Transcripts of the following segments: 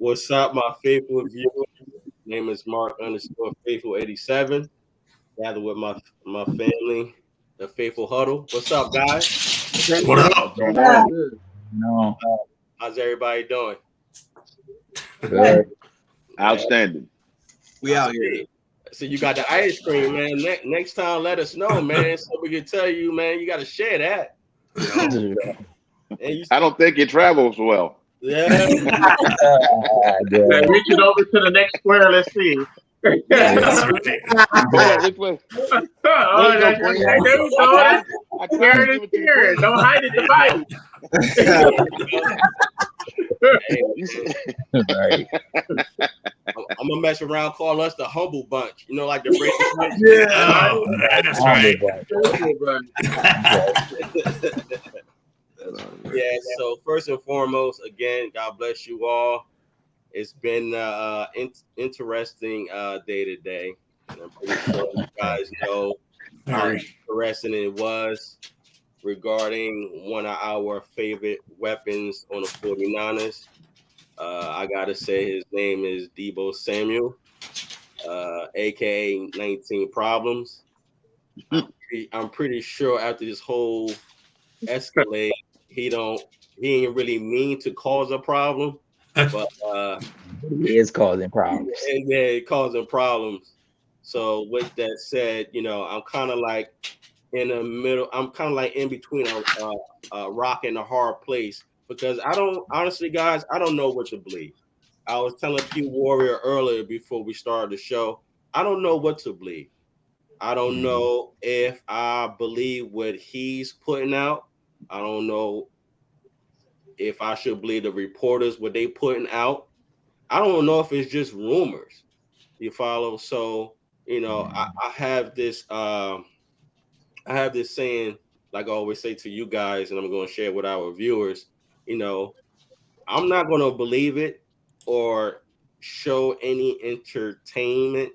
What's up, my faithful viewers? Name is Mark underscore faithful 87. Gather with my family, the faithful huddle. What's up, guys? What up? No. How's everybody doing? Good. Outstanding. We out here. So you got the ice cream, man. Next time, let us know, man, so we can tell you, man. You got to share that. I don't think it travels well. Yeah. Reach it over to the next square. Let's see. That's right. Which way? Oh, there you go. Share it and share it. Don't hide it to bite it. Right. I'm gonna mess around, call us the humble bunch. You know, like the Brady bunch. Yeah, That's right. Yeah. So first and foremost, again, God bless you all. It's been interesting day to day. I'm pretty sure you guys know how interesting it was regarding one of our favorite weapons on the 49ers. I gotta say his name is Deebo Samuel, aka 19 Problems. I'm pretty sure after this whole escalade, he ain't really mean to cause a problem, but He is causing problems. yeah, causing problems. So with that said, I'm kind of like in the middle. I'm kind of like in between a rock and a hard place because I don't honestly, guys, I don't know what to believe. I was telling P Warrior earlier before we started the show. I don't know what to believe. I don't know if I believe what he's putting out. I don't know if I should believe the reporters what they putting out. I don't know if it's just rumors. You follow? So I have this saying, like I always say to you guys, and I'm going to share with our viewers. I'm not going to believe it or show any entertainment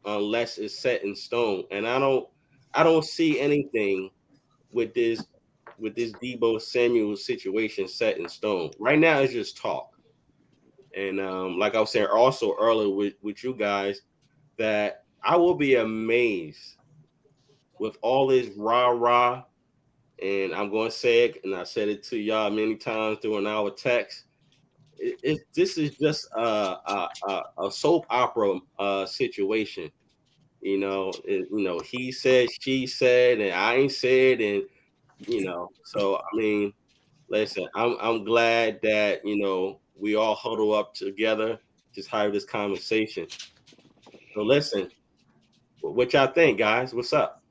unless it's set in stone. And I don't see anything with this Deebo Samuel situation set in stone. Right now, it's just talk. And like I was saying also earlier with you guys, that I will be amazed with all this rah-rah. And I'm going to say it, and I said it to y'all many times during our text. This is just a soap opera situation. He said, she said, and I ain't said, and So I mean, listen, I'm glad that we all huddle up together, just have this conversation. So listen, what y'all think, guys? What's up?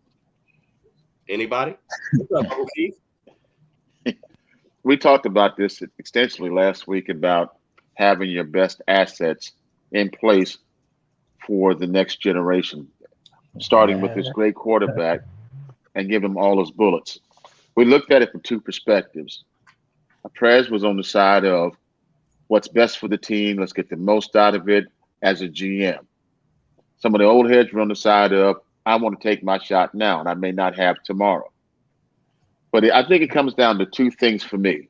Anybody? What's up, Keith? We talked about this extensively last week about having your best assets in place for the next generation, starting with this great quarterback and give him all his bullets. We looked at it from two perspectives. Prez was on the side of what's best for the team. Let's get the most out of it as a GM. Some of the old heads were on the side of I want to take my shot now, and I may not have tomorrow. But I think it comes down to two things for me.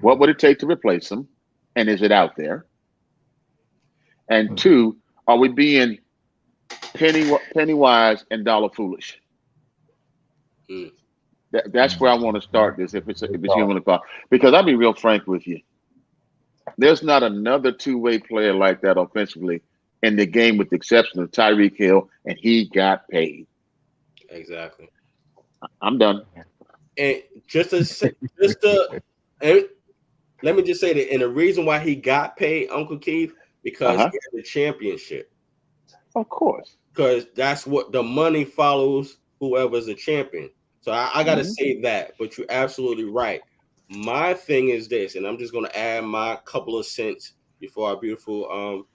What would it take to replace him? And is it out there? And two, are we being penny wise and dollar foolish? That's where I want to start this. If it's human thought, because I'll be real frank with you. There's not another two-way player like that offensively in the game, with the exception of Tyreek Hill, and he got paid. Exactly. I'm done. And let me just say that, and the reason why he got paid, Uncle Keith, because he had the championship. Of course. Because that's what the money follows whoever's a champion. So I got to say that, but you're absolutely right. My thing is this, and I'm just going to add my couple of cents before our beautiful,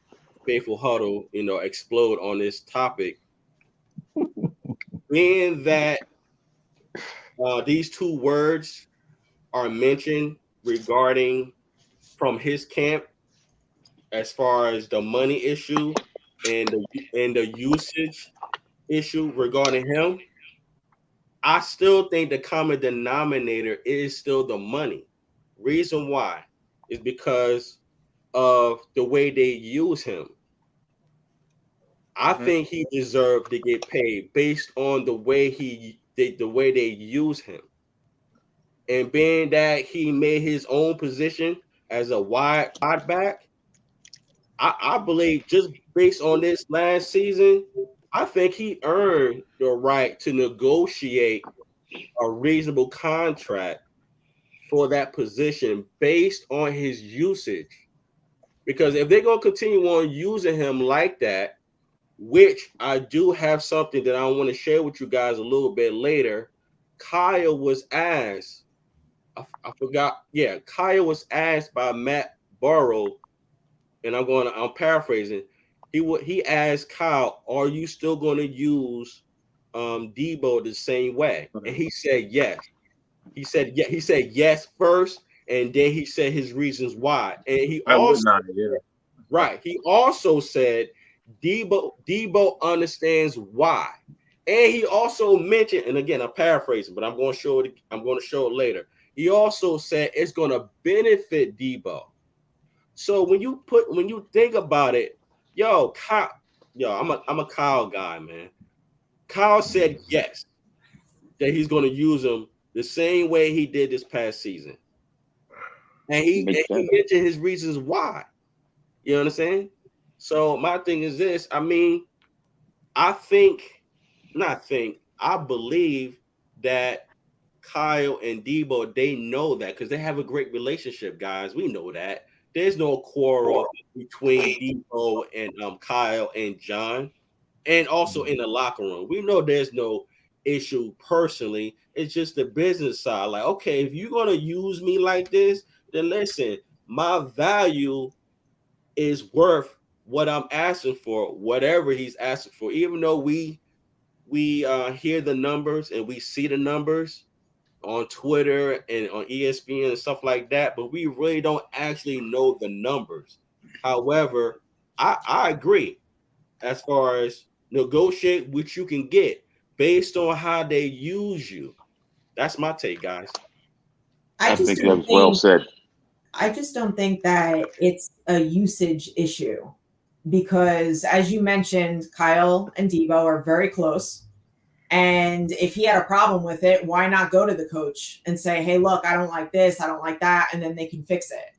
faithful huddle, explode on this topic. Being that these two words are mentioned regarding from his camp, as far as the money issue and the usage issue regarding him, I still think the common denominator is still the money. Reason why is because of the way they use him. I think he deserved to get paid based on the way the way they use him. And being that he made his own position as a wide back, I believe just based on this last season, I think he earned the right to negotiate a reasonable contract for that position based on his usage. Because if they're going to continue on using him like that, which I do have something that I want to share with you guys a little bit later, Kyle was asked, I forgot, yeah, Kyle was asked by Matt Burrow, and I'm paraphrasing. He asked Kyle, "Are you still going to use Deebo the same way?" And he said yes. He said yeah. He said yes first, and then he said his reasons why. And he I would also not. Yeah. right. He also said Deebo understands why. And he also mentioned, and again, I'm paraphrasing, but I'm going to show it. I'm going to show it later. He also said it's going to benefit Deebo. So when you think about it, Kyle, I'm a Kyle guy, man. Kyle said yes that he's going to use him the same way he did this past season, and he mentioned his reasons why. You know what I'm saying? So my thing is this. I mean, I believe that Kyle and Deebo, they know that because they have a great relationship, guys. We know that. There's no quarrel between Deebo and Kyle and John, and also in the locker room. We know there's no issue personally. It's just the business side. Like, okay, if you're gonna use me like this, then listen, my value is worth what I'm asking for, whatever he's asking for. Even though we hear the numbers and we see the numbers on Twitter and on ESPN and stuff like that, but we really don't actually know the numbers. However, I agree as far as negotiate what you can get based on how they use you. That's my take, guys. I think that was well said. I just don't think that it's a usage issue because, as you mentioned, Kyle and Deebo are very close. And if he had a problem with it, why not go to the coach and say, hey, look, I don't like this, I don't like that, and then they can fix it.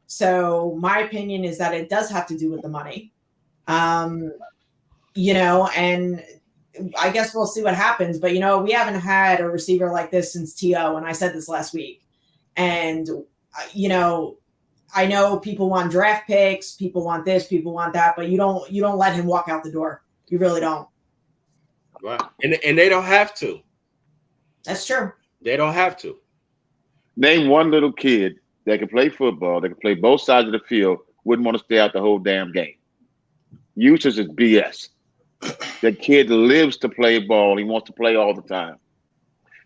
So my opinion is that it does have to do with the money. And I guess we'll see what happens. But, we haven't had a receiver like this since T.O., and I said this last week. And, I know people want draft picks, people want this, people want that, but you don't let him walk out the door. You really don't. Right. And they don't have to. That's true. They don't have to. Name one little kid that can play football, that can play both sides of the field, wouldn't want to stay out the whole damn game. Usage is BS. That kid lives to play ball. He wants to play all the time.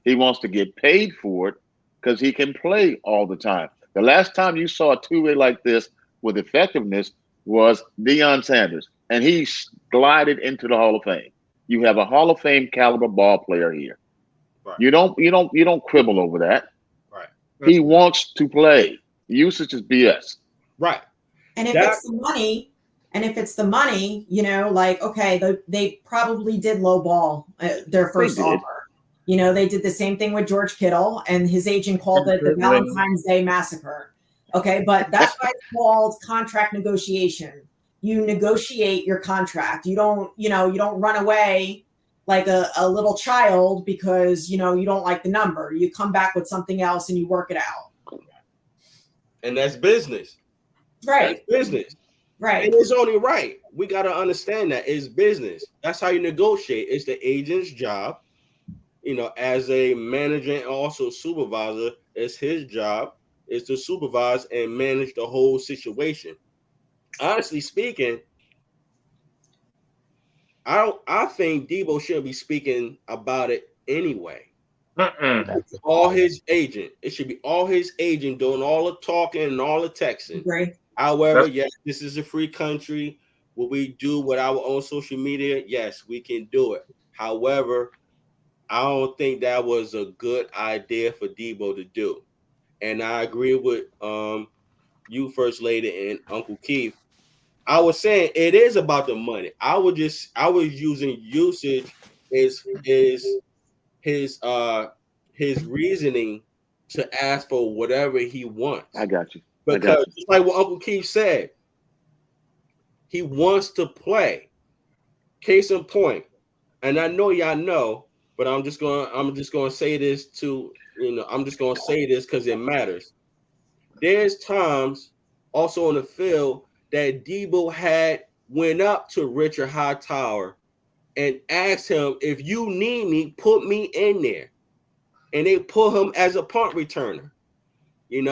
He wants to get paid for it because he can play all the time. The last time you saw a two-way like this with effectiveness was Deion Sanders, and he glided into the Hall of Fame. You have a Hall of Fame caliber ball player here. Right. You don't quibble over that. Right. He wants to play. Usage is BS. Right. And if it's the money, okay, they probably did lowball their first offer. They did the same thing with George Kittle, and his agent called it the Valentine's Day Massacre. Okay, but that's why it's called contract negotiation. You negotiate your contract. You don't run away like a little child because, you don't like the number. You come back with something else and you work it out. And that's business. Right. That's business. Right. And it's only right. We got to understand that it's business. That's how you negotiate. It's the agent's job. As a manager and also supervisor, it's his job is to supervise and manage the whole situation. Honestly speaking, I think Deebo shouldn't be speaking about it anyway. All his agent. It should be all his agent doing all the talking and all the texting. Right. However, yes, this is a free country. What we do with our own social media, yes, we can do it. However, I don't think that was a good idea for Deebo to do. And I agree with you First Lady and Uncle Keith, I was saying it is about the money. I was using usage is his reasoning to ask for whatever he wants. I got you. Because just like what Uncle Keith said, he wants to play. Case in point, and I know y'all know, but I'm just gonna say this I'm just gonna say this because it matters. There's times also on the field that Deebo went up to Richard Hightower and asked him, if you need me, put me in there. And they put him as a punt returner, and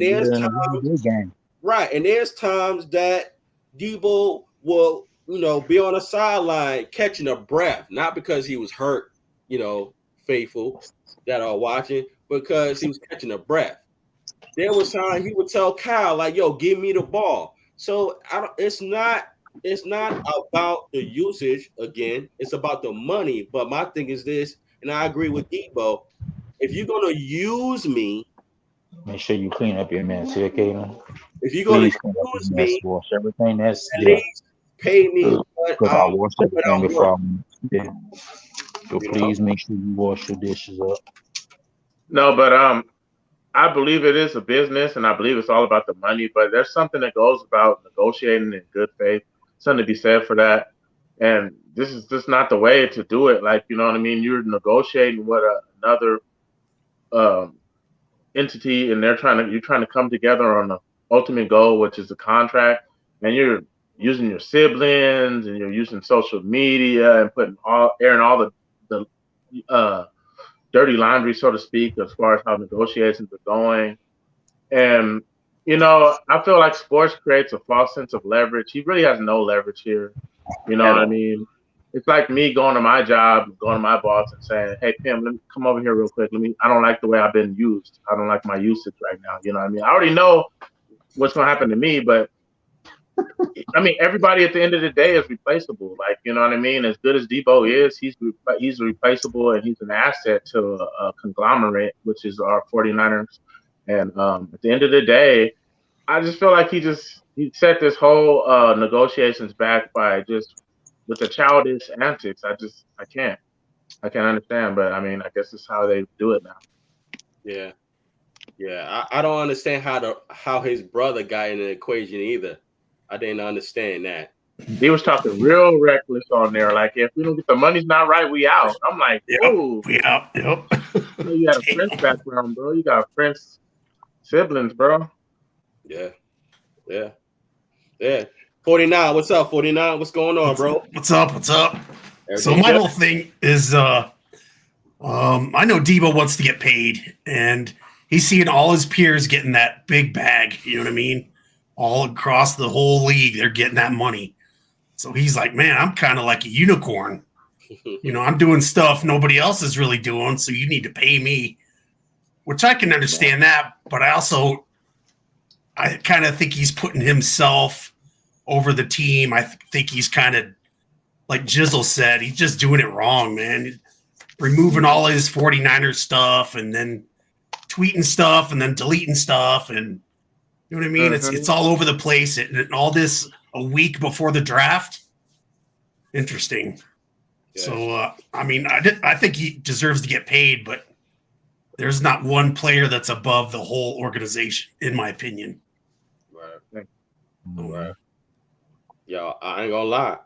there's times, right, and there's times that Deebo will, be on the sideline catching a breath, not because he was hurt, faithful that are watching, because he was catching a breath. There was time he would tell Kyle, like, yo, give me the ball. So it's not about the usage again, it's about the money. But my thing is this, and I agree with Deebo, if you're gonna use me, make sure you clean up your mess here, Kaden. If you're gonna use me, wash everything that's at least pay me because I wash everything before So please make sure you wash your dishes up. No, but I believe it is a business, and I believe it's all about the money. But there's something that goes about negotiating in good faith. Something to be said for that. And this is just not the way to do it. Like, you know what I mean? You're negotiating with another entity, and you're trying to come together on the ultimate goal, which is a contract. And you're using your siblings, and you're using social media, and airing all the dirty laundry, so to speak, as far as how negotiations are going. And, I feel like sports creates a false sense of leverage. He really has no leverage here. You know what I mean? It's like me going to my job, going to my boss and saying, hey, Pim, let me come over here real quick. I don't like the way I've been used. I don't like my usage right now. You know what I mean? I already know what's going to happen to me, but I mean, everybody at the end of the day is replaceable. Like, you know what I mean? As good as Deebo is, he's replaceable, and he's an asset to a conglomerate, which is our 49ers. And at the end of the day, I just feel like he set this whole negotiations back by just with the childish antics. I can't understand, but I mean, I guess it's how they do it now. Yeah. I don't understand how his brother got in the equation either. I didn't understand that. He was talking real reckless on there. Like, if we don't get the money's not right, we out. I'm like, whoa. Yep. You got a French background, bro. You got French siblings, bro. Yeah. 49, what's up, 49? What's going on, bro? What's up? So my whole thing is I know Deebo wants to get paid, and he's seeing all his peers getting that big bag, you know what I mean? All across the whole league, they're getting that money. So he's like, man, I'm kind of like a unicorn. I'm doing stuff nobody else is really doing, so you need to pay me, which I can understand that. But I kind of think he's putting himself over the team. I think he's kind of, like Jizzle said, he's just doing it wrong, man. Removing all his 49ers stuff and then tweeting stuff and then deleting stuff, and you know what I mean? It's all over the place, and all this a week before the draft. Interesting. Yeah. So, I mean, I think he deserves to get paid, but there's not one player that's above the whole organization, in my opinion. Right. Yo, I ain't gonna lie.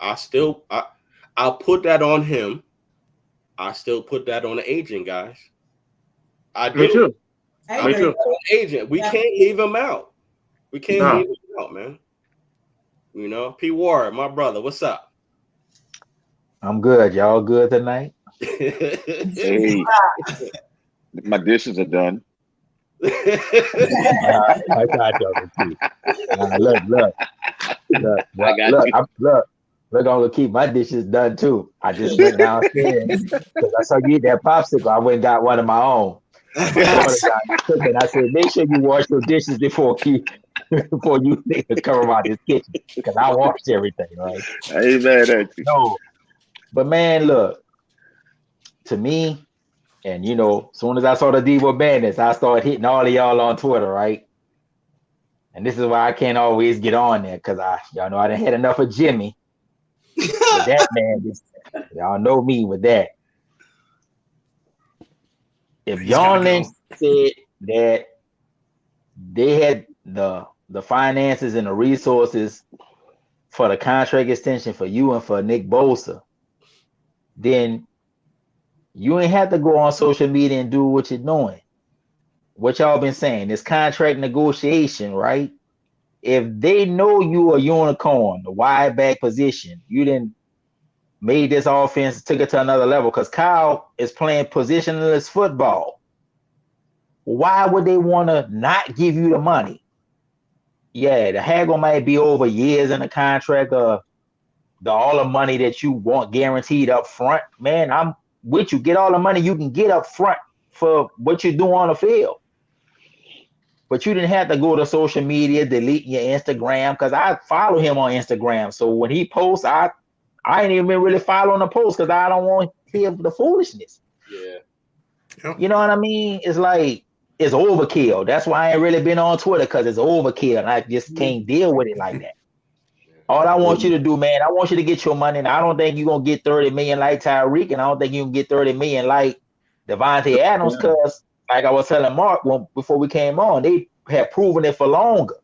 I'll put that on him. I still put that on the agent, guys. I do. Me too. Me too. Agent. We can't leave him out. We can't leave him out, man. P. Ward, my brother, what's up? I'm good. Y'all good tonight? Hey, my dishes are done. I got y'all too. Look, I'm gonna keep my dishes done too. I just went downstairs because I saw you eat that popsicle. I went and got one of my own. I said, make sure you wash your dishes before you come around this kitchen, because I washed everything, right? I ain't mad at you. No, but man, look, to me, and as soon as I saw the Deebo Bandits, I started hitting all of y'all on Twitter, right? And this is why I can't always get on there because y'all know I done had enough of Jimmy. With that man, y'all know me with that. If John Lynch said that they had the finances and the resources for the contract extension for you and for Nick Bosa, then you ain't have to go on social media and do what you're doing. What y'all been saying, this contract negotiation, right? If they know you a unicorn, the wide back position, you didn't made this offense, took it to another level because Kyle is playing positionless football. Why would they want to not give you the money? Yeah, the haggle might be over years in the contract or all the money that you want guaranteed up front. Man, I'm with you. Get all the money you can get up front for what you do on the field. But you didn't have to go to social media, delete your Instagram, because I follow him on Instagram. So when he posts, I ain't even really following the post because I don't want to hear the foolishness. Yeah. Yep. You know what I mean? It's like, it's overkill. That's why I ain't really been on Twitter, because it's overkill. And I just can't deal with it like that. All I want you to do, man, I want you to get your money. And I don't think you're going to get 30 million like Tyreek, and I don't think you can get 30 million like Devontae Adams, because like I was telling Mark before we came on, they have proven it for longer.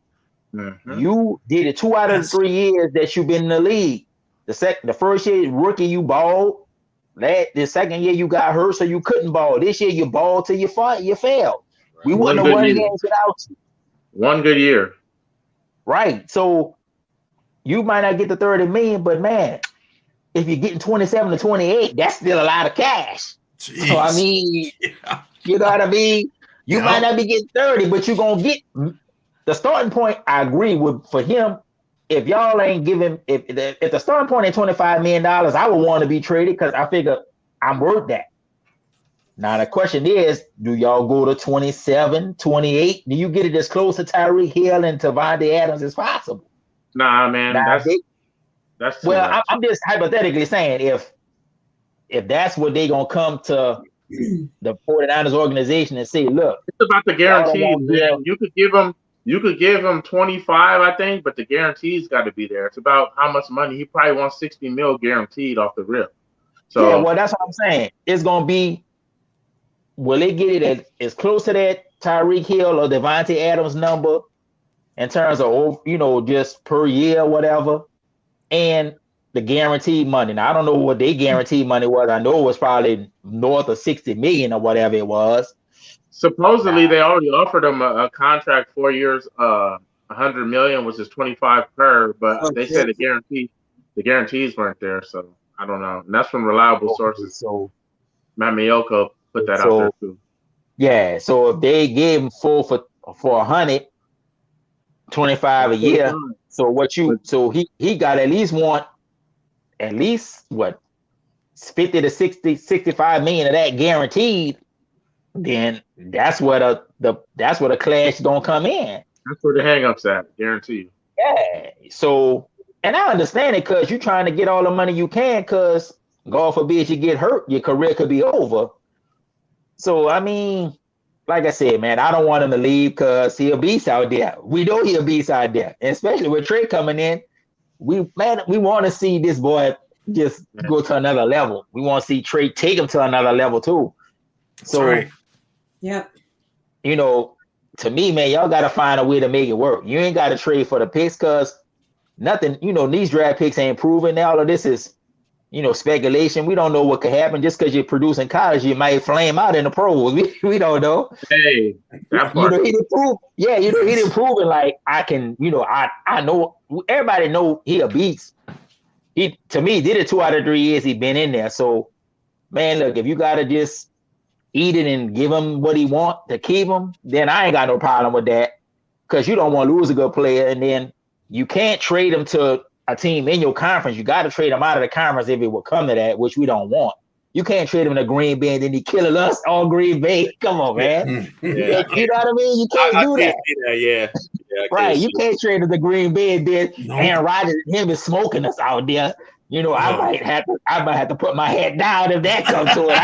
Mm-hmm. You did it 2 out of the 3 years that you've been in the league. The first year, rookie, you balled. The second year, you got hurt, so you couldn't ball. This year, you balled till you failed. Right. We wouldn't have won games without you. One good year. Right. So you might not get the 30 million, but man, if you're getting 27 to 28, that's still a lot of cash. Jeez. So I mean, you know what I mean? You might not be getting 30, but you're gonna get the starting point. I agree with for him. If y'all ain't giving, if the starting point ain't $25 million, I would want to be traded because I figure I'm worth that. Now the question is, do y'all go to 27, 28? Do you get it as close to Tyreek Hill and Devontae Adams as possible? Nah, man, that's too much. I'm just hypothetically saying if that's what they gonna come to the 49ers organization and say, look, it's about the guarantees, man. You could give him 25, I think, but the guarantees got to be there. It's about how much money. He probably wants 60 mil guaranteed off the rip. So yeah, well, that's what I'm saying. It's gonna be, will they get it as close to that Tyreek Hill or Devontae Adams number in terms of, just per year or whatever, and the guaranteed money. Now I don't know what their guaranteed money was. I know it was probably north of 60 million or whatever it was. Supposedly they already offered him a contract 4 years, 100 million, which is 25 per, but they said the guarantees weren't there. So I don't know. And that's from reliable sources. So Matt Miyoko put that out there too. Yeah. So if they gave him full for 100, 25 a year. So he got at least what 50 to 60, 65 million of that guaranteed. Then that's where the clash gonna come in. That's where the hang-up's at, guarantee you. Yeah. So, and I understand it because you're trying to get all the money you can, because God forbid you get hurt, your career could be over. So I mean, like I said, man, I don't want him to leave because he'll beast out there. We know he'll beast out there, and especially with Trey coming in. We want to see this boy just go to another level. We want to see Trey take him to another level too. So, right. Yep. To me, man, y'all got to find a way to make it work. You ain't got to trade for the picks because nothing, these draft picks ain't proven. All of this is, speculation. We don't know what could happen. Just because you produce in college, you might flame out in the pros. We don't know. Hey, that part. He didn't prove. Yeah, he didn't prove it. Like I can, I know. Everybody know he a beast. He, to me, did it 2 out of 3 years he been in there. So, man, look, if you gotta just eat it and give him what he want to keep him, then I ain't got no problem with that. Because you don't want to lose a good player, and then you can't trade him to a team in your conference. You got to trade him out of the conference if it will come to that, which we don't want. You can't trade him to Green Bay and then he killing us on Green Bay. Come on, man. Yeah. You know what I mean? You can't do that. Yeah. Right. You can't trade him to Green Bay and then Aaron Rodgers and him is smoking us out there. I might have to put my head down if that comes to it.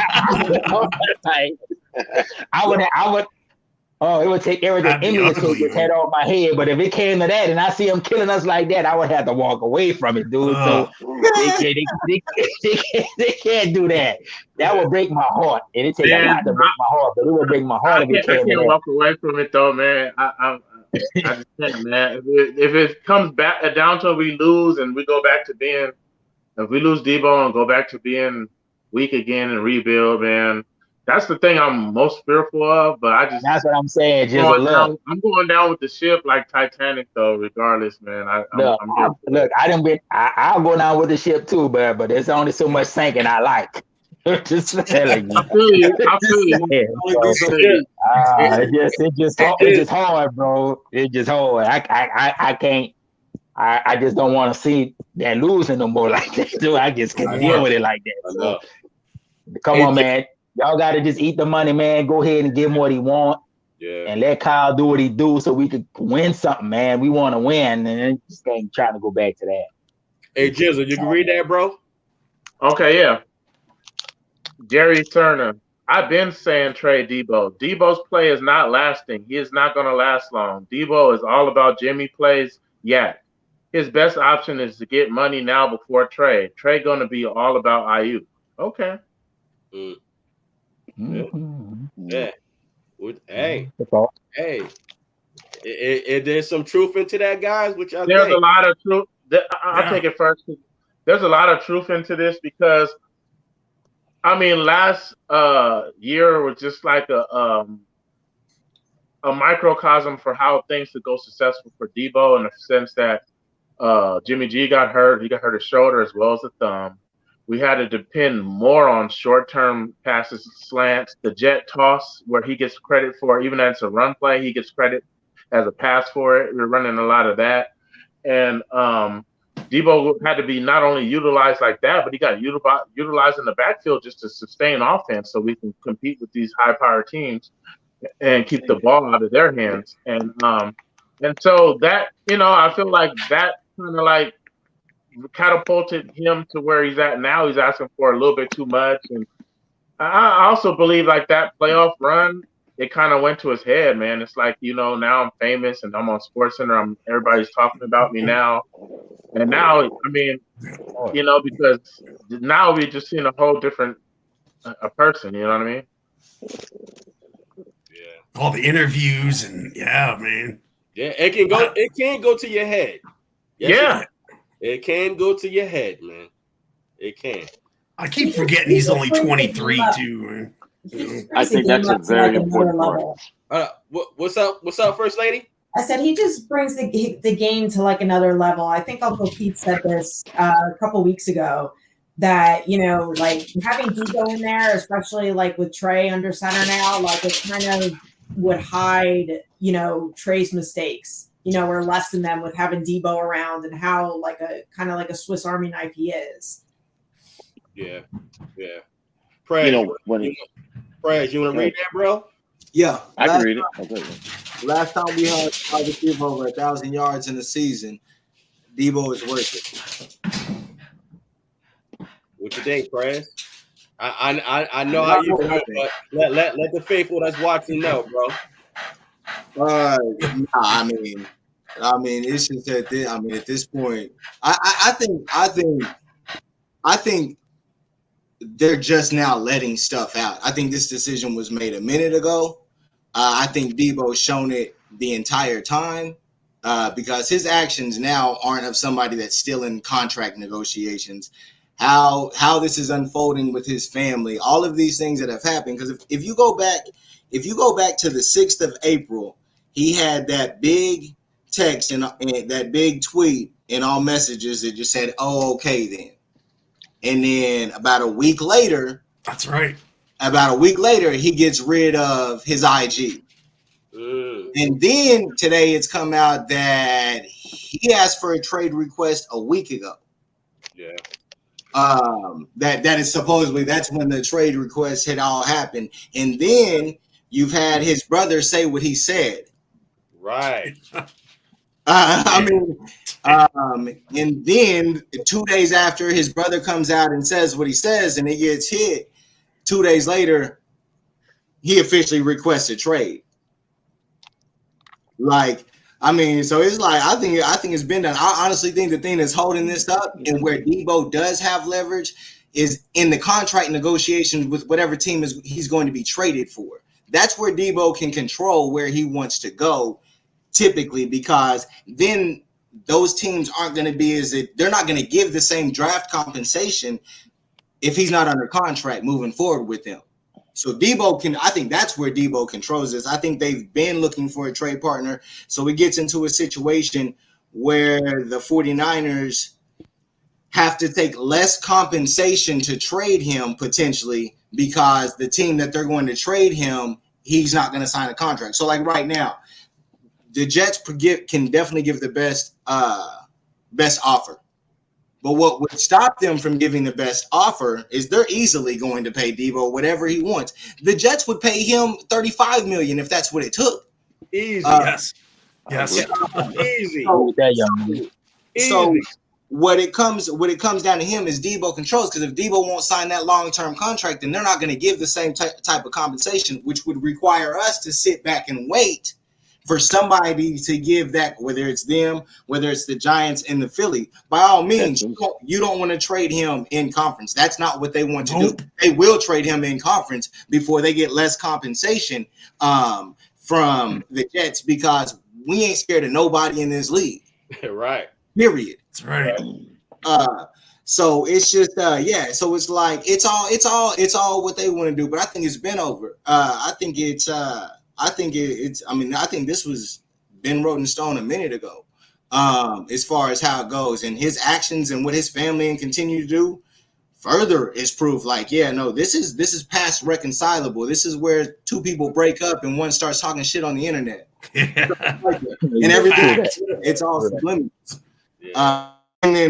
Oh, it would take everything in me to take his head off my head. But if it came to that and I see him killing us like that, I would have to walk away from it, dude. So they can't do that. That would break my heart. And it takes a lot to break my heart, but it would break my heart if it came to that. I can't walk away from it though, man. I just can't, man. If it comes back down to we lose and we go back to being, if we lose Deebo and go back to being weak again and rebuild, man. That's the thing I'm most fearful of, but that's what I'm saying. I'm going down with the ship like Titanic, though. Regardless, man. I'll go down with the ship too, but there's only so much sinking I like. Just telling you. I feel you. It's just hard, bro. It's just hard. I can't. I just don't want to see that losing no more like that, dude. I just can't deal with it like that. So, come on, man. Y'all got to just eat the money, man. Go ahead and give him what he want. Yeah. And let Kyle do what he do so we could win something, man. We want to win, and just ain't trying to go back to that. Hey, Jizzle, you can read that, bro? Okay, yeah. Jerry Turner. I've been saying trade Deebo. Deebo's play is not lasting. He is not going to last long. Deebo is all about Jimmy plays. Yeah. His best option is to get money now before trade. Trade going to be all about IU. Okay. Yeah. Hey. There's some truth into that, guys. Which there's a lot of truth. I'll take it first. There's a lot of truth into this because, I mean, last year was just like a microcosm for how things could go successful for Deebo in the sense that Jimmy G got hurt. He got hurt his shoulder as well as the thumb. We had to depend more on short-term passes, slants, the jet toss, where he gets credit for, even as a run play, he gets credit as a pass for it. We're running a lot of that. And Deebo had to be not only utilized like that, but he got utilized in the backfield just to sustain offense so we can compete with these high-powered teams and keep the ball out of their hands. And so that, I feel like that kind of like catapulted him to where he's at now. He's asking for a little bit too much. And I also believe like that playoff run, it kind of went to his head, man. It's like, now I'm famous and I'm on SportsCenter. Everybody's talking about me now. And now, I mean, because now we're just seeing a whole different person, you know what I mean? Yeah. All the interviews and man. Yeah, it can go to your head. Yes, it can go to your head, man. It can. I keep forgetting he's only 23 too. I think that's a very important part. What's up, First Lady? I said he just brings the game to like another level. I think Uncle Pete said this a couple weeks ago that, like having Deebo in there, especially like with Trey under center now, like it kind of would hide, Trey's mistakes, or lessen them with having Deebo around and how like a kind of like a Swiss Army knife he is. Yeah. Prez, you want to read that, bro? Yeah, I can read it. Last time we had wide receiver over 1,000 yards in the season, Deebo is worth it. What you think, Prez? I know how you feel, but let the faithful that's watching know, bro. I mean, it's just that at this point, I think they're just now letting stuff out. I think this decision was made a minute ago. I think Deebo's shown it the entire time because his actions now aren't of somebody that's still in contract negotiations. How this is unfolding with his family, all of these things that have happened. Because if you go back to the 6th of April, he had that big text and that big tweet in all messages that just said, "Oh, okay then." And then about a week later, that's right. About a week later, he gets rid of his IG. And then today it's come out that he asked for a trade request a week ago. Yeah. That is supposedly that's when the trade request had all happened. And then you've had his brother say what he said. Right. And then 2 days after his brother comes out and says what he says and he gets hit, 2 days later, he officially requests a trade. Like, I mean, so it's like I think it's been done. I honestly think the thing that's holding this up and where Deebo does have leverage is in the contract negotiations with whatever team he's going to be traded for. That's where Deebo can control where he wants to go, typically, because then those teams aren't going to be they're not going to give the same draft compensation if he's not under contract moving forward with them. So Deebo I think that's where Deebo controls this. I think they've been looking for a trade partner. So it gets into a situation where the 49ers have to take less compensation to trade him potentially because the team that they're going to trade him, he's not going to sign a contract. So like right now, the Jets can definitely give the best offer. But what would stop them from giving the best offer is they're easily going to pay Deebo whatever he wants. The Jets would pay him $35 million if that's what it took. Easy. Yes. Easy. So what it comes down to him is Deebo controls, because if Deebo won't sign that long-term contract, then they're not going to give the same type of compensation, which would require us to sit back and wait for somebody to give that, whether it's them, whether it's the Giants and the Philly. By all means, you don't want to trade him in conference. That's not what they want to do. They will trade him in conference before they get less compensation from the Jets, because we ain't scared of nobody in this league. Right. Period. That's right. So it's just so it's like it's all what they want to do. But I think it's been over. I think this was been wrote in stone a minute ago, as far as how it goes, and his actions and what his family and continue to do further is proof. Like, this is past reconcilable. This is where two people break up and one starts talking shit on the internet, and everything. It's all subliminals. And then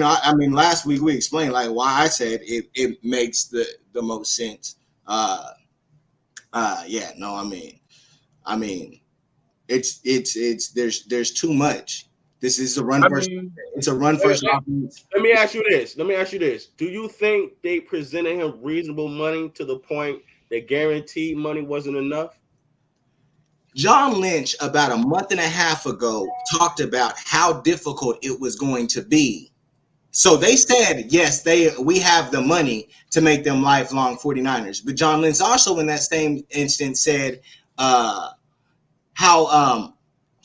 last week we explained like why I said it makes the most sense. It's there's too much. This is a run first. It's a run first offense. Let me ask you this. Do you think they presented him reasonable money to the point that guaranteed money wasn't enough? John Lynch, about a month and a half ago, talked about how difficult it was going to be. So they said, yes, we have the money to make them lifelong 49ers. But John Lynch also in that same instance said how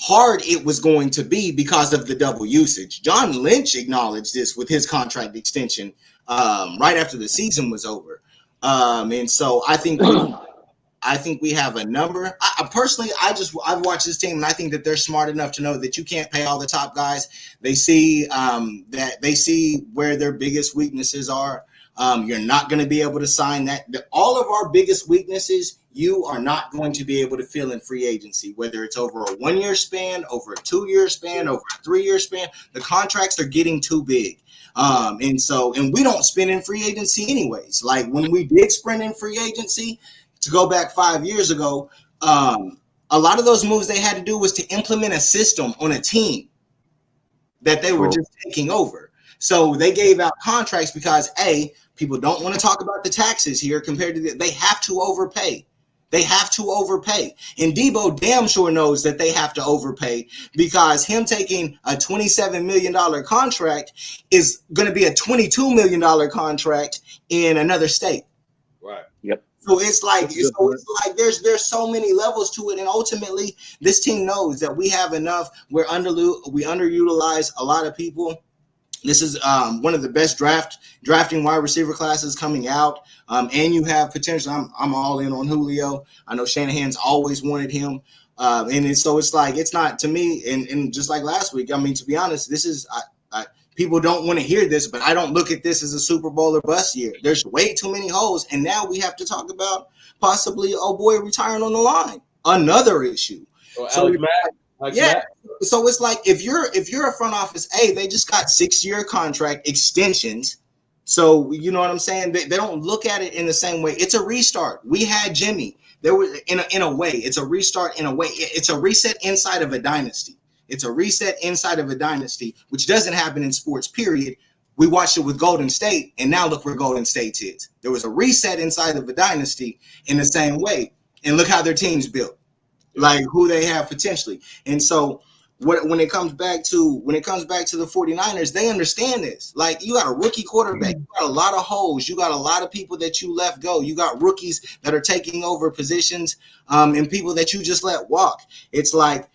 hard it was going to be because of the double usage. John Lynch acknowledged this with his contract extension right after the season was over. And so I think we have a number. I've watched this team, and I think that they're smart enough to know that you can't pay all the top guys. They see where their biggest weaknesses are. You're not going to be able to sign that. All of our biggest weaknesses, you are not going to be able to fill in free agency, whether it's over a 1 year span, over a 2 year span, over a 3 year span. The contracts are getting too big. And we don't spend in free agency anyways. Like when we did sprint in free agency, to go back 5 years ago, a lot of those moves they had to do was to implement a system on a team that they were just taking over. So they gave out contracts because people don't want to talk about the taxes here compared to they have to overpay. They have to overpay. And Deebo damn sure knows that they have to overpay, because him taking a $27 million contract is going to be a $22 million contract in another state. Right. Yep. So it's like there's so many levels to it, and ultimately this team knows that we have enough. We underutilize a lot of people. This is one of the best drafting wide receiver classes coming out, and you have potential. I'm all in on Julio. I know Shanahan's always wanted him, so it's like it's not to me. And just like last week, I mean, to be honest, this is people don't want to hear this, but I don't look at this as a Super Bowl or bust year. There's way too many holes, and now we have to talk about possibly retiring on the line. Another issue. So it's like if you're a front office, they just got 6-year contract extensions. So you know what I'm saying? They don't look at it in the same way. It's a restart. We had Jimmy. There was in a way, it's a restart in a way. It's a reset inside of a dynasty. It's a reset inside of a dynasty, which doesn't happen in sports, period. We watched it with Golden State, and now look where Golden State is. There was a reset inside of a dynasty in the same way, and look how their team's built. like who they have potentially. And so when it comes back to the 49ers, they understand this. Like, you got a rookie quarterback, you got a lot of holes, you got a lot of people that you left go, you got rookies that are taking over positions, and people that you just let walk. It's like,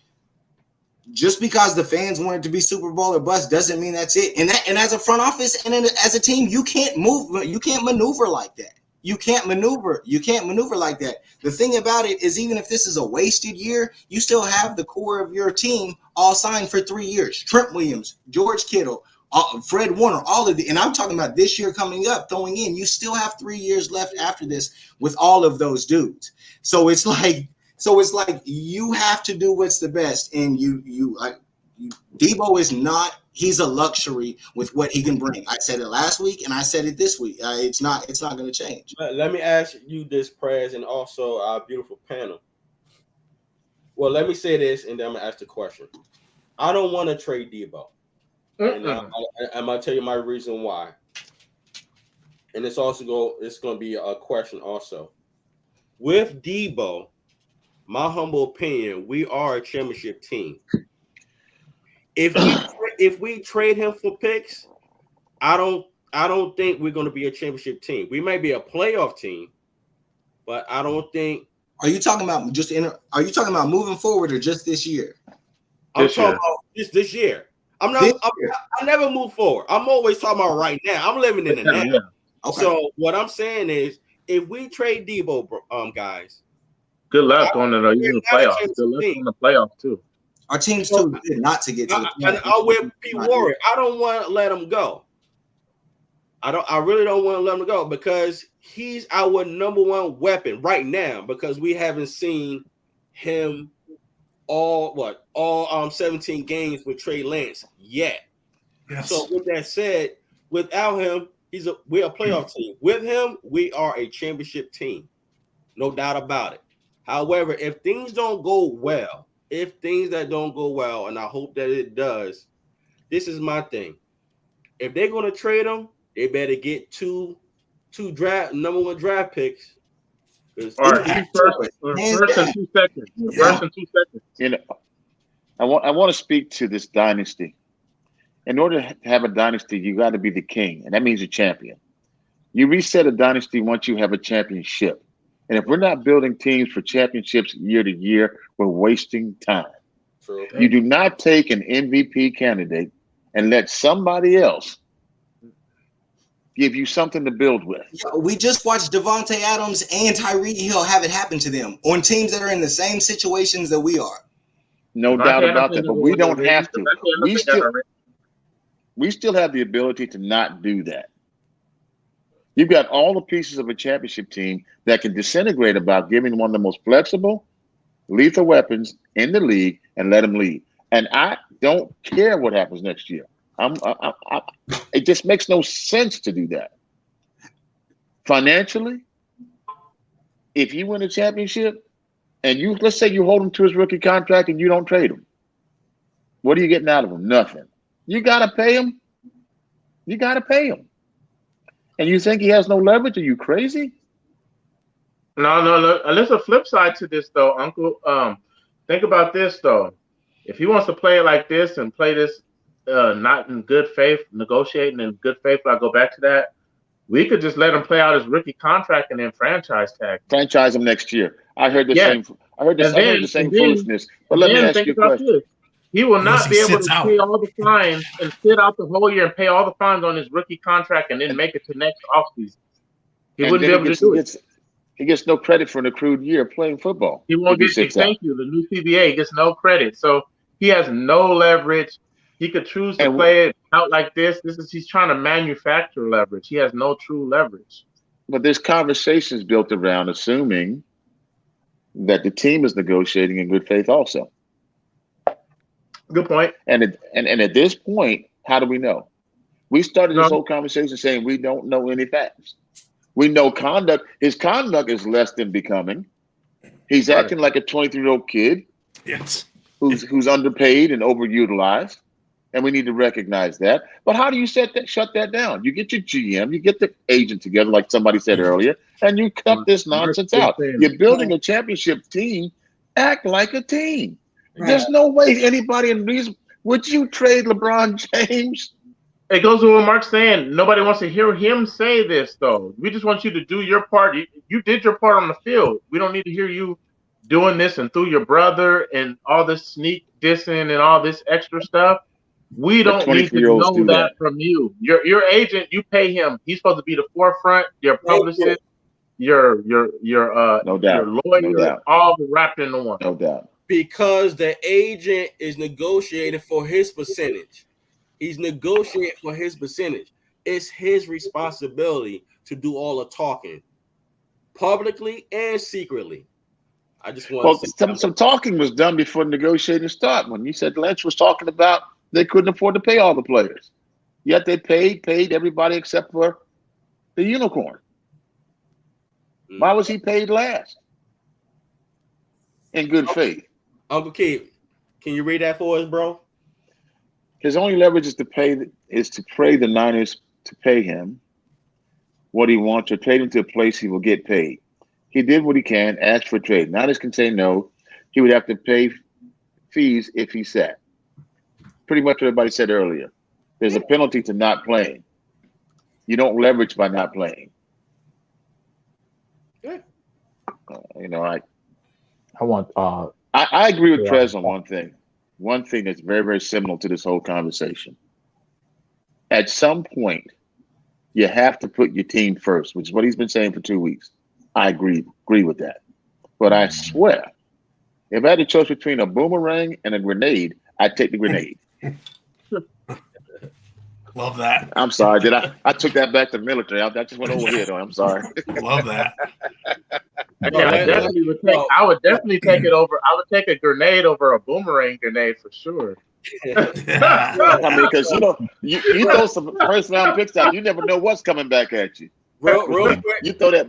just because the fans want it to be Super Bowl or bust doesn't mean that's it. And as a front office and as a team, you can't maneuver like that. You can't maneuver like that. The thing about it is, even if this is a wasted year, you still have the core of your team all signed for 3 years. Trent Williams, George Kittle, Fred Warner, all of the, and I'm talking about this year coming up, throwing in, you still have 3 years left after this with all of those dudes. So it's like you have to do what's the best, and Deebo is not. He's a luxury with what he can bring. I said it last week, and I said it this week. It's not going to change. Let me ask you this, Prez, and also our beautiful panel. Well, let me say this, and then I'm gonna ask the question. I don't want to trade Deebo, and I'm gonna tell you my reason why. And it's going to be a question also. With Deebo, my humble opinion, we are a championship team. If we trade him for picks, I don't think we're going to be a championship team. We may be a playoff team, but I don't think. Are you talking about are you talking about moving forward or just this year? I'm talking about this year. I never move forward. I'm always talking about right now. I'm living in the now. Yeah. Okay. So what I'm saying is, if we trade Deebo, guys, good luck on the playoffs. Good luck on the playoffs too. Our team's too good not to get to the playoffs. I'm with P. Warrior. I don't want to let him go. I really don't want to let him go, because he's our number one weapon right now, because we haven't seen him all 17 games with Trey Lance yet. Yes. So with that said, without him, we're a playoff team. With him, we are a championship team. No doubt about it. However, if things don't go well, and I hope that it does, this is my thing. If they're going to trade him, they better get two number one draft picks. Or first and 2 seconds. First and 2 seconds. You know, I want to speak to this dynasty. In order to have a dynasty, you got to be the king, and that means a champion. You reset a dynasty once you have a championship. And if we're not building teams for championships year to year, we're wasting time. True. You do not take an MVP candidate and let somebody else give you something to build with. We just watched Devontae Adams and Tyreek Hill have it happen to them on teams that are in the same situations that we are. No doubt about that, but we don't have to. We still have the ability to not do that. You've got all the pieces of a championship team that can disintegrate about giving one of the most flexible, lethal weapons in the league and let them lead. And I don't care what happens next year. It just makes no sense to do that. Financially, if you win a championship and let's say you hold him to his rookie contract and you don't trade him, what are you getting out of him? Nothing. You got to pay him. And you think he has no leverage? Are you crazy? No. There's a flip side to this, though, Uncle. Think about this, though. If he wants to play it like this and play this not in good faith, negotiating in good faith, I go back to that, we could just let him play out his rookie contract and then franchise tag. Franchise him next year. I heard the same. I heard the same foolishness. But let me ask you a question. This. He will not be able to pay all the fines and sit out the whole year and pay all the fines on his rookie contract and then make it to next offseason. He wouldn't be able to do it. He gets no credit for an accrued year playing football. He won't get the thank you. The new CBA gets no credit. So he has no leverage. He could choose to play it out like this. He's trying to manufacture leverage. He has no true leverage. But there's conversations built around assuming that the team is negotiating in good faith also. Good point. And at this point, how do we know? We started this whole conversation saying we don't know any facts. We know conduct. His conduct is less than becoming. He's acting like a 23-year-old kid who's underpaid and overutilized, and we need to recognize that. But how do you shut that down? You get your GM, you get the agent together, like somebody said earlier, and you cut this nonsense out. You're building a championship team. act like a team. Right. There's no way anybody in these would you trade LeBron James? It goes with what Mark's saying. Nobody wants to hear him say this, though. We just want you to do your part. You did your part on the field. We don't need to hear you doing this and through your brother and all this sneak dissing and all this extra stuff. We don't need to know that from you. Your agent, you pay him. He's supposed to be the forefront. Your publicist, your no doubt. your lawyer, no doubt. all wrapped into one. No doubt. Because the agent is negotiating for his percentage. He's negotiating for his percentage. It's his responsibility to do all the talking, publicly and secretly. I just want to say some talking was done before negotiating started. When you said Lynch was talking about they couldn't afford to pay all the players, yet they paid everybody except for the unicorn. Why was he paid last? In good faith. Uncle Keith, can you read that for us, bro? His only leverage is to pray the Niners to pay him what he wants or trade him to a place he will get paid. He did what he can, asked for a trade. Niners can say no. He would have to pay fees if he sat. Pretty much what everybody said earlier. There's a penalty to not playing. You don't leverage by not playing. Yeah. I agree with Trez on one thing. One thing that's very, very similar to this whole conversation. At some point, you have to put your team first, which is what he's been saying for 2 weeks. I agree with that. But I swear, if I had a choice between a boomerang and a grenade, I'd take the grenade. Love that. I'm sorry. I took that back to the military. I just went over here, though. I'm sorry. Love that. I would definitely take it over. I would take a grenade over a boomerang grenade for sure. I mean, because you throw some first round picks out, you never know what's coming back at you. Real quick, you throw that.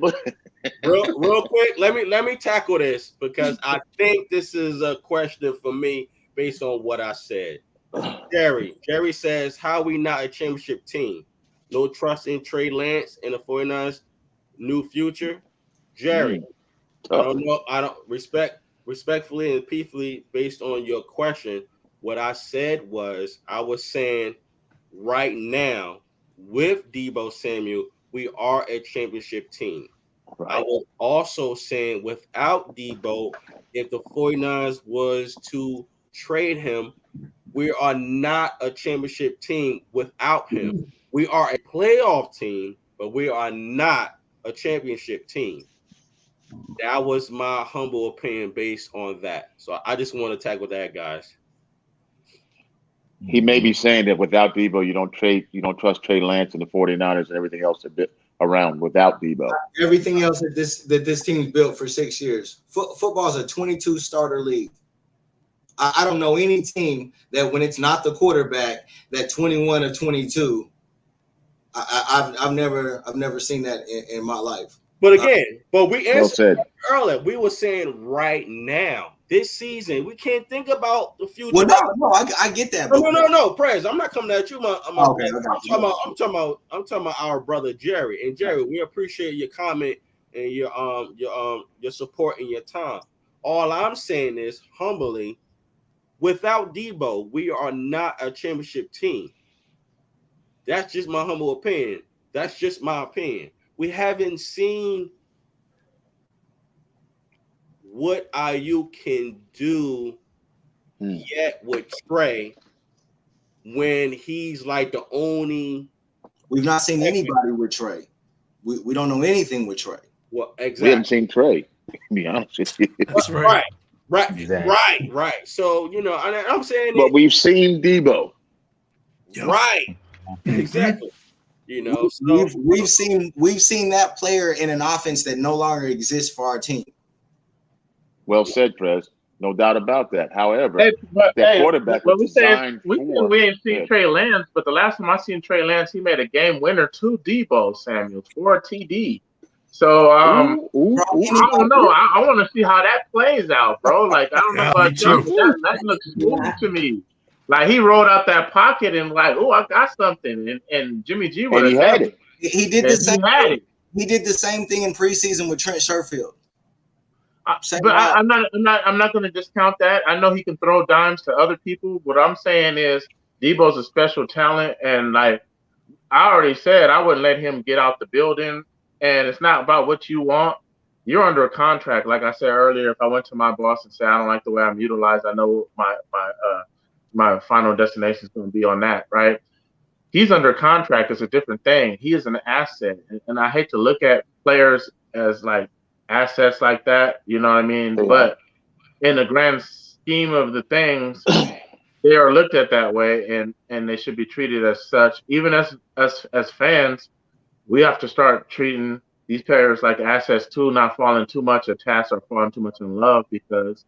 real quick. Let me tackle this because I think this is a question for me based on what I said. Jerry says, "How are we not a championship team? No trust in Trey Lance and the 49ers' new future." Jerry, I don't know. I don't respectfully and peacefully based on your question. What I said was, I was saying right now with Deebo Samuel, we are a championship team. Right. I was also saying without Deebo, if the 49ers was to trade him, we are not a championship team without him. We are a playoff team, but we are not a championship team. That was my humble opinion based on that. So I just want to tackle that, guys. He may be saying that without Deebo, you don't trust Trey Lance and the 49ers and everything else a bit around without Deebo. Everything else that this team's built for 6 years. Football is a 22 starter league. I don't know any team that when it's not the quarterback, that 21 or 22. I've never seen that in my life. But again, we answered earlier. We were saying right now, this season, we can't think about the future. Well, no, I get that. No, Prez, I'm not coming at you. I'm talking about our brother Jerry. And Jerry, we appreciate your comment and your support and your time. All I'm saying is humbly, without Deebo, we are not a championship team. That's just my humble opinion. That's just my opinion. We haven't seen what IU can do yet with Trey when he's like the only. We've not seen anybody with Trey. We don't know anything with Trey. Well, exactly. We haven't seen Trey, to be honest with you. That's right. So, I'm saying. But we've seen Deebo. Right. Exactly. We've seen that player in an offense that no longer exists for our team. Well said, Prez. No doubt about that. However, quarterback was designed for. We ain't seen Trey Lance, but the last time I seen Trey Lance, he made a game winner to Deebo Samuel for a TD. So I don't know. I want to see how that plays out, bro. Like I don't know about you. That looks cool to me. Like he rolled out that pocket and like, I got something, and Jimmy G would have had it. He did the same thing in preseason with Trent Sherfield. I'm not going to discount that. I know he can throw dimes to other people. What I'm saying is Deebo's a special talent, and like I already said, I wouldn't let him get out the building. And it's not about what you want. You're under a contract. Like I said earlier, if I went to my boss and said I don't like the way I'm utilized, I know my final destination is going to be on that, right? He's under contract. It's a different thing. He is an asset, and I hate to look at players as like assets like that. You know what I mean? But in the grand scheme of the things, they are looked at that way, and they should be treated as such. Even as fans, we have to start treating these players like assets too, not falling too much attached or falling too much in love, because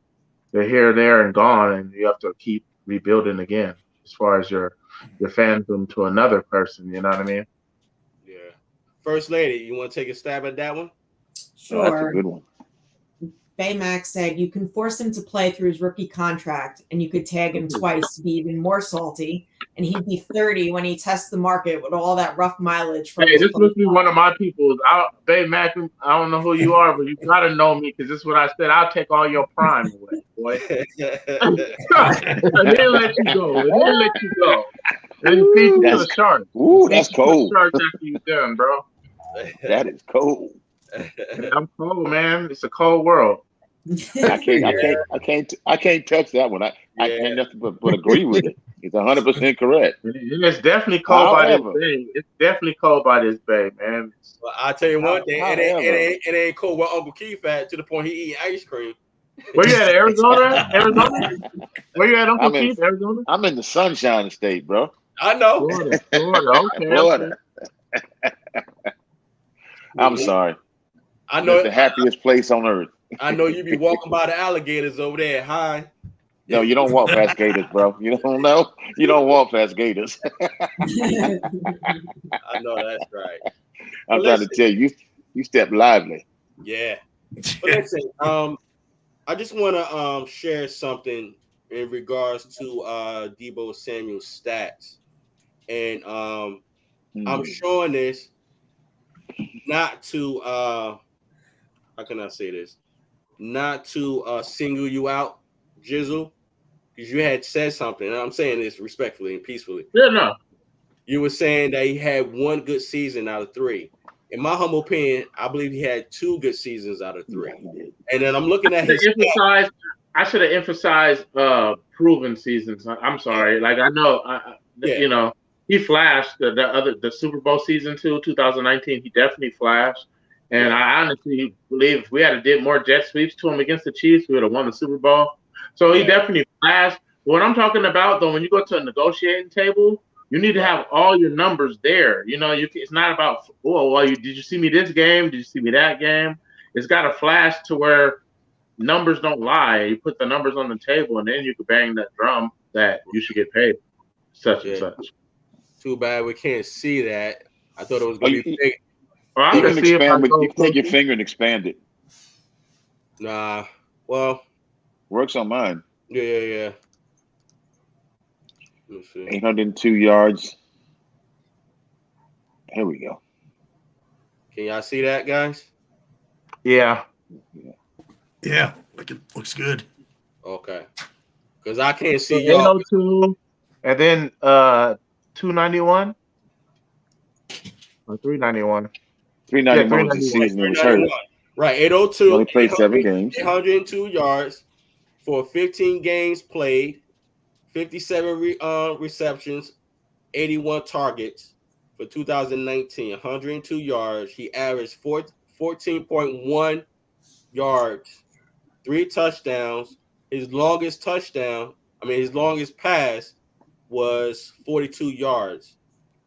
they're here, there, and gone, and you have to keep rebuilding again as far as your fandom to another person. You know what I mean? Yeah. First Lady, you want to take a stab at that one? Sure. That's a good one. Baymax said you can force him to play through his rookie contract, and you could tag him twice to be even more salty, and he'd be 30 when he tests the market with all that rough mileage. Hey, this must be one of my people. Baymax, I don't know who you are, but you gotta know me, because this is what I said. I'll take all your prime away, boy. And then let you go. And then feed you to the shark. Ooh, that's cold. Shark after you done, bro. That is cold. I'm cold, man. It's a cold world. I can't touch that one. I can't nothing but agree with it. It's 100% correct. It's definitely cold by this bay. It's definitely cold by this bay, man. Well, I'll tell you one thing. It ain't cold where Uncle Keith at, to the point he eat ice cream. Where you at, Arizona? Where you at, Uncle Keith, Arizona? I'm in the sunshine state, bro. I know. Florida. Okay. Florida. I'm sorry. I know it's the happiest place on earth. I know you be walking by the alligators over there. Hi. No, you don't walk past gators, bro. You don't know. You don't walk past gators. I know that's right. I'm trying to tell you, you step lively. Yeah. But listen, I just want to share something in regards to Deebo Samuel's stats, and I'm showing this not to how can I say this? Not to single you out, Jizzle, because you had said something. And I'm saying this respectfully and peacefully. Yeah, no. You were saying that he had one good season out of three. In my humble opinion, I believe he had two good seasons out of three. And then I'm looking at his. I should have emphasized proven seasons. I'm sorry. Like I know, you know, he flashed the Super Bowl season too, 2019. He definitely flashed. And I honestly believe if we had did more jet sweeps to him against the Chiefs, we would have won the Super Bowl. So he definitely flashed. What I'm talking about, though, when you go to a negotiating table, you need to have all your numbers there. You know, it's not about, did you see me this game? Did you see me that game? It's got to flash to where numbers don't lie. You put the numbers on the table, and then you can bang that drum that you should get paid, such and such. Too bad we can't see that. I thought it was going to be big. Well, you can take your finger and expand it. Nah, well, works on mine. Yeah. Let's see. 802 yards. Here we go. Can y'all see that, guys? Yeah. Like it looks good. Okay, because I can't see 802, and then 291 or 391. 391 was the season he was hurt. Right, 802. Only played 7 games. 802 yards for 15 games played, 57 receptions, 81 targets for 2019. 102 yards. He averaged 14.1 yards, 3 touchdowns. His longest pass was 42 yards.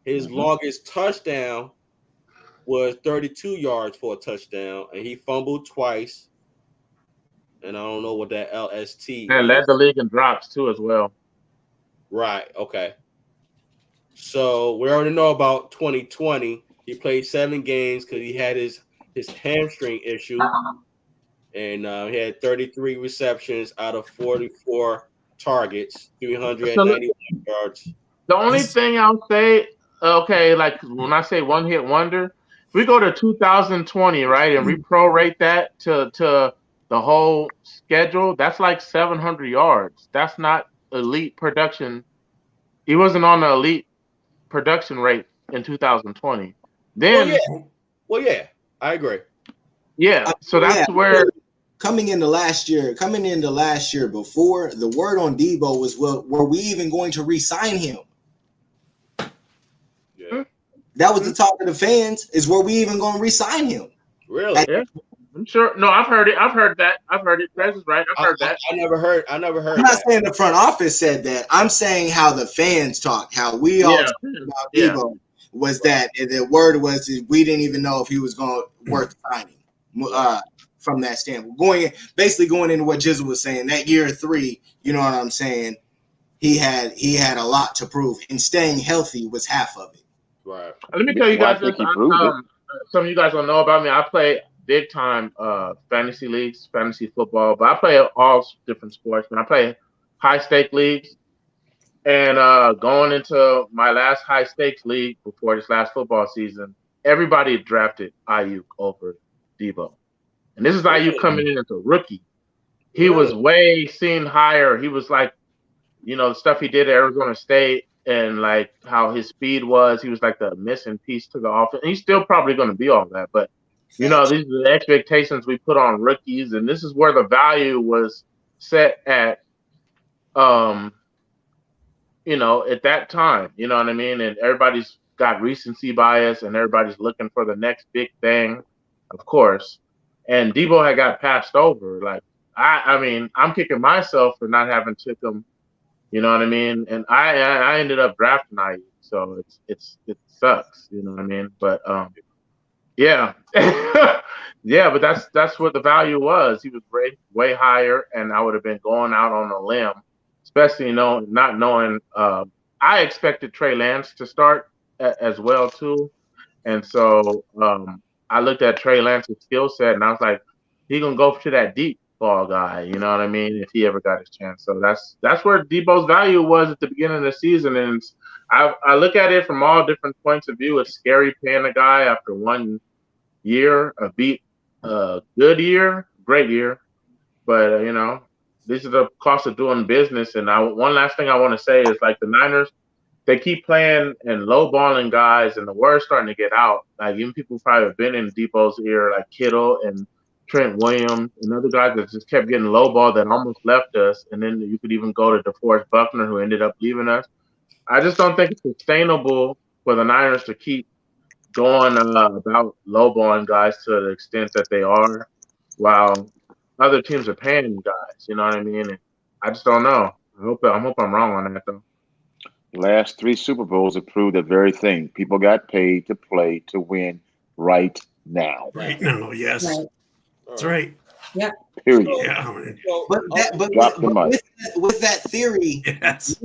His longest touchdown was 32 yards for a touchdown, and he fumbled twice. And I don't know what that LST and led the league in drops too as well. Right. Okay. So we already know about 2020. He played 7 games because he had his hamstring issue, and he had 33 receptions out of 44 targets, 391 yards. The only thing I'll say, like when I say one hit wonder, if we go to 2020, right, and we prorate that to the whole schedule, that's like 700 yards. That's not elite production. He wasn't on the elite production rate in 2020. Then, well, yeah, I agree. Yeah, so that's where coming into last year before, the word on Deebo was, well, were we even going to re-sign him? Yeah. That was the talk of the fans, is were we even going to re-sign him? Really? Yeah. I'm sure. No, I've heard it. I've heard that. Prez is right. I've heard that. I never heard. I'm not saying the front office said that. I'm saying how the fans talk, how we all talked about Deebo was that the word was we didn't even know if he was going worth signing. From that standpoint, going into what Jizzle was saying, that year 3, you know what I'm saying? He had a lot to prove, and staying healthy was half of it. Right. Let me tell you guys this. Some of you guys don't know about me. I play big time fantasy leagues, fantasy football, but I play all different sports. And I play high stake leagues. And going into my last high stakes league before this last football season, everybody drafted Ayuk over Deebo. And this is Ayuk coming in as a rookie. He was way seen higher. He was like, the stuff he did at Arizona State and like how his speed was. He was like the missing piece to the offense. And he's still probably going to be all that. But, these are the expectations we put on rookies. And this is where the value was set at, at that time. You know what I mean? And everybody's got recency bias and everybody's looking for the next big thing, of course. And Deebo had got passed over. Like, I mean, I'm kicking myself for not having took him. You know what I mean? And I ended up drafting Ayuk, so it sucks. You know what I mean? But yeah, yeah. But that's what the value was. He was way higher, and I would have been going out on a limb, especially not knowing. I expected Trey Lance to start as well too, and so I looked at Trey Lance's skill set, and I was like, he gonna go to that deep ball guy, you know what I mean? If he ever got his chance, so that's where Deebo's value was at the beginning of the season, and I look at it from all different points of view. It's scary paying a guy after 1 year, a good year, great year, but this is the cost of doing business. And one last thing I want to say is like the Niners. They keep playing and lowballing guys, and the word's starting to get out. Like even people probably have been in Deebo's ear, like Kittle and Trent Williams and other guys that just kept getting lowballed that almost left us. And then you could even go to DeForest Buckner, who ended up leaving us. I just don't think it's sustainable for the Niners to keep going about lowballing guys to the extent that they are, while other teams are paying guys. You know what I mean? And I just don't know. I hope I'm wrong on that though. Last 3 Super Bowls have proved that very thing. People got paid to play to win right now. Right now, yes. Right. That's right. Yeah. Period. But with that theory, yes.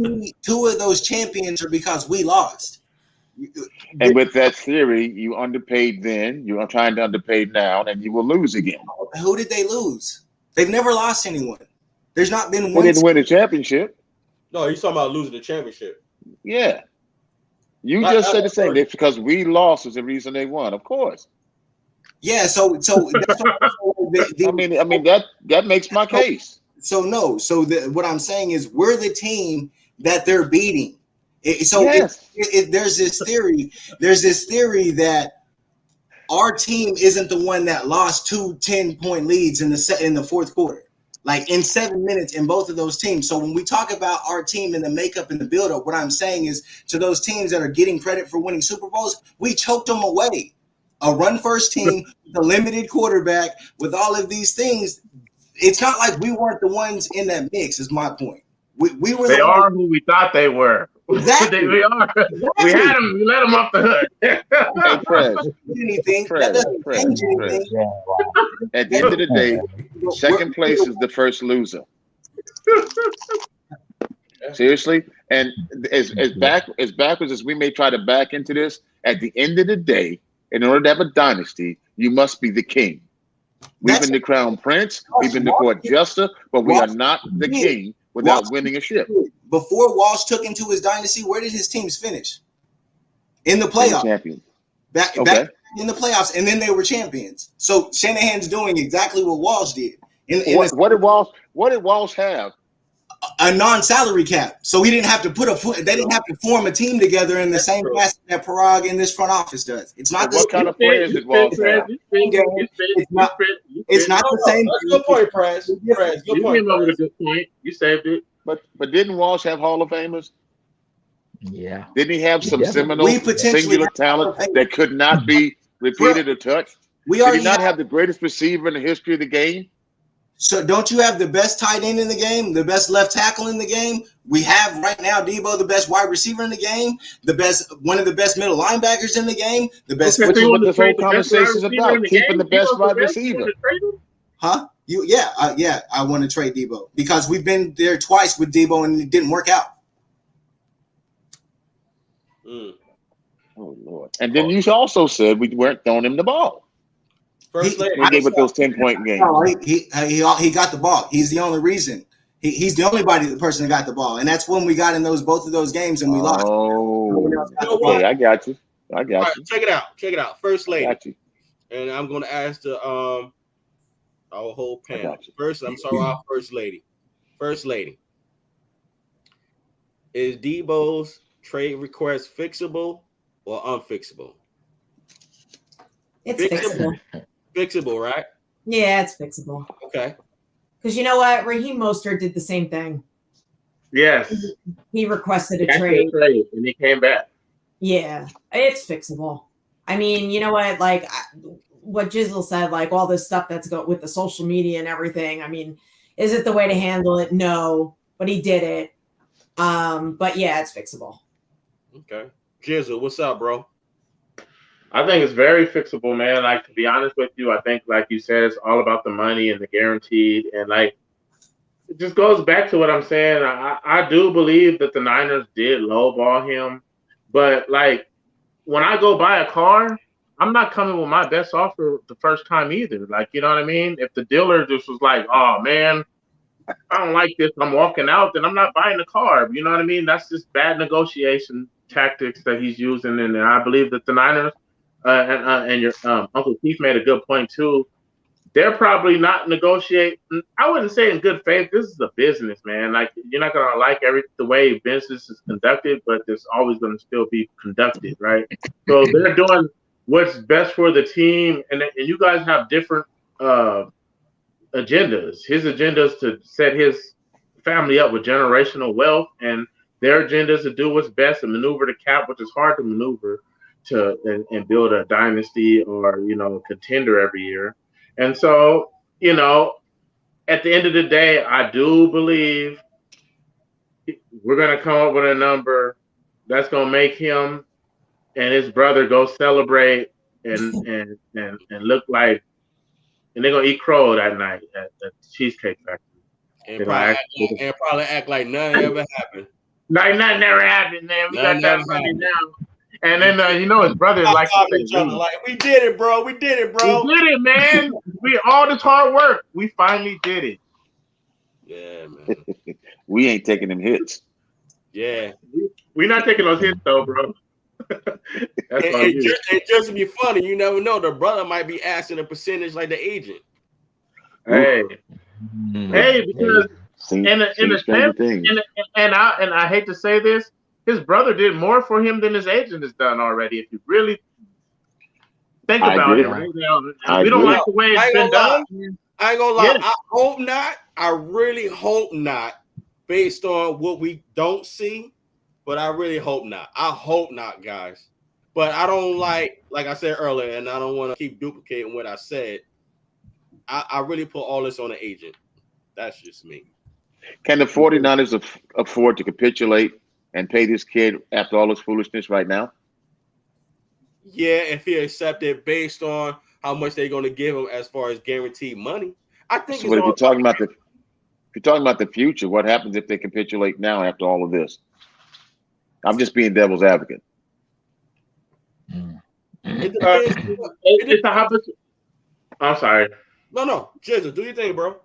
2 of those champions are because we lost. And with that theory, you underpaid then, you are trying to underpay now, and you will lose again. Who did they lose? They've never lost anyone. There's not been one. They didn't win a championship. No, you're talking about losing the championship. Yeah. You just said the same. It's because we lost is the reason they won, of course. Yeah, so that's I mean that makes my case. So what I'm saying is we're the team that they're beating. There's this theory. There's this theory that our team isn't the one that lost 2 10-point leads in the fourth quarter, like in 7 minutes in both of those teams. So when we talk about our team and the makeup and the build-up, what I'm saying is to those teams that are getting credit for winning Super Bowls, we choked them away. A run-first team with a limited quarterback with all of these things. It's not like we weren't the ones in that mix. Is my point. We were. They are who we thought they were. Exactly. We are. Exactly. We had them. We let them off the hook. At the end of the day, second place is the first loser. Seriously, and as backwards as we may try to back into this, at the end of the day, in order to have a dynasty, you must be the king. We've been the crown prince, we've been the court jester, but we are not the king without winning a ship. Before Walsh took into his dynasty, where did his teams finish? In the playoffs. Champion. Back in the playoffs, and then they were champions. So Shanahan's doing exactly what Walsh did. What did Walsh have? A non-salary cap, so he didn't have to they didn't have to form a team together in the same fashion that Parag in this front office does. It's not what kind of players did Walsh have? It's not the same. That's a good point, Prez. Good point. Came up with a good point. You saved it. But didn't Walsh have Hall of Famers? Yeah. Didn't he have some seminal, potentially singular talent that could not be repeated or touched? Did he not have the greatest receiver in the history of the game? So don't you have the best tight end in the game, the best left tackle in the game? We have right now Deebo, the best wide receiver in the game, one of the best middle linebackers in the game, the best. Which is what this whole conversation is about: keeping the best wide receiver. Huh? I want to trade Deebo because we've been there twice with Deebo and it didn't work out. Oh Lord! And then you also said we weren't throwing him the ball. First lady. He gave it those 10-point games. No, he got the ball. He's the only reason. He's the only person that got the ball, and that's when we got in both of those games and we lost. Okay, I got you. Right, check it out. First lady. And I'm going to ask our whole panel. First, our first lady. First lady. Is Deebo's trade request fixable or unfixable? It's fixable. Fixable, right? Yeah, it's fixable. Okay. Because you know what? Raheem Mostert did the same thing. Yes. He requested a trade. And he came back. Yeah, it's fixable. I mean, you know what? Like what Jizzle said, like all this stuff that's with the social media and everything. I mean, is it the way to handle it? No, but he did it. But yeah, it's fixable. Okay. Jizzle, what's up, bro? I think it's very fixable, man. Like, to be honest with you, I think, like you said, it's all about the money and the guaranteed. And, like, it just goes back to what I'm saying. I do believe that the Niners did lowball him. But, like, when I go buy a car, I'm not coming with my best offer the first time either. Like, you know what I mean? If the dealer just was like, oh, man, I don't like this, I'm walking out, then I'm not buying the car. You know what I mean? That's just bad negotiation tactics that he's using. And I believe that the Niners, and your Uncle Keith made a good point too. They're probably not negotiating. I wouldn't say in good faith. This is a business, man. Like, you're not gonna like the way business is conducted, but it's always gonna still be conducted, right? So they're doing what's best for the team, and you guys have different agendas. His agenda is to set his family up with generational wealth, and their agenda is to do what's best and maneuver the cap, which is hard to maneuver, and build a dynasty or, a contender every year. And so, at the end of the day, I do believe we're going to come up with a number that's going to make him and his brother go celebrate and look like, and they're going to eat crow that night at the Cheesecake Factory. And probably act like nothing ever happened. Like nothing ever happened, man. We got that money now. And then, his brother like each other, like, we did it, bro. We did it, bro. We did it, man. All this hard work, we finally did it. Yeah, man. We ain't taking them hits. Yeah. We're not taking those hits, though, bro. And just to be funny, you never know. The brother might be asking a percentage like the agent. Hey, because and I hate to say this, his brother did more for him than his agent has done already. If you really think about it, right now, we don't like the way it's been done. I ain't gonna lie. Yeah. I hope not. I really hope not, based on what we don't see. But I really hope not. I hope not, guys. But I don't like I said earlier, and I don't want to keep duplicating what I said. I really put all this on the agent. That's just me. Can the 49ers afford to capitulate and pay this kid after all this foolishness right now? Yeah, if he accepted based on how much they're going to give him as far as guaranteed money. I think. So if you're talking about the future, what happens if they capitulate now after all of this? I'm just being devil's advocate. It's a habit. I'm sorry. No, Jizzle, do your thing, bro.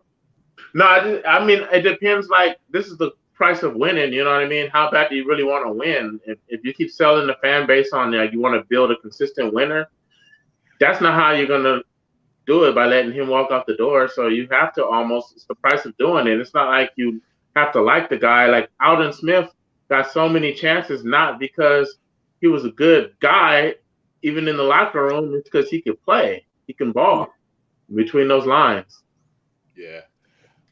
No, I mean, it depends. Like, this is the price of winning. You know what I mean? How bad do you really want to win? If you keep selling the fan base on, like, you want to build a consistent winner, that's not how you're gonna do it by letting him walk out the door. So you have to it's the price of doing it. It's not like you have to like the guy. Like Alden Smith got so many chances, not because he was a good guy, even in the locker room, it's because he could play. He can ball between those lines. Yeah.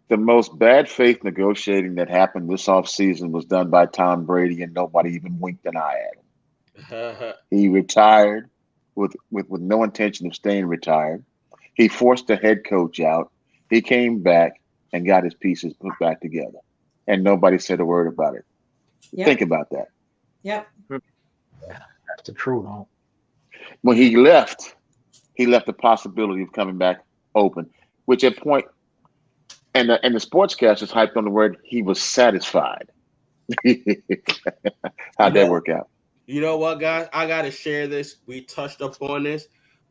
The most bad faith negotiating that happened this offseason was done by Tom Brady, and nobody even winked an eye at him. He retired with no intention of staying retired. He forced the head coach out. He came back and got his pieces put back together, and nobody said a word about it. Yep. Think about that. Yep. Yeah, that's the truth, huh? When he left the possibility of coming back open, which at point, and the sportscasters hyped on the word he was satisfied. How'd that work out? You know what, guys? I gotta share this. We touched up on this,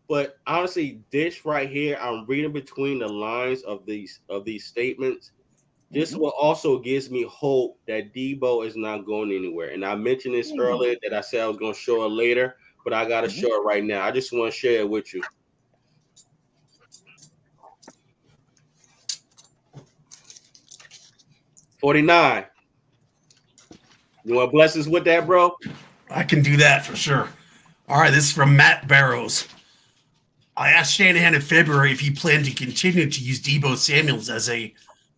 but honestly, this right here, I'm reading between the lines of these statements. This will also gives me hope that Deebo is not going anywhere. And I mentioned this earlier that I said I was going to show it later, but I got to show it right now. I just want to share it with you. $49. You want to bless us with that, bro? I can do that for sure. All right, this is from Matt Barrows. I asked Shanahan in February if he planned to continue to use Deebo Samuels as a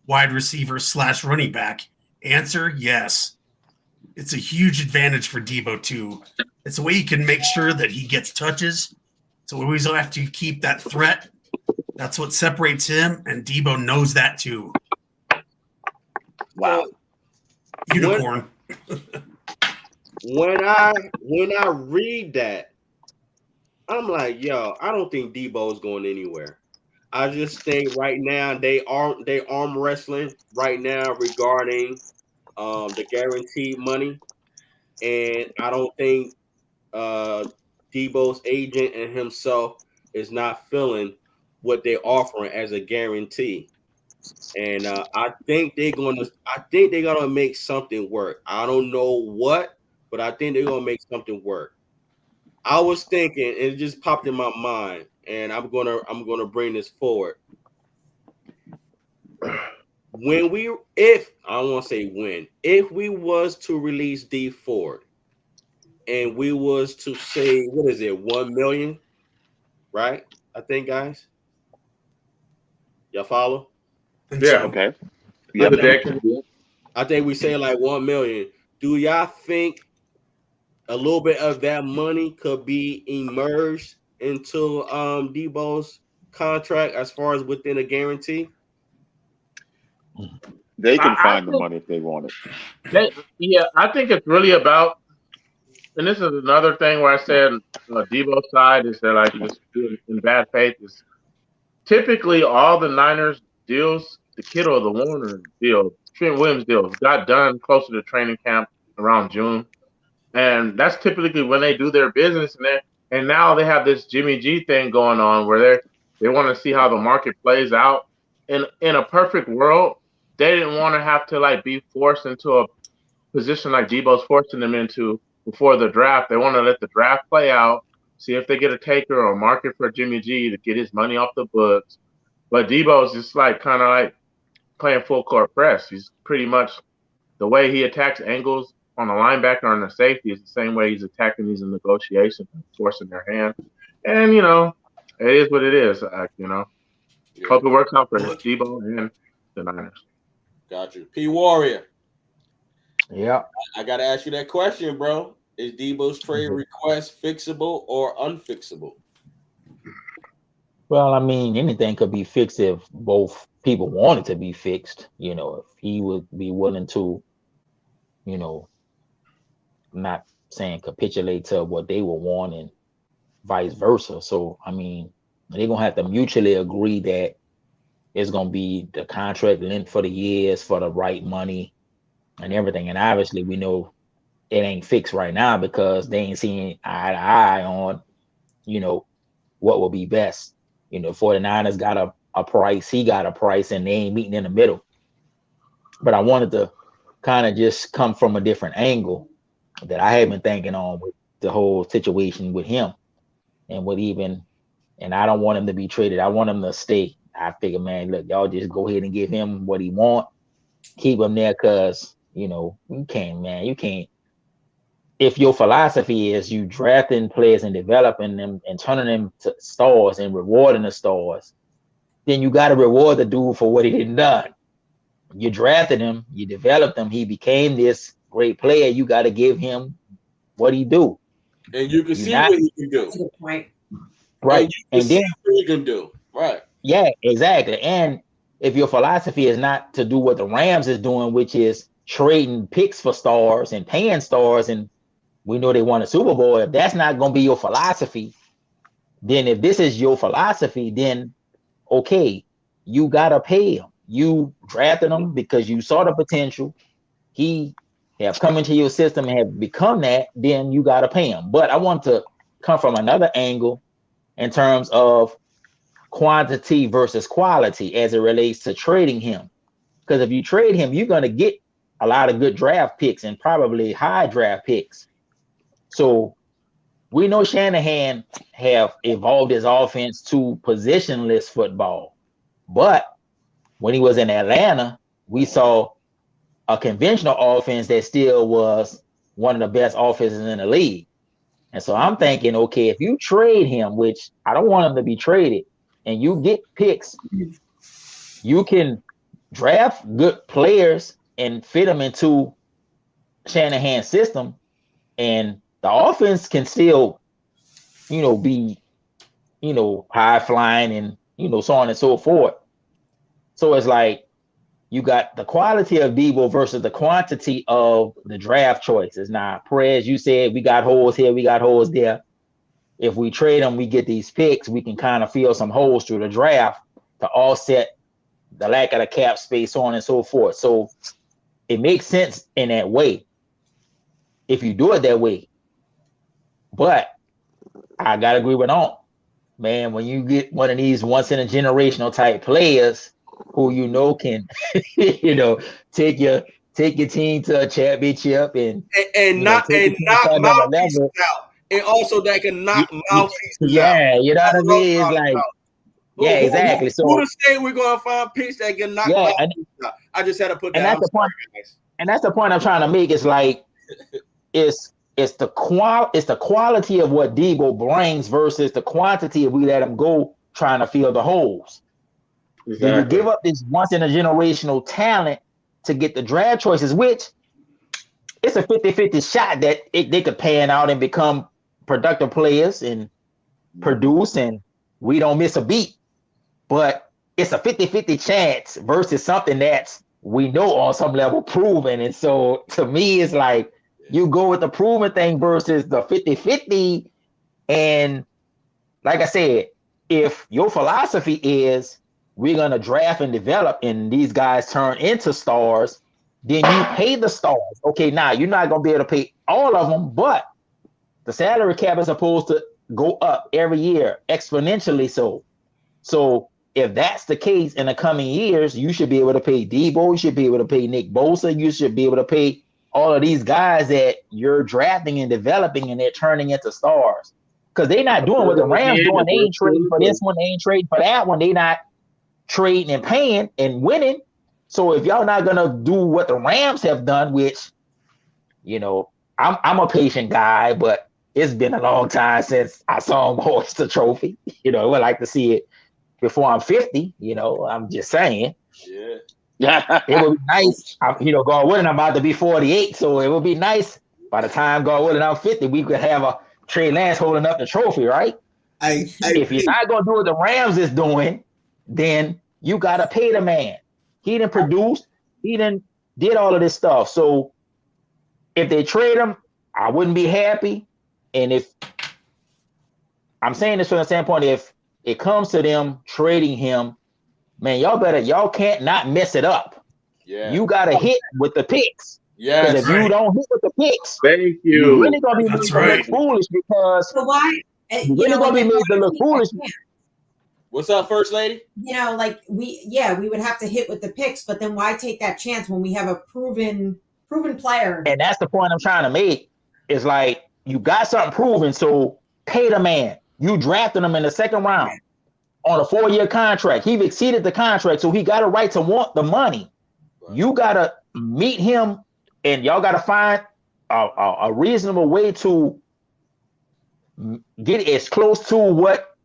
wide receiver / running back. Answer, yes. It's a huge advantage for Deebo too. It's a way he can make sure that he gets touches. So we always have to keep that threat. That's what separates him, and Deebo knows that too. Wow. Unicorn. When I read that, I'm like, yo, I don't think Deebo is going anywhere. I just think right now they arm wrestling right now regarding the guaranteed money, and I don't think Deebo's agent and himself is not feeling what they're offering as a guarantee. And I think they're gonna make something work. I don't know what, but I think they're gonna make something work. I was thinking, and it just popped in my mind, and I'm gonna bring this forward. If we was to release D Ford and we was to say, what is it, 1 million, right? I think, guys, y'all follow? Yeah. Okay. Yeah. I think we say like 1 million. Do y'all think a little bit of that money could be emerged into Deebo's contract as far as within a guarantee? They can find the money if they want it. I think it's really about, and this is another thing where I said Deebo's side is they're like just in bad faith. Is typically all the Niners deals, the Kittle, the Warner deal, Trent Williams deals got done closer to training camp around June. And that's typically when they do their business, and now they have this Jimmy G thing going on where they want to see how the market plays out. In a perfect world, they didn't want to have to like be forced into a position like Deebo's forcing them into before the draft. They want to let the draft play out, see if they get a taker or a market for Jimmy G to get his money off the books. But Deebo's just like kind of like playing full court press. He's pretty much the way he attacks angles on a linebacker and a safety is the same way he's attacking these in negotiations and forcing their hand. And, it is what it is. Hope it works out for Deebo and the Niners. Got you. P Warrior. Yeah. I got to ask you that question, bro. Is Deebo's trade request fixable or unfixable? Well, I mean, anything could be fixed if both people want it to be fixed. If he would be willing to, not saying capitulate to what they would want and vice versa. So, I mean, they're going to have to mutually agree that it's going to be the contract length for the years for the right money and everything. And obviously, we know it ain't fixed right now because they ain't seeing eye to eye on, what will be best. 49ers got a price, he got a price, and they ain't meeting in the middle. But I wanted to kind of just come from a different angle that I have been thinking on with the whole situation with him and with even and I don't want him to be traded. I want him to stay. I figure, man, look, y'all just go ahead and give him what he want, keep him there, because you can't, man. You can't. If your philosophy is you drafting players and developing them and turning them to stars and rewarding the stars, then you got to reward the dude for what he didn't done. You drafted him, you developed him, he became this great player. You got to give him what he do, and you can see what he can do. Right. Right, and then what he can do. Right. Yeah, exactly. And if your philosophy is not to do what the Rams is doing, which is trading picks for stars and paying stars, and we know they won a Super Bowl, if that's not going to be your philosophy, then if this is your philosophy, then okay, you got to pay him. You drafted him because you saw the potential. He have come into your system and have become that, then you got to pay him. But I want to come from another angle in terms of quantity versus quality as it relates to trading him. Because if you trade him, you're going to get a lot of good draft picks and probably high draft picks. So we know Shanahan have evolved his offense to positionless football. But when he was in Atlanta, we saw a conventional offense that still was one of the best offenses in the league. And so I'm thinking, okay, if you trade him, which I don't want him to be traded, and you get picks, you can draft good players and fit them into Shanahan's system, and the offense can still, be, high flying and, so on and so forth. So it's like you got the quality of Deebo versus the quantity of the draft choices. Now, Perez, you said we got holes here, we got holes there. If we trade them, we get these picks, we can kind of fill some holes through the draft to offset the lack of the cap space, so on and so forth. So it makes sense in that way if you do it that way. But I got to agree with Aunt. Man, when you get one of these once in a generational type players who can, take your team to a championship and knock mouthpieces out. And also that can knock mouthpieces out. Yeah, you know what I mean? It's like, yeah, exactly. So who to say we're going to find picks that can knock mouthpieces out? I just had to put that. And that's the point. And that's the point I'm trying to make. It's like, it's the quality of what Deebo brings versus the quantity if we let him go trying to fill the holes. Exactly. You give up this once in a generational talent to get the draft choices, which it's a 50-50 shot that they could pan out and become productive players and produce, and we don't miss a beat. But it's a 50-50 chance versus something that's we know on some level proven. And so to me, it's like you go with the proven thing versus the 50-50. And like I said, if your philosophy is we're going to draft and develop and these guys turn into stars, then you pay the stars. Okay, now you're not going to be able to pay all of them, but the salary cap is supposed to go up every year exponentially. So if that's the case in the coming years, you should be able to pay Deebo, you should be able to pay Nick Bosa, you should be able to pay all of these guys that you're drafting and developing and they're turning into stars. Because they're not doing what the Rams doing. They ain't trading for this one, they ain't trading for that one. They not trading and paying and winning. So if y'all not gonna do what the Rams have done, which, I'm a patient guy, but it's been a long time since I saw him hoist a trophy. I would like to see it before I'm 50. I'm just saying. Yeah. It would be nice. God willing, I'm about to be 48, so it would be nice by the time God willing I'm 50, we could have a Trey Lance holding up the trophy, right? If you're not gonna do what the Rams is doing, then you gotta pay the man. He done produced, he done did all of this stuff. So if they trade him, I wouldn't be happy. And if I'm saying this from the standpoint, if it comes to them trading him, man, y'all can't not mess it up. Yeah. You gotta hit with the picks. Yeah. Because if you don't hit with the picks, thank you. You're really gonna be made to look foolish because you're really gonna be made to look foolish. What's up, First Lady? We would have to hit with the picks, but then why take that chance when we have a proven player? And that's the point I'm trying to make. It's like you got something proven, so pay the man. You drafted him in the second round on a 4-year contract. He's exceeded the contract, so he got a right to want the money. Right. You got to meet him, and y'all got to find a reasonable way to get as close to what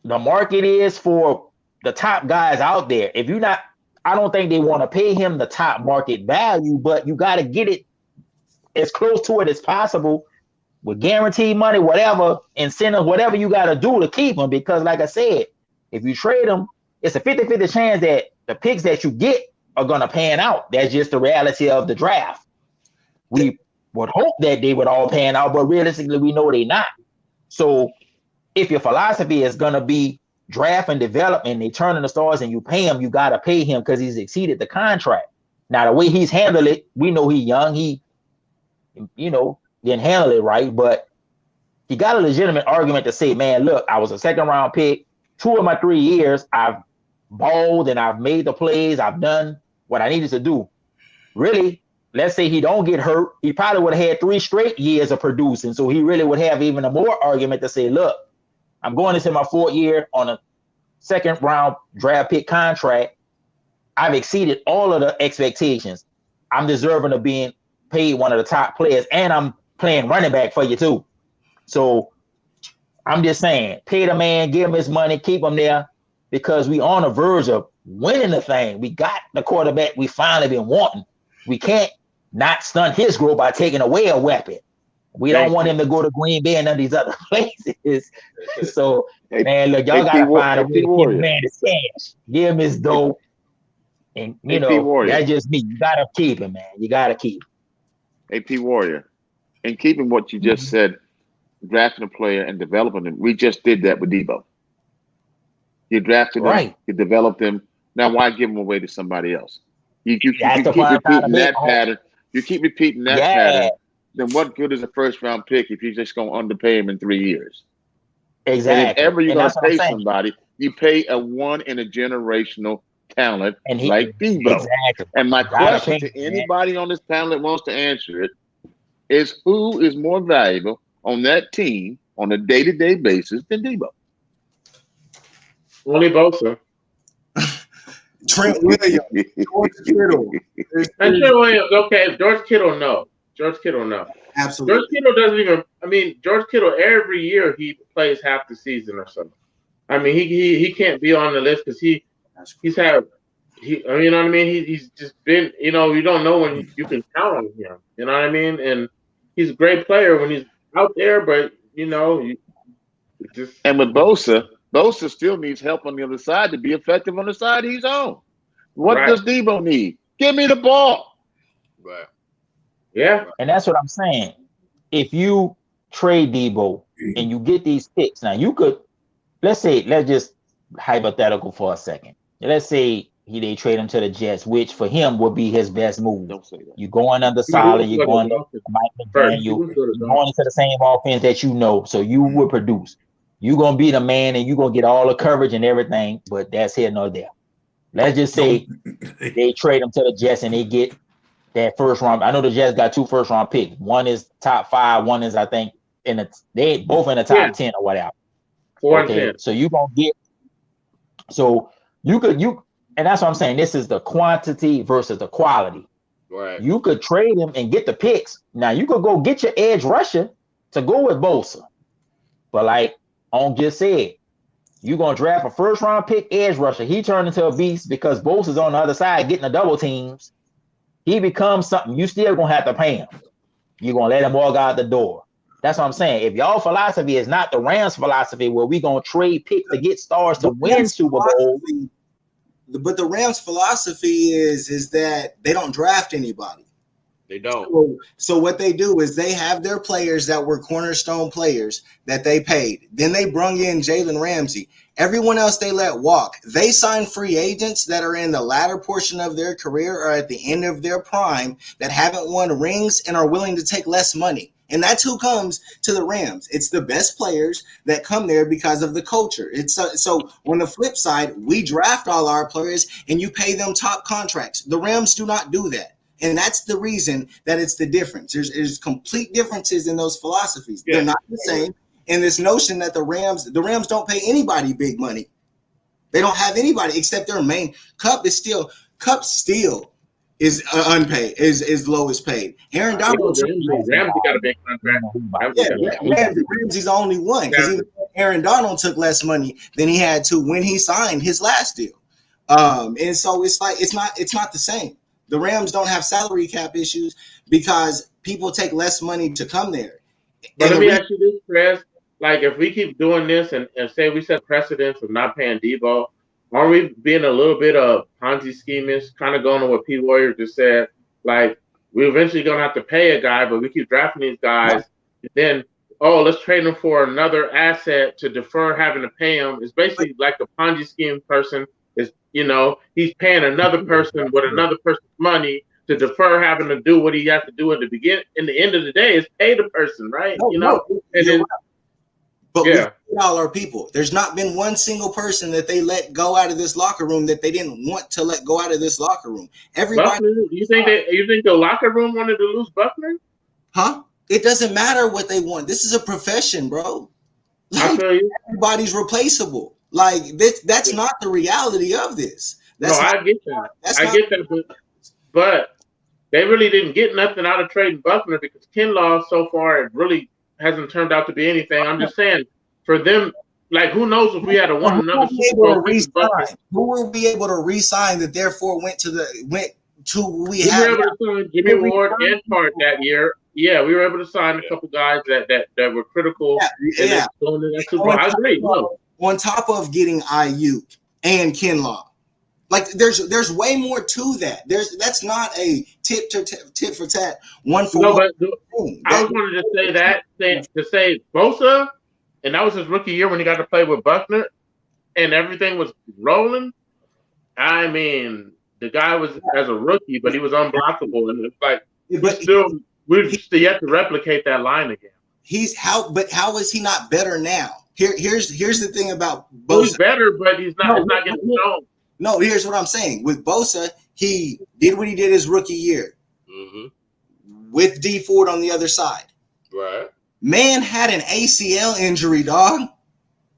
the market is for the top guys out there. If you're not, I don't think they want to pay him the top market value, but you got to get it as close to it as possible with guaranteed money, whatever, incentive, whatever you got to do to keep him. Because like I said, if you trade him, it's a 50-50 chance that the picks that you get are going to pan out. That's just the reality of the draft. We would hope that they would all pan out, but realistically, we know they're not. So if your philosophy is going to be draft and develop and they turn in the stars and you pay him, you got to pay him because he's exceeded the contract. Now, the way he's handled it, we know he's young. He, didn't handle it right, but he got a legitimate argument to say, man, look, I was a second round pick. 2 of my 3 years, I've balled and I've made the plays. I've done what I needed to do. Really, let's say he don't get hurt, he probably would have had 3 straight years of producing. So he really would have even a more argument to say, look, I'm going into my 4th year on a second round draft pick contract. I've exceeded all of the expectations. I'm deserving of being paid one of the top players, and I'm playing running back for you too. So I'm just saying, pay the man, give him his money, keep him there, because we on the verge of winning the thing. We got the quarterback we finally been wanting. We can't not stunt his growth by taking away a weapon. We don't want him to go to Green Bay and none of these other places. So, man, look, y'all got to find a way to give the man his cash. Give him his dough. And, that's just me. You got to keep him, man. You got to keep him. AP Warrior, and keeping what you just said, drafting a player and developing him, we just did that with Deebo. You drafted him, you developed him. Now, why give him away to somebody else? You keep repeating that pattern. You keep repeating that pattern. Then what good is a first-round pick if you're just going to underpay him in 3 years? Exactly. And if ever you're going to pay somebody, you pay a one-in-a-generational talent like Deebo. Exactly. And my question to anybody on this panel that wants to answer it is, who is more valuable on that team on a day-to-day basis than Deebo? Only Bosa. Trent Williams, George Kittle. And Trent Williams, okay. George Kittle, no. Absolutely. George Kittle doesn't even. I mean, George Kittle every year he plays half the season or something. I mean, he can't be on the list because he's had. You know what I mean? He's just been. You don't know when you can count on him. You know what I mean? And he's a great player when he's out there, but just. And with Bosa still needs help on the other side to be effective on the side he's on. What does Deebo need? Give me the ball. Right. Yeah. And that's what I'm saying. If you trade Deebo and you get these picks, now you could, let's just hypothetical for a second. Let's say they trade him to the Jets, which for him would be his best move. Don't say that. You're going under solid, you're going to Mike McDaniel, you're going into the same offense that you know, so you would produce. You're going to be the man and you're going to get all the coverage and everything, but that's here nor there. Let's just say they trade him to the Jets and they get that first round. I know the Jets got 2 first-round picks. One is top 5. One is, I think, they both in the top 10 or whatever. 4 and 10. So you're going to get. So and that's what I'm saying. This is the quantity versus the quality. Right. You could trade him and get the picks. Now you could go get your edge rusher to go with Bosa, but like On just said, you're gonna draft a first-round pick edge rusher. He turned into a beast because Bosa's on the other side getting the double teams. He becomes something. You still gonna have to pay him. You're gonna let him walk out the door. That's what I'm saying. If y'all philosophy is not the Rams philosophy, where we gonna trade picks to get stars to win Super Bowl. But the Rams philosophy is that they don't draft anybody. They don't. So what they do is they have their players that were cornerstone players that they paid. Then they brung in Jalen Ramsey. Everyone else they let walk. They sign free agents that are in the latter portion of their career or at the end of their prime that haven't won rings and are willing to take less money. And that's who comes to the Rams. It's the best players that come there because of the culture. It's so on the flip side, we draft all our players and you pay them top contracts. The Rams do not do that. And that's the reason that it's the difference. There's complete differences in those philosophies. Yeah. They're not the same. in this notion that the Rams don't pay anybody big money. They don't have anybody except their main Cup still is unpaid, is lowest paid. Aaron Donald, Ramsey got a big contract. Ramsey's the only one because even Aaron Donald took less money than he had to when he signed his last deal. And so it's like it's not the same. The Rams don't have salary cap issues because people take less money to come there. But let me ask you this, Chris. Like, if we keep doing this and say we set precedence of not paying Deebo, aren't we being a little bit of Ponzi schemish, kind of going on what P. Warrior just said? Like, we're eventually going to have to pay a guy, but we keep drafting these guys. And then, let's trade them for another asset to defer having to pay him. It's basically like the Ponzi scheme person is, he's paying another person with another person's money to defer having to do what he has to do at the beginning. In the end of the day, is pay the person, right? But we all are people. There's not been one single person that they let go out of this locker room that they didn't want to let go out of this locker room. Everybody. Buckner, you think the locker room wanted to lose Buckner? Huh? It doesn't matter what they want. This is a profession, bro. I feel you. Everybody's replaceable. Like this. That's not the reality of this. I get that. But they really didn't get nothing out of trading Buckner because Kinlaw so far it really hasn't turned out to be anything. I'm just saying for them, like who knows if we had won another Super Bowl. Who will be able to re-sign that therefore went to we were able to sign Jimmy Ward and Hart that year. Yeah, we were able to sign a couple guys that were critical. Yeah. I agree. On top of getting Ayuk and Kinlaw. Like there's way more to that. That's not a tit for tat, one for one. But I was wanted to say Bosa, and that was his rookie year when he got to play with Buckner, and everything was rolling. I mean, the guy was as a rookie, but he was unblockable, and it's like we're still yet to replicate that line again. How is he not better now? Here's the thing about Bosa. He's better, but he's not getting shown. No, here's what I'm saying. With Bosa, he did what he did his rookie year with D Ford on the other side. Right. Man had an ACL injury, dog,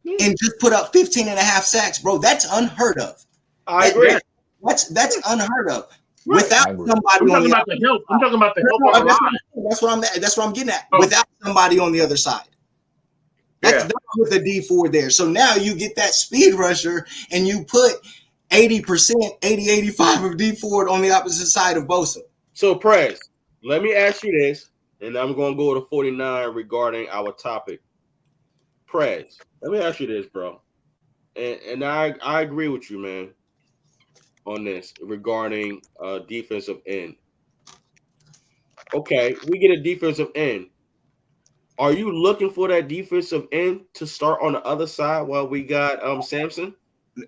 and just put up 15 and a half sacks, bro. That's unheard of. I agree. That's unheard of. Right. Without somebody I'm talking about the help. I'm talking about the help on the line. That's what I'm getting at. Without somebody on the other side. That's with the D Ford there. So now you get that speed rusher and you put 80%, 85 of D Ford on the opposite side of Bosa. So, Prez, let me ask you this, and I'm going to go to 49 regarding our topic. Prez, let me ask you this, bro. And I agree with you, man, on this regarding defensive end. Okay, we get a defensive end. Are you looking for that defensive end to start on the other side while we got Samson?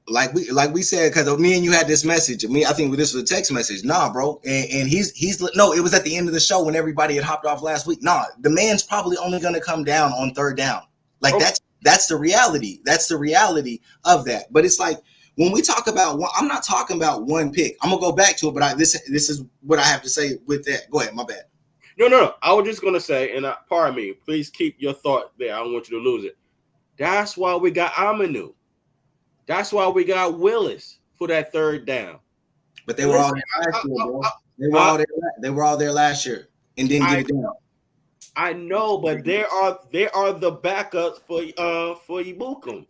Like we said, because me and you had this message. I think this was a text message. Nah, bro. And he's no, it was at the end of the show when everybody had hopped off last week. Nah, the man's probably only going to come down on third down. Like that's the reality. That's the reality of that. But it's like when we talk about I'm not talking about one pick. I'm gonna go back to it, but this is what I have to say with that. Go ahead, my bad. No. I was just gonna say, and pardon me, please keep your thought there. I don't want you to lose it. That's why we got Aminu. That's why we got Willis for that third down. But they were all there last year, bro. They were all there last year and didn't get it done. I know, but they are the backups for Ibukum.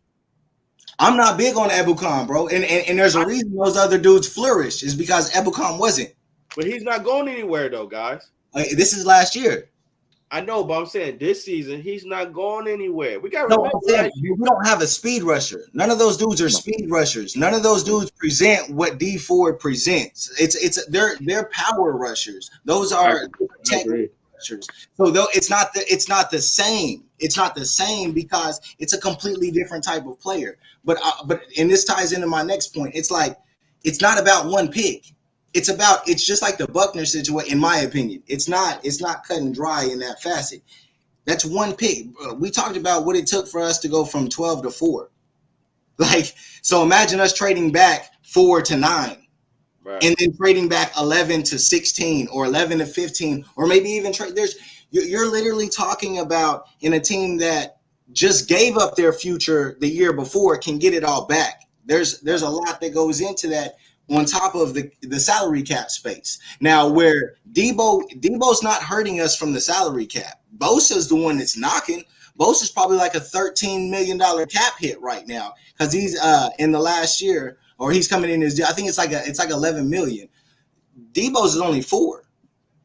I'm not big on Ebukam, bro. And there's a reason those other dudes flourished is because Ebukam wasn't. But he's not going anywhere though, guys. This is last year. I know, but I'm saying this season he's not going anywhere. We got we don't have a speed rusher. None of those dudes are speed rushers. None of those dudes present what D Ford presents. They're power rushers. Those are technical rushers. So though it's not the same. It's not the same because it's a completely different type of player. But this ties into my next point. It's like it's not about one pick. It's just like the Buckner situation, in my opinion. It's not cut and dry in that facet. That's one pick. We talked about what it took for us to go from 12 to 4. Like, so imagine us trading back 4 to 9. Right. And then trading back 11 to 16 or 11 to 15, or maybe even you're literally talking about in a team that just gave up their future the year before can get it all back. There's a lot that goes into that on top of the salary cap space. Now, where Deebo's not hurting us from the salary cap. Bosa's the one that's knocking. Bosa's probably like a $13 million cap hit right now because he's in the last year, or he's coming in his. I think it's like 11 million. Deebo's is only 4.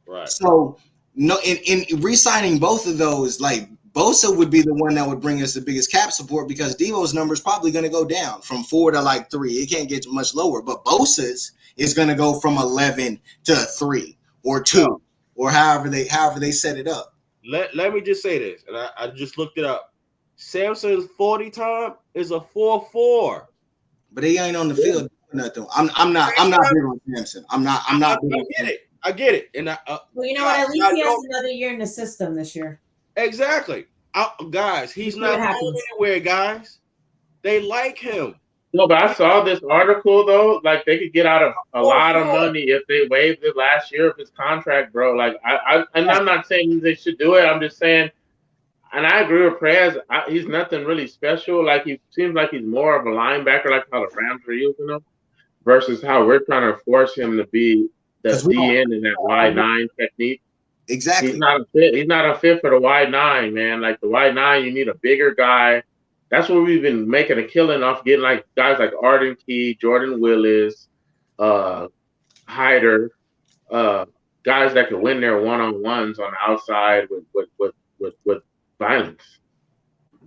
Right. So no, in re-signing both of those, like Bosa would be the one that would bring us the biggest cap support because Deebo's number is probably going to go down from 4 to like 3. It can't get much lower, but Bosa's is going to go from 11 to 3 or 2 or however they set it up. Let me just say this, and I just looked it up. Samson's 40 time is a 4.4. But he ain't on the field doing nothing. I'm not big on Samson. I'm not. I get it. And well, you know what? At least he has another year in the system this year. Exactly. Guys, he's not going anywhere, guys. They like him. No, but I saw this article though. Like they could get out of a lot of money if they waived it last year of his contract, bro. Like I'm not saying they should do it. I'm just saying, and I agree with Prez. He's nothing really special. Like he seems like he's more of a linebacker, like how the Rams are using him, versus how we're trying to force him to be the DN in that wide 9 technique. Exactly. He's not a fit. He's not a fit for the wide 9, man. Like the wide 9, you need a bigger guy. That's where we've been making a killing off getting like guys like Arden Key, Jordan Willis, Hyder, guys that could win their one-on-ones on the outside with violence.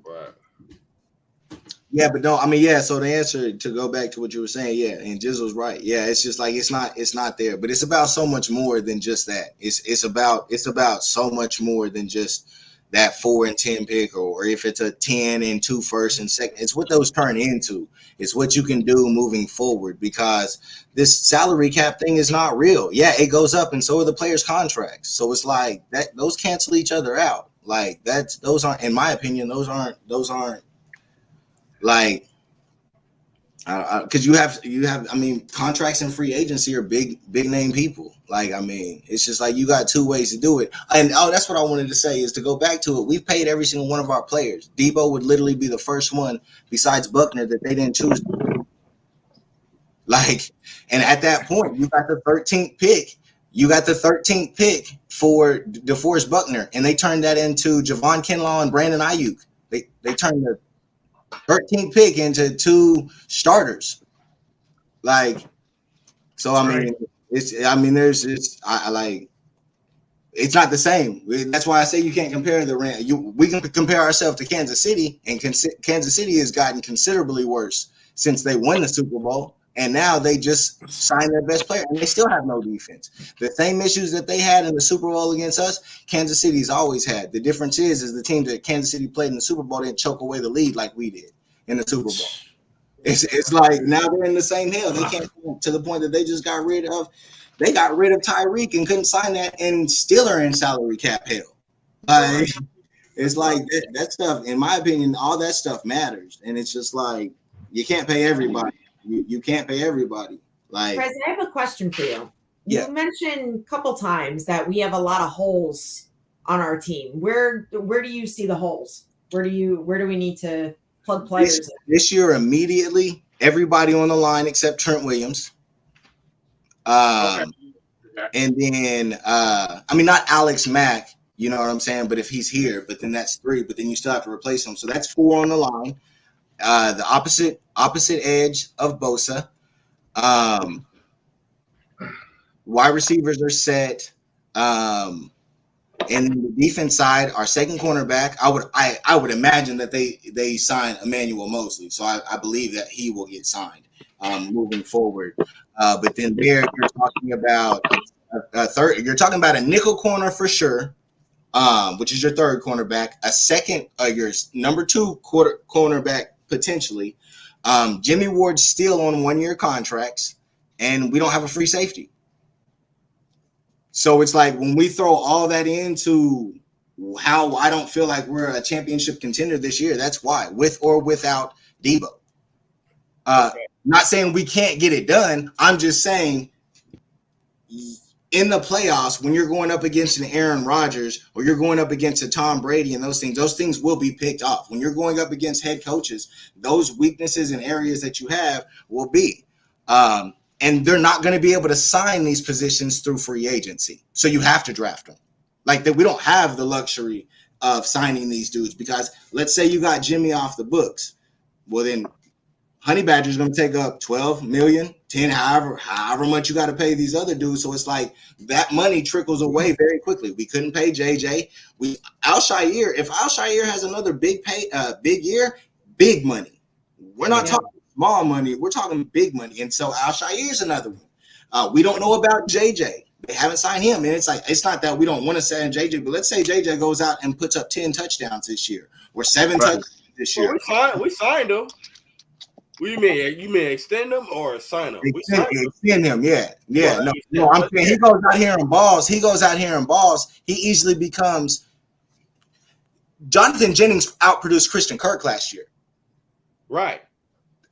Right. Yeah, but no, I mean, yeah. So the answer, to go back to what you were saying, yeah, and Jizzle's right. Yeah, it's just like it's not there, but it's about so much more than just that. It's about so much more than just that 4 and 10 pick, or if it's a 10 and 2 first and second. It's what those turn into. It's what you can do moving forward, because this salary cap thing is not real. Yeah, it goes up, and so are the players' contracts. So it's like that; those cancel each other out. Like those aren't, in my opinion, those aren't like, because you have, I mean, contracts and free agency are big name people. Like, I mean, it's just like you got 2 ways to do it. And that's what I wanted to say, is to go back to it. We've paid every single one of our players. Deebo would literally be the first one besides Buckner that they didn't choose. Like, and at that point, you got the 13th pick. You got the 13th pick for DeForest Buckner, and they turned that into Javon Kinlaw and Brandon Ayuk. They turned the 13th pick into 2 starters. Like, so I mean, it's not the same. That's why I say you can't compare the Rams. We can compare ourselves to Kansas City, and Kansas City has gotten considerably worse since they won the Super Bowl. And now they just signed their best player, and they still have no defense. The same issues that they had in the Super Bowl against us, Kansas City's always had. The difference is the team that Kansas City played in the Super Bowl didn't choke away the lead like we did in the Super Bowl. It's like now they're in the same hell. They can't, to the point that they just got rid of Tyreek and couldn't sign that, and still are in salary cap hell. Like, it's like that stuff, in my opinion, all that stuff matters. And it's just like, you can't pay everybody. You can't pay everybody. Like, Prez, I have a question for you. Yeah. You mentioned a couple times that we have a lot of holes on our team. Where do you see the holes? Where do we need to plug players this year? Immediately, everybody on the line except Trent Williams. And then I mean, not Alex Mack, you know what I'm saying? But if he's here, but then that's 3. But then you still have to replace him. So that's 4 on the line. The opposite edge of Bosa. Wide receivers are set. And the defense side, our second cornerback, I would imagine that they sign Emmanuel Mosley. So I believe that he will get signed moving forward. But then there you're talking about a third. You're talking about a nickel corner for sure, which is your third cornerback. A second, your number 2 cornerback potentially. Jimmy Ward's still on 1-year contracts, and we don't have a free safety. So it's like, when we throw all that into how I don't feel like we're a championship contender this year, that's why, with or without Deebo. Not saying we can't get it done. I'm just saying in the playoffs, when you're going up against an Aaron Rodgers or you're going up against a Tom Brady and those things will be picked off. When you're going up against head coaches, those weaknesses and areas that you have will be. And they're not going to be able to sign these positions through free agency. So you have to draft them. Like that, we don't have the luxury of signing these dudes because let's say you got Jimmy off the books. Well, then Honey Badger is going to take up 12 million, 10, however much you got to pay these other dudes. So it's like that money trickles away very quickly. We couldn't pay JJ. Al-Shaair, if Al-Shaair has another big year, big money. We're not talking small money. We're talking big money. And so Al-Shaair is another one. We don't know about JJ. They haven't signed him. And it's like, it's not that we don't want to sign JJ, but let's say JJ goes out and puts up 10 touchdowns this year or 7 touchdowns this year. Well, we signed him. What do you mean? You mean extend him or sign him? Extend him, yeah. No, I'm saying he goes out here and balls. He easily becomes. Jonathan Jennings outproduced Christian Kirk last year. Right.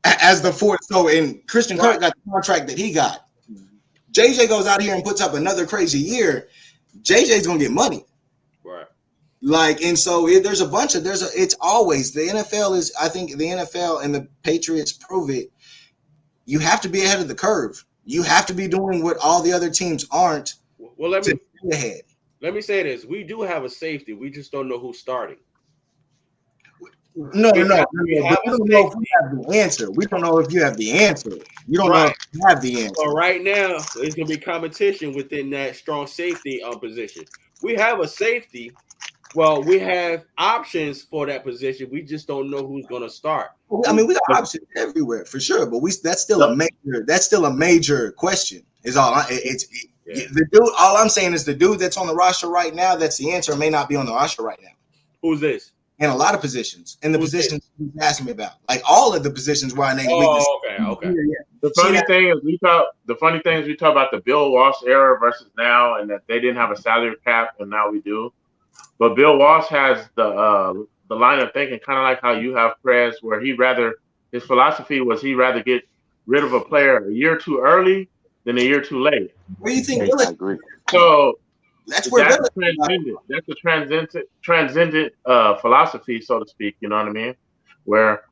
As the fourth. So, and Christian Kirk got the contract that he got. JJ goes out here and puts up another crazy year. JJ's going to get money. Right. Like, and so it's always the NFL is, I think the NFL and the Patriots prove it. You have to be ahead of the curve. You have to be doing what all the other teams aren't. Well, let me ahead. Let me say this. We do have a safety. We just don't know who's starting. No. We don't know if we have the answer. We don't know if you have the answer. You don't know if you have the answer. So right now, there's going to be competition within that strong safety position. We have a safety. Well, we have options for that position. We just don't know who's going to start. I mean, we got options everywhere for sure, but that's still a major question. Is all. The dude. All I'm saying is the dude that's on the roster right now. That's the answer. May not be on the roster right now. Who's this? In a lot of positions, in the positions he's asking me about, like all of the positions where I named weakness. Okay. Yeah. The funny thing is we talk about the Bill Walsh era versus now, and that they didn't have a salary cap, and now we do. But Bill Walsh has the line of thinking, kind of like how you have, Prez, where his philosophy was he'd rather get rid of a player a year too early than a year too late. What do you think? I agree. So that's transcendent. That's a transcendent philosophy, so to speak. You know what I mean? Where,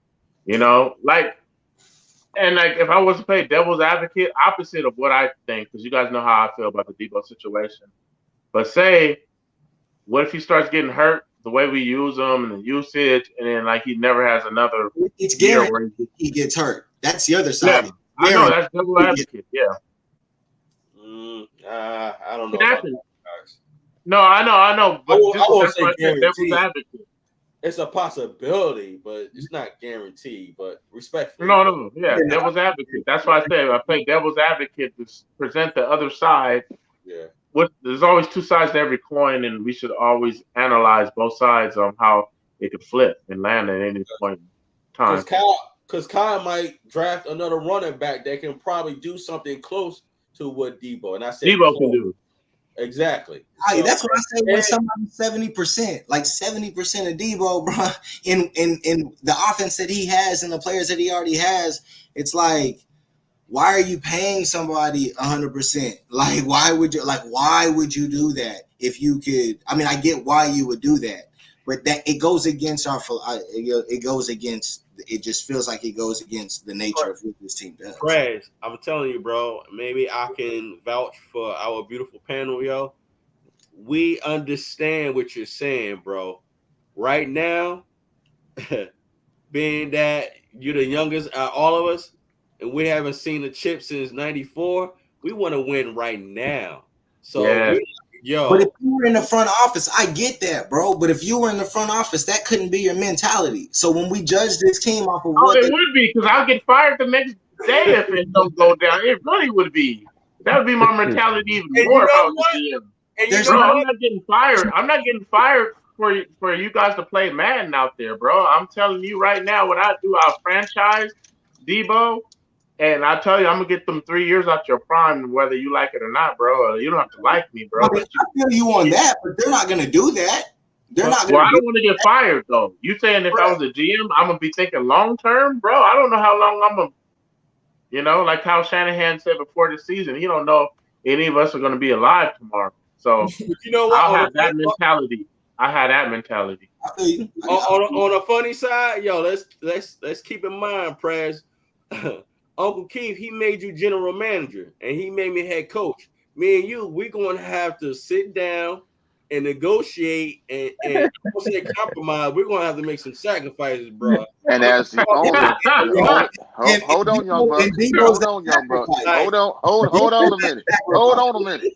like if I was to play devil's advocate, opposite of what I think, because you guys know how I feel about the Deebo situation. But say, what if he starts getting hurt the way we use him and the usage, and then like he never has another? It's guaranteed he gets hurt. That's the other side. Yeah, I know that's devil's advocate. Yeah. I don't know. About that, guys. No, I know. But I won't say devil's advocate. It's a possibility, but it's not guaranteed. But respectfully. No. Yeah, devil's advocate. That's why I say I play devil's advocate to present the other side. Yeah. There's always two sides to every coin, and we should always analyze both sides on how it could flip and land at any point in time. Because Kyle might draft another running back that can probably do something close to what Deebo, and I said Deebo can do. Exactly. That's what I say when somebody's 70%, like 70% of Deebo, bro, in the offense that he has and the players that he already has, it's like, why are you paying somebody 100%? Like, why would you do that if you could? I mean, I get why you would do that, but that it goes against it just feels like it goes against the nature of what this team does. Craig, I'm telling you, bro, maybe I can vouch for our beautiful panel, yo. We understand what you're saying, bro. Right now, being that you're the youngest out of all of us, and we haven't seen the chip since 94, we want to win right now. So, But if you were in the front office, I get that, bro. But if you were in the front office, that couldn't be your mentality. So when we judge this team off of it would be, because I'll get fired the next day if it don't go down. It really would be. That would be my mentality even more if I was the GM. I'm not getting fired. I'm not getting fired for you guys to play Madden out there, bro. I'm telling you right now, what I do, I'll franchise Deebo. And I tell you, I'm gonna get them 3 years out your prime, whether you like it or not, bro. You don't have to like me, bro. I feel you on that, but they're not gonna do that. They're not. Well, I don't want to get fired though. You saying if I was a GM, I'm gonna be thinking long term, bro? I don't know how long I'm gonna. Like how Shanahan said before the season, he don't know any of us are going to be alive tomorrow. So But you know what? I'll have that mentality. I had that mentality. I feel you. On a funny side, yo, let's keep in mind, Prez. Uncle Keith, he made you general manager, and he made me head coach. Me and you, we're going to have to sit down and negotiate and I won't say compromise. We're going to have to make some sacrifices, bro. And as the owner, hold on, young buck. Hold on, young buck. Hold on a minute. Hold on a minute.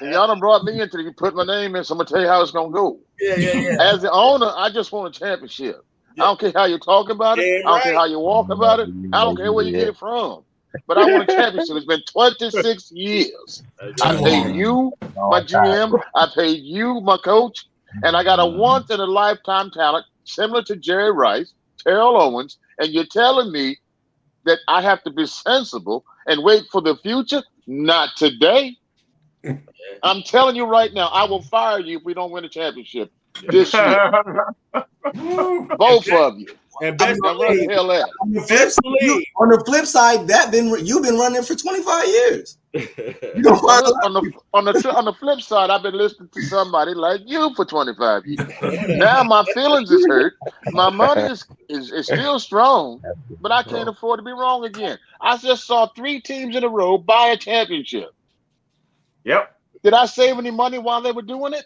And y'all done brought me into it. You put my name in, so I'm gonna tell you how it's gonna go. Yeah. As the owner, I just want a championship. I don't care how you talk about it. I don't care how you walk about it. I don't care where you get it from. But I want a championship. It's been 26 years. I paid you, my GM. I paid you, my coach. And I got a once-in-a-lifetime talent similar to Jerry Rice, Terrell Owens. And you're telling me that I have to be sensible and wait for the future? Not today. I'm telling you right now, I will fire you if we don't win a championship this year. Both of you. And best On on the flip side, you've been running for 25 years. You don't on the flip side, I've been listening to somebody like you for 25 years. Now my feelings is hurt. My money is still strong, but I can't afford to be wrong again. I just saw 3 teams in a row buy a championship. Yep. Did I save any money while they were doing it?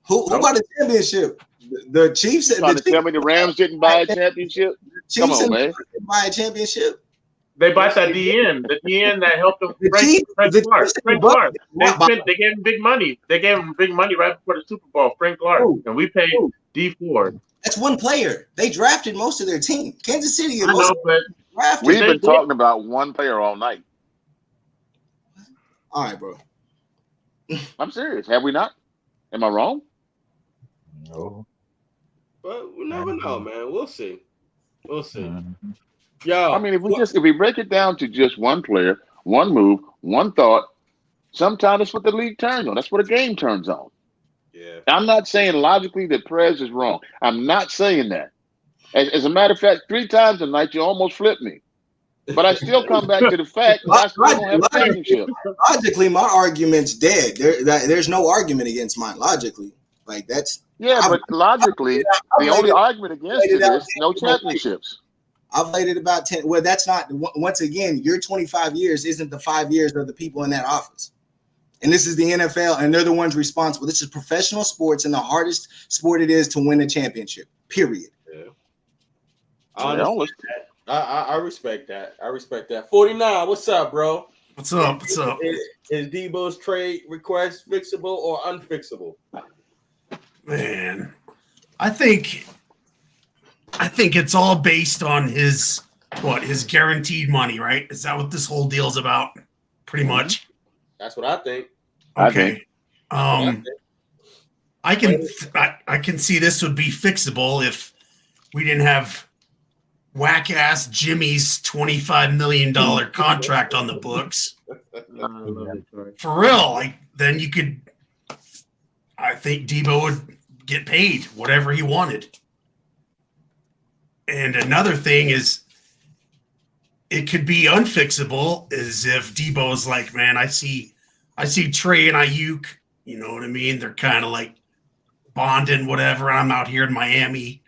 Who bought a championship? The Chiefs. You trying to tell me the Rams didn't buy a championship? Come on, man. Buy a championship. They bought that DN, the DN that helped them. Frank Clark. They gave him big money. They gave him big money right before the Super Bowl. Frank Clark, and we paid D Ford. That's one player. They drafted most of their team. Kansas City. We've been talking about one player all night. All right, bro. I'm serious. Have we not? Am I wrong? No. But we never know, man. We'll see. Yo, I mean, if we break it down to just one player, one move, one thought, sometimes that's what the league turns on. That's what a game turns on. Yeah. I'm not saying logically that Perez is wrong. I'm not saying that. As a matter of fact, 3 times tonight you almost flipped me. But I still come back to the fact that I still don't have a championship. Logically, my argument's dead. There's no argument against mine. Logically, like that's. Yeah, but logically, the only argument against it is no championships. I've laid it about 10. Well, that's not. Once again, your 25 years isn't the 5 years of the people in that office. And this is the NFL, and they're the ones responsible. This is professional sports, and the hardest sport it is to win a championship. Period. Yeah. I respect that. I respect that. 49, what's up, bro? What's up? Is Deebo's trade request fixable or unfixable? Man, I think it's all based on his guaranteed money, right? Is that what this whole deal's about? Pretty much. That's what I think. Okay. I can see this would be fixable if we didn't have whack ass Jimmy's $25 million contract on the books. For real, then you could. I think Deebo would get paid whatever he wanted. And another thing is, it could be unfixable, is if Deebo is like, man, I see Trey and Ayuk, you know what I mean? They're kind of like bonding, whatever. I'm out here in Miami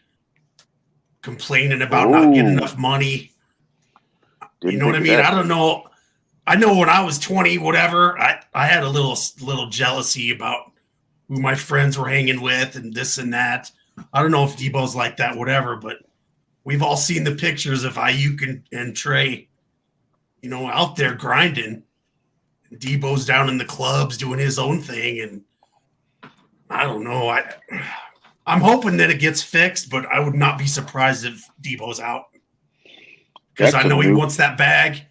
complaining about not getting enough money. You know what I mean? I don't know. I know when I was 20, whatever, I had a little jealousy about who my friends were hanging with and this and that. I don't know if Deebo's like that, whatever, but we've all seen the pictures of Ayuk and Trey, you know, out there grinding. Deebo's down in the clubs doing his own thing, and I don't know. I'm hoping that it gets fixed, but I would not be surprised if Deebo's out because I know he wants that bag.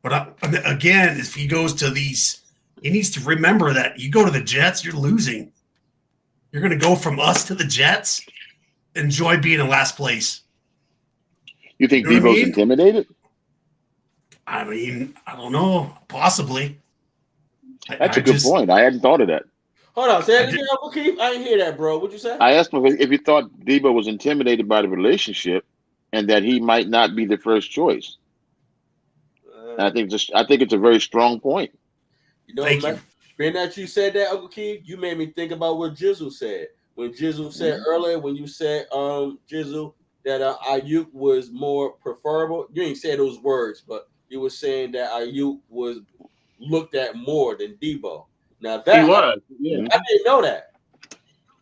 But again, if he goes to these, he needs to remember that you go to the Jets, you're losing. You're going to go from us to the Jets. Enjoy being in last place. You think Deebo's intimidated? I mean, I don't know. Possibly. That's a good point. I hadn't thought of that. Hold on. Say that again, Uncle Keith. I didn't hear that, bro. What'd you say? I asked him if he thought Deebo was intimidated by the relationship and that he might not be the first choice. I think it's a very strong point. You know, being that you said that, Uncle Keith, you made me think about what Jizzle said. When Jizzle said earlier, when you said Jizzle that Ayuk was more preferable, you ain't said those words, but you were saying that Ayuk was looked at more than Deebo. Now that He was, yeah. I didn't know that.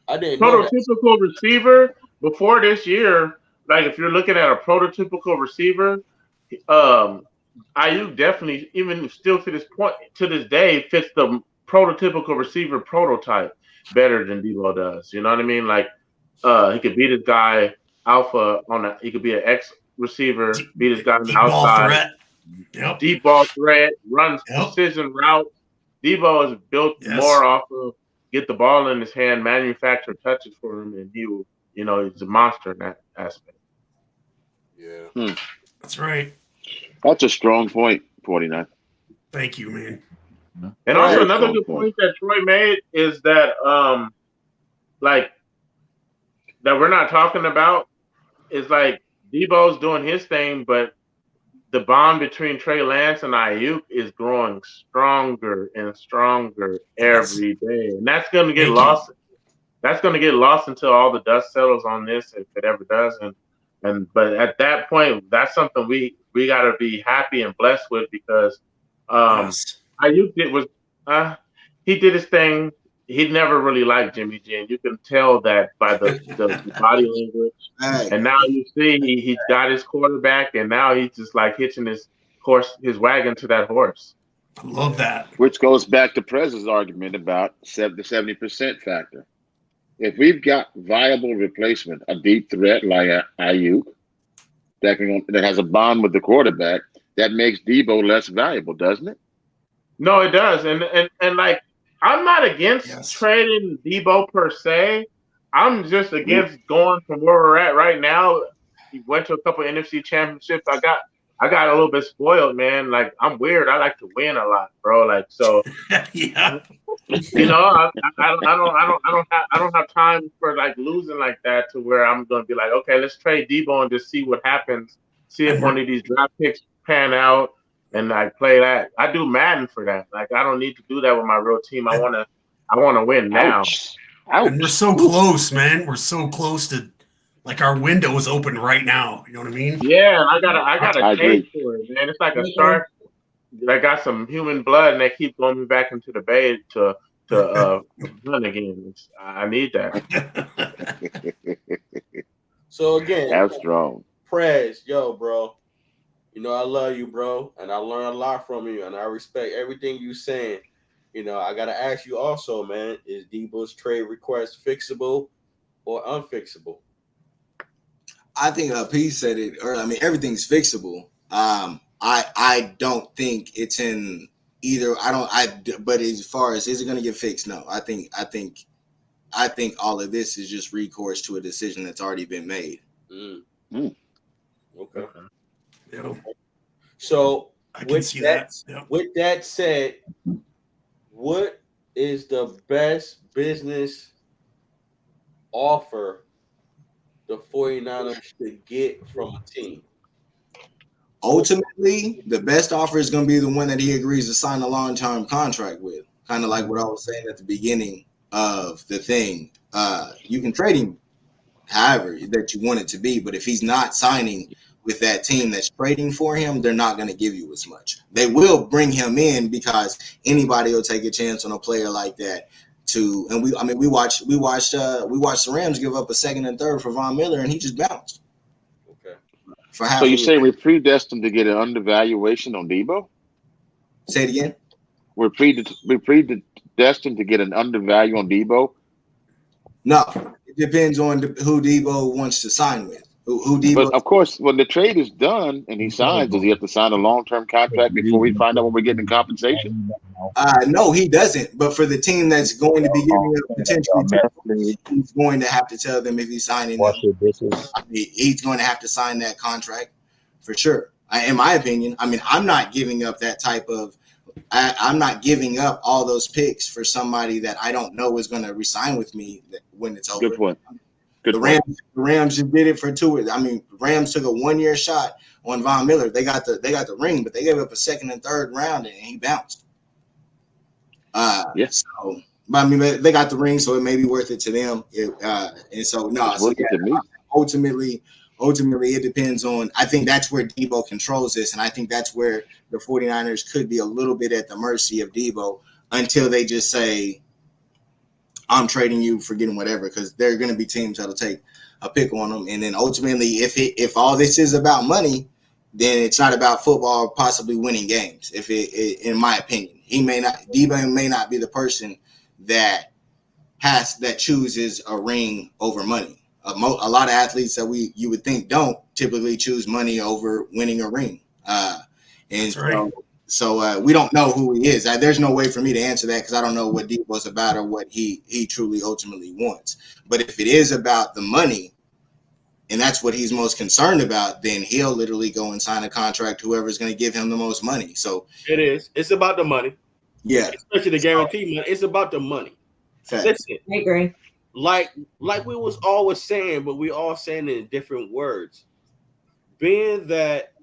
I didn't know that. Prototypical receiver before this year, like if you're looking at a prototypical receiver, Ayuk definitely, even still to this point, to this day, fits the prototypical receiver prototype better than Deebo does. You know what I mean? Like, he could beat his guy alpha on a. He could be an X receiver, beat his guy on the outside. Deep ball threat, runs precision routes. Deebo is built more off of get the ball in his hand, manufacture touches for him, and he will. You know, he's a monster in that aspect. Yeah, that's right. That's a strong point, 49. Thank you, man. And also another good point that Troy made is that like that we're not talking about is like Deebo's doing his thing, but the bond between Trey Lance and Ayuk is growing stronger and stronger every day. And that's gonna get lost. That's gonna get lost until all the dust settles on this, if it ever does. But at that point, that's something we gotta be happy and blessed with because Ayuk he did his thing. He never really liked Jimmy G, and you can tell that by the body language. And now you see he's got his quarterback, and now he's just like hitching his wagon to that horse. I love that. Which goes back to Prez's argument about the 70% factor. If we've got viable replacement, a deep threat like Ayuk that has a bond with the quarterback, that makes Deebo less valuable, doesn't it? No, it does. And like, I'm not against trading Deebo per se. I'm just against going from where we're at right now. He went to a couple of NFC championships. I got a little bit spoiled, man. Like, I'm weird. I like to win a lot, bro. Like, so yeah. You know, I don't have time for like losing like that to where I'm going to be like, okay, let's trade Deebo and just see what happens. See if one of these draft picks pan out. And like play that. I do Madden for that. Like I don't need to do that with my real team. I wanna win now. Ouch. And we're so close, man. We're so close to like our window is open right now. You know what I mean? Yeah, I gotta taste for it, man. It's like a shark that got some human blood and they keep going back into the bay to run again. I need that. So again, that's strong. Prez, yo, bro. You know, I love you, bro, and I learn a lot from you, and I respect everything you saying. You know, I got to ask you also, man, is Deebo's trade request fixable or unfixable? I think P said it earlier. I mean, everything's fixable. I don't think it's in either. But as far as is it going to get fixed? No, I think all of this is just recourse to a decision that's already been made. Okay. Yeah. So with that said, what is the best business offer the 49ers should get from a team? Ultimately, the best offer is going to be the one that he agrees to sign a long-term contract with. Kind of like what I was saying at the beginning of the thing. You can trade him however that you want it to be, but if he's not signing with that team that's trading for him, they're not going to give you as much. They will bring him in because anybody will take a chance on a player like that. We watched the Rams give up a second and third for Von Miller, and he just bounced. Okay. So you say we're predestined to get an undervaluation on Deebo? Say it again. We're predestined to get an undervalue on Deebo? No, it depends on who Deebo wants to sign with. But of course, when the trade is done and he signs, does he have to sign a long-term contract before we find out when we're getting compensation? No, he doesn't. But for the team that's going to be giving up potentially, he's going to have to tell them if he's signing them. He's going to have to sign that contract for sure. In my opinion, I mean, I'm not giving up that type of. I'm not giving up all those picks for somebody that I don't know is going to resign with me when it's over. Good point. The Rams just did it for two. I mean, Rams took a 1-year shot on Von Miller. They got the ring, but they gave up a second and third round, and he bounced. So, but I mean, they got the ring, so it may be worth it to them. And so, no, It's worth it to me. Ultimately, it depends on. I think that's where Deebo controls this, and I think that's where the 49ers could be a little bit at the mercy of Deebo until they just say, I'm trading you for getting whatever, because there are going to be teams that'll take a pick on them. And then ultimately, if all this is about money, then it's not about football or possibly winning games. In my opinion, Deebo may not be the person that chooses a ring over money. A lot of athletes that you would think don't typically choose money over winning a ring. And right. So we don't know who he is. There's no way for me to answer that because I don't know what Deebo's about or what he truly ultimately wants. But if it is about the money, and that's what he's most concerned about, then he'll literally go and sign a contract whoever's going to give him the most money. So it is. It's about the money. Yeah. Especially the guaranteed money. It's about the money. Fact. Listen, I agree. Like we was always saying, but we all saying it in different words. Being that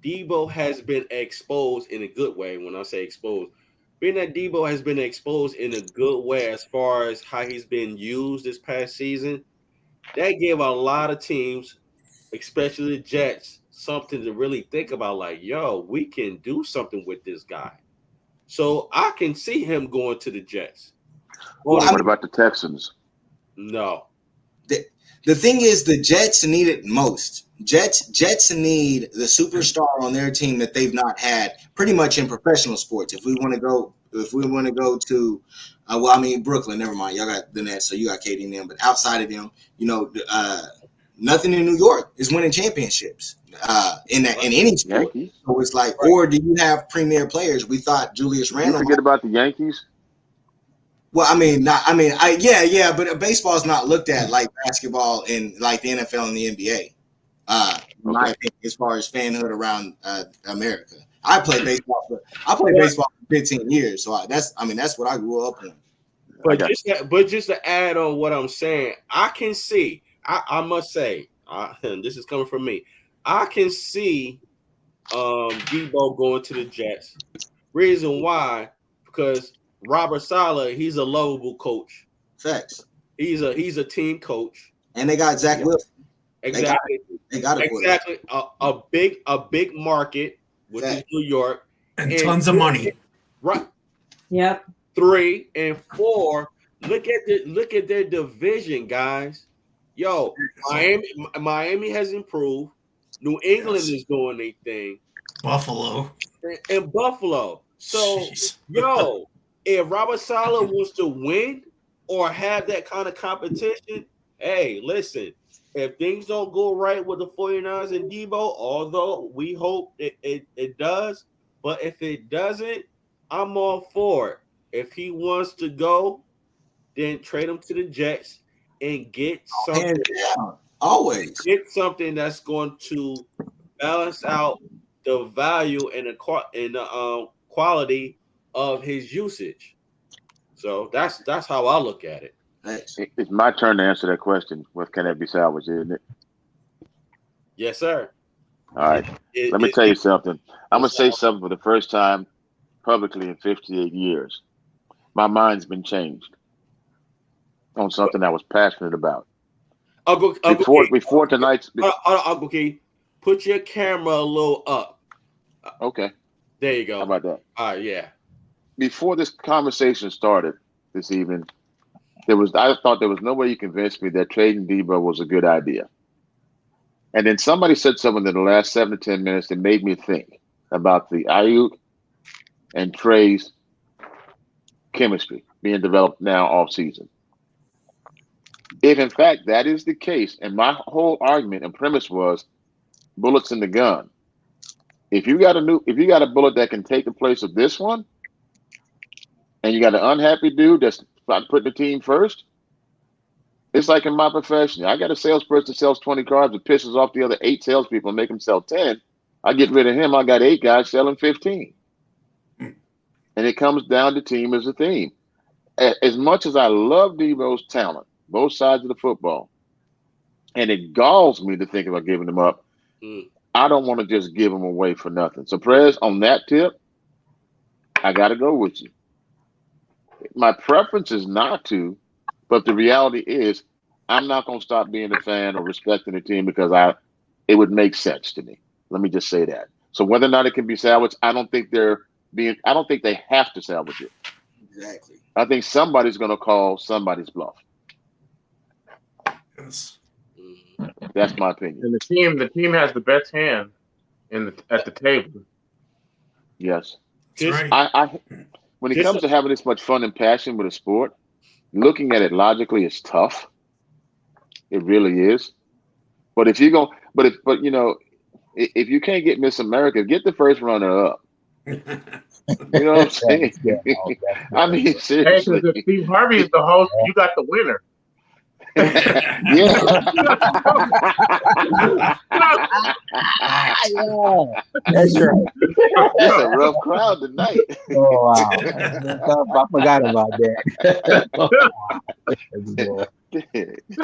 Deebo has been exposed in a good way, when I say exposed, being that Deebo has been exposed in a good way as far as how he's been used this past season, that gave a lot of teams, especially the Jets, something to really think about. Like, yo, we can do something with this guy. So I can see him going to the Jets. What about the Texans? No. The thing is, the Jets need it most. Jets need the superstar on their team that they've not had pretty much in professional sports. If we want to go to, Brooklyn. Never mind, y'all got the Nets, so you got KD and them. But outside of them, nothing in New York is winning championships in any sport. Yankees. So it's like, or do you have premier players? We thought Julius Randle. You forget about the Yankees. Well, but baseball is not looked at like basketball in like the NFL and the NBA. My opinion, as far as fanhood around America, I played baseball for 15 years, so that's what I grew up on. But just to add on what I'm saying, I can see. I must say, this is coming from me. I can see Deebo going to the Jets. Reason why? Because Robert Saleh, he's a lovable coach. Facts. He's a team coach, and they got Zach Wilson. Exactly. They got exactly a big market, which is New York, and tons of money. Right. Yep. 3 and 4. Look at their division, guys. Yo, Miami has improved. New England is doing their thing. Buffalo. And Buffalo. So, yo, if Robert Saleh wants to win or have that kind of competition, hey, listen, if things don't go right with the 49ers and Deebo, although we hope it does, but if it doesn't, I'm all for it. If he wants to go, then trade him to the Jets and get something. Always get something that's going to balance out the value and the quality of his usage. So that's how I look at it. It's my turn to answer that question. What can that be salvaged, isn't it? Yes, sir. All right. Let me tell you something. I'm going to say something for the first time publicly in 58 years. My mind's been changed on something I was passionate about. Before tonight's. Uncle Key, put your camera a little up. Okay. There you go. How about that? All right, yeah. Before this conversation started this evening, I thought there was no way you convinced me that trading Deebo was a good idea. And then somebody said something in the last 7 to 10 minutes that made me think about the Ayuk and Trey's chemistry being developed now off season. If in fact that is the case, and my whole argument and premise was bullets in the gun. If you got a bullet that can take the place of this one, and you got an unhappy dude that's not putting the team first, it's like in my profession. I got a salesperson that sells 20 cars that pisses off the other 8 salespeople and make them sell 10. I get rid of him. I got 8 guys selling 15. And it comes down to team as a theme. As much as I love Deebo's talent, both sides of the football, and it galls me to think about giving him up, I don't want to just give him away for nothing. So, Prez, on that tip, I got to go with you. my preference is not to, but the reality is I'm not going to stop being a fan or respecting the team because it would make sense to me. Let me just say that. So whether or not it can be salvaged, I don't think they have to salvage it. Exactly. I think somebody's going to call somebody's bluff. Yes. That's my opinion. And the team has the best hand at the table. Yes. That's right. When it comes to having this much fun and passion with a sport, looking at it logically is tough. It really is. But if you go, but you know, if you can't get Miss America, get the first runner up. You know what I'm saying? I mean, seriously. Hey, if Steve Harvey is the host, you got the winner. Yeah. That's right. It's a rough crowd tonight. Oh wow! I forgot about that.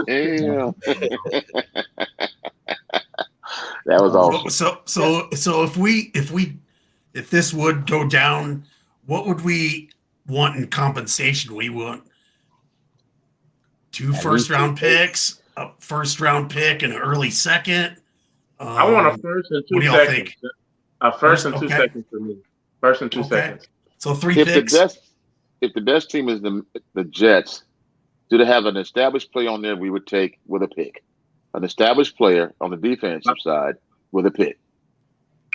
Damn. That was awesome. So if this would go down, what would we want in compensation? We want 2 first-round picks, a first-round pick, and an early second. I want a first and 2 what do y'all seconds. think? A first and 2 seconds for me. First and 2 seconds. So 3 picks. If the best team is the Jets, do they have an established player on there we would take with a pick? An established player on the defensive side with a pick.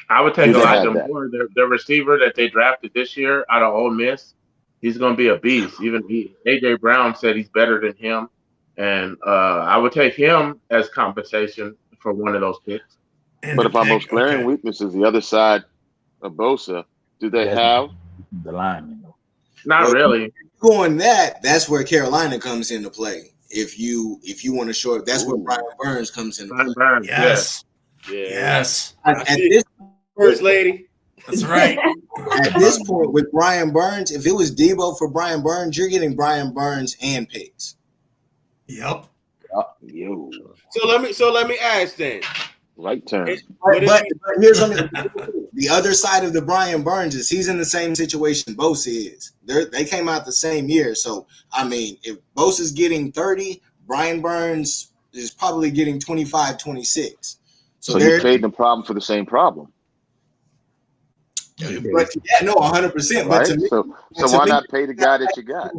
I would take Elijah Moore, the receiver that they drafted this year out of Ole Miss. He's going to be a beast. Even A.J. Brown said he's better than him. And I would take him as compensation for one of those picks. But if our most glaring weakness is the other side of Bosa, do they have the line? Not really. Going that's where Carolina comes into play. If you want to short, that's where Brian Burns comes into play. Burns, yes. At this First lady. That's right. At this point, with Brian Burns, if it was Deebo for Brian Burns, you're getting Brian Burns and picks. Yep. Yo. So let me ask then. Right turn. But here's something. The other side of the Brian Burns is he's in the same situation Bosa is. They came out the same year. So, I mean, if Bosa's getting 30, Brian Burns is probably getting 25, 26. So you trade the problem for the same problem. But yeah, no, 100%. But to me, so why not pay the guy that you got?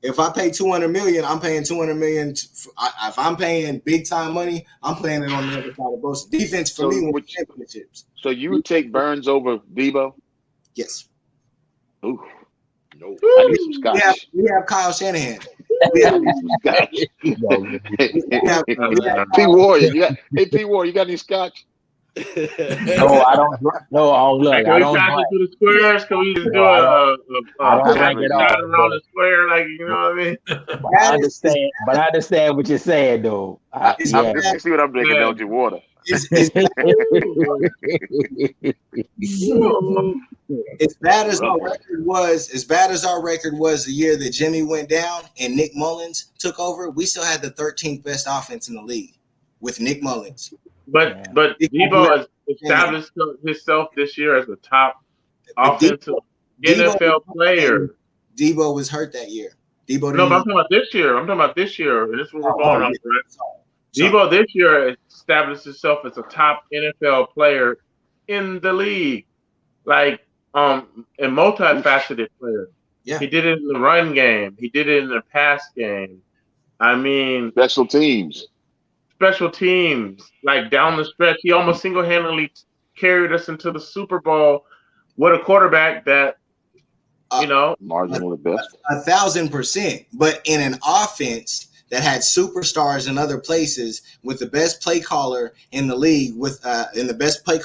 If I pay $200 million, I'm paying $200 million. If I'm paying big time money, I'm playing it on the other side of Bosa. Defense for me wins championships. So you would take Burns over Deebo? Yes. Ooh. No. I need some scotch. We have Kyle Shanahan. We have some scotch. P. Warrior, P. Warrior, you got any scotch? No, I don't. No, look, I don't do the squares. Can we just do a shot around the square, like you know what I mean? I understand, but I understand what you're saying, though. See what I'm drinking? Don't you water? As bad as our record was, the year that Jimmy went down and Nick Mullins took over, we still had the 13th best offense in the league with Nick Mullins. But Deebo has established himself this year as a top offensive NFL player. Deebo was hurt that year. No, but I'm talking about this year. And this is what we're going on. Deebo this year established himself as a top NFL player in the league, like a multifaceted player. Yeah. He did it in the run game. He did it in the pass game. I mean, special teams, like down the stretch, he almost single-handedly carried us into the Super Bowl with a quarterback that, marginally the best, 1,000%. But in an offense that had superstars in other places, with the best play caller in the league, one of the best play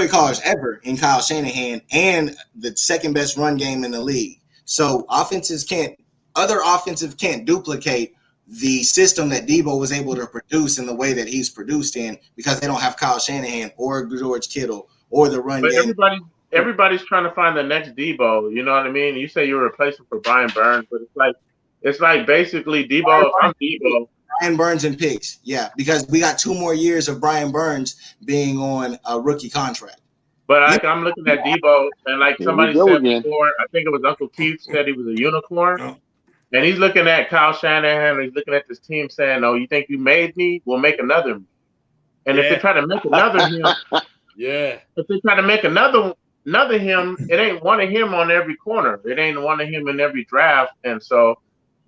callers ever in Kyle Shanahan, and the second best run game in the league. So other offensive can't duplicate the system that Deebo was able to produce in the way that he's produced in, because they don't have Kyle Shanahan or George Kittle or the run game. Everybody's trying to find the next Deebo. You know what I mean? You say you're replacing for Brian Burns, but it's like basically Deebo. If I'm Deebo, Brian Burns and picks, yeah, because we got 2 more years of Brian Burns being on a rookie contract. But I'm looking at Deebo, and like Here we somebody go said again. before, I think it was Uncle Keith said he was a unicorn. Oh, And he's looking at Kyle Shanahan, he's looking at this team saying, "Oh, you think you made me? We'll make another me." And if they Yeah. try to make another him, Yeah. if they try to make another him, it ain't one of him on every corner. It ain't one of him in every draft. And so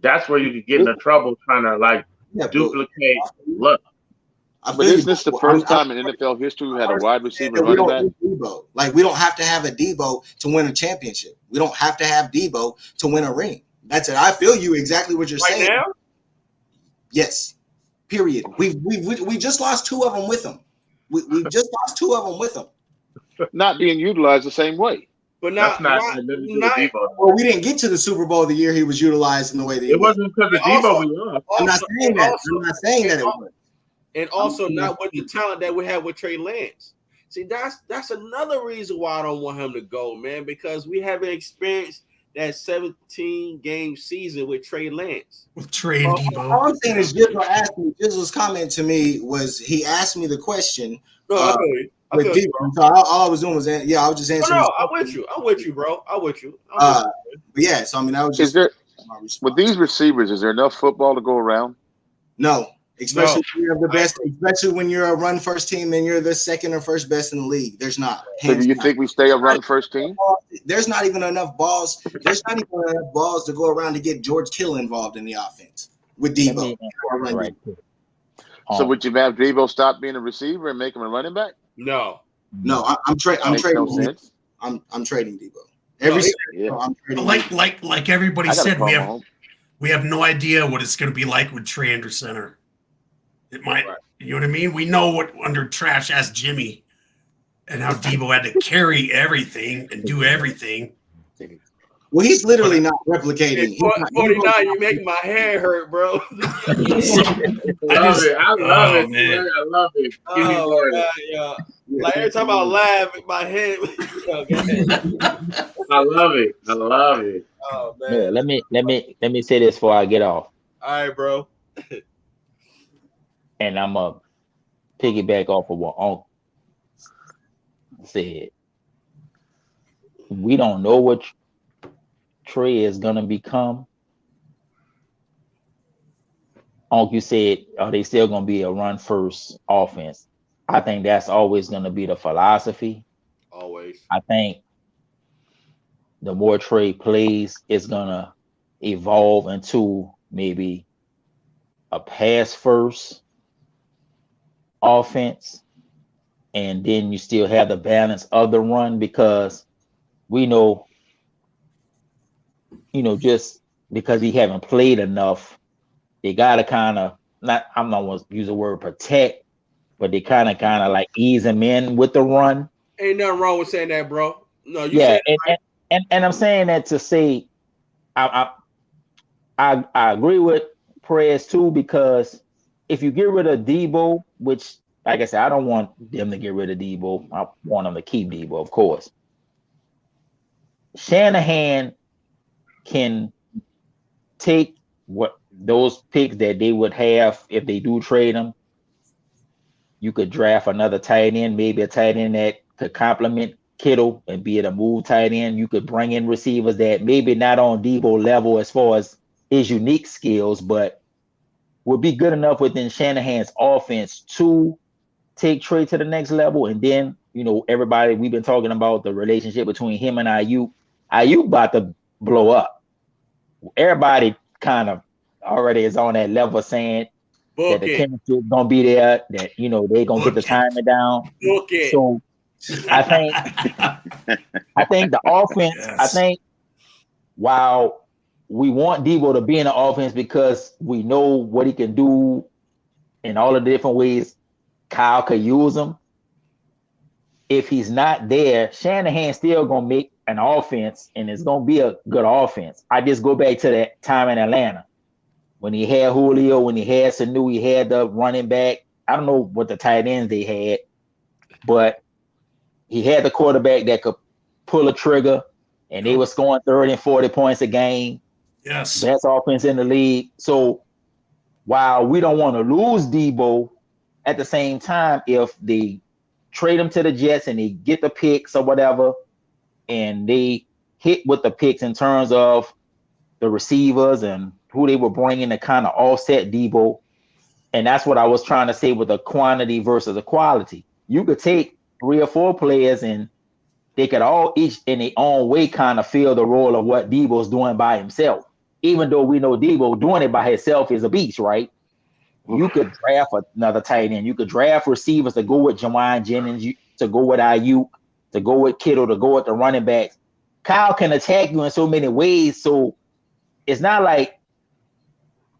that's where you could get into trouble trying to like Yeah, but duplicate Luck. I But feel you. isn't this the first time in NFL history we had a wide receiver that we running don't back? need Deebo. Like we don't have to have a Deebo to win a championship. We don't have to have Deebo to win a ring. That's it. I feel you exactly what you're Right saying. now? Yes. Period. We just lost two of them with him. We just lost two of them with him. Not being utilized the same way. But That's not, not not, nothing to do with not Deebo. Well, we didn't get to the Super Bowl the year he was utilized in the way that he It was. wasn't because of And also- Deebo we lost. I'm not saying that. I'm not saying that it and was. and also not with the talent that we have with Trey Lance. See, that's another reason why I don't want him to go, man, because we haven't experienced that 17-game season with Trey Lance. with Trey and Deebo. All I'm saying is Jizzle asked me. Jizzle's comment to me was he asked me the question No, I feel you. I with feel Deebo. you, bro. So all I was doing was I was just No, answering. no, I'm with you. I'm with you, bro. I'm with you. But yeah, so I mean, that was Is just there my response. with these receivers? Is there enough football to go around? No, especially No. when you're the best, especially when you're a run first team and you're the second or first best in the league. There's not. So do you down. think we stay a run first team? There's not even enough balls. There's not even enough balls to go around to get George Kittle involved in the offense with Let Deebo. me answer right quick. So would you have Deebo stop being a receiver and make him a running back? No. No, I'm trading. Makes no sense. I'm trading Deebo. No, Every he- season, I'm trading. Like everybody I got a said, problem. we have no idea what it's going to be like with Trey under center. It might, Right. you know what I mean? We know what under trash ass Jimmy and how Deebo had to carry everything and do everything. Well, he's literally not replicating. He's not- 49, you make my hair hurt, bro. I love it. I love it, man. man. I love it. Give me more of God, it. yeah. Like every time I laugh, my head. Go ahead. I love it. I love it. Oh Yeah, man. let me say this before I get off, All right, bro. and I'm gonna piggyback off of what Unc said. We don't know what Trey is gonna become. Unc, you said, are they still gonna be a run first offense? I think that's always gonna be the philosophy. Always. I think the more Trey plays, it's gonna evolve into maybe a pass first offense, and then you still have the balance of the run, because we know, just because he haven't played enough, they gotta kind of I'm not want to use the word protect, but they kind of like ease him in with the run. Ain't nothing wrong with saying that, bro. No, you Yeah, said it right. and I'm saying that to say I agree with Perez too, because if you get rid of Deebo, which, like I said, I don't want them to get rid of Deebo. I want them to keep Deebo, of course. Shanahan can take what those picks that they would have if they do trade them. You could draft another tight end, maybe a tight end that could complement Kittle and be a move tight end. You could bring in receivers that maybe not on Deebo level as far as his unique skills, but would be good enough within Shanahan's offense to take Trey to the next level. And then, everybody, we've been talking about the relationship between him and Ayuk. Ayuk about to blow up. Everybody kind of already is on that level saying that Book the it. chemistry is gonna be there, that they're gonna get the timing down. Book it. So I think the offense, Yes. I think while we want Deebo to be in the offense because we know what he can do in all the different ways Kyle could use him, if he's not there, Shanahan's still gonna make an offense, and it's gonna be a good offense. I just go back to that time in Atlanta when he had Julio, when he had Sanu, he had the running back. I don't know what the tight ends they had, but he had the quarterback that could pull a trigger, and they were scoring 30 and 40 points a game. Yes. Best offense in the league. So while we don't want to lose Deebo, at the same time, if the trade him to the Jets and they get the picks or whatever, and they hit with the picks in terms of the receivers and who they were bringing to kind of offset Deebo. And that's what I was trying to say with the quantity versus the quality. You could take 3 or 4 players and they could all each in their own way kind of fill the role of what Deebo's doing by himself. Even though we know Deebo doing it by himself is a beast, right? You could draft another tight end. You could draft receivers to go with Jawan Jennings, to go with Ayuk, to go with Kittle, to go with the running backs. Kyle can attack you in so many ways. So it's not like,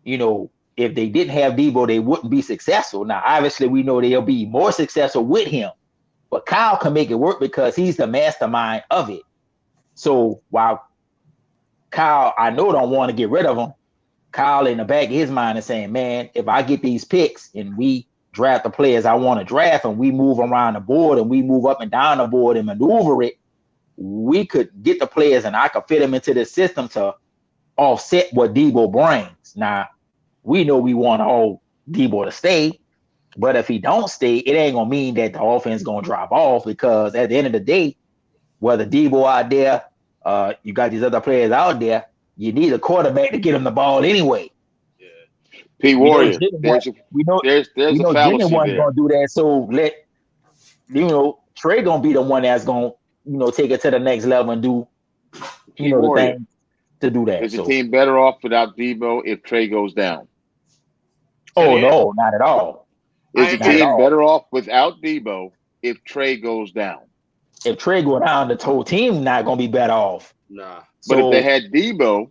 if they didn't have Deebo, they wouldn't be successful. Now, obviously, we know they'll be more successful with him. But Kyle can make it work because he's the mastermind of it. So while Kyle, I know, don't want to get rid of him, Kyle in the back of his mind is saying, man, if I get these picks and we draft the players I want to draft and we move around the board and we move up and down the board and maneuver it, we could get the players and I could fit them into the system to offset what Deebo brings. Now, we know we want all Deebo to stay, but if he don't stay, it ain't going to mean that the offense is going to drop off, because at the end of the day, whether Deebo out there, you got these other players out there, you need a quarterback to get him the ball anyway. Yeah. P. Warrior, there's a Jimmy fallacy wasn't there. going to do that, so Trey going to be the one that's going to take it to the next level and do the thing to do that. Is the team better off without Deebo if Trey goes down? Oh, no, not at all. Is the team better off without Deebo if Trey goes down? If Trey go down, the whole team not going to be better off. Nah. But if they had Deebo,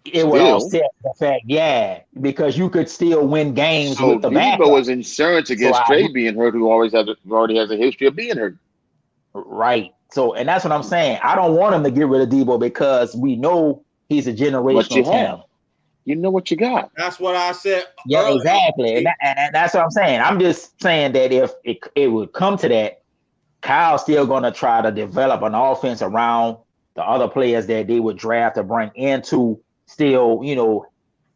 it would offset the fact, because you could still win games with the backup. Deebo is insurance against Trey being hurt, who already has a history of being hurt. Right. So, and that's what I'm saying. I don't want him to get rid of Deebo because we know he's a generational talent. You know what you got. That's what I said. Yeah, earlier. Exactly. And that's what I'm saying. I'm just saying that if it would come to that, Kyle's still going to try to develop an offense around the other players that they would draft to bring in to still,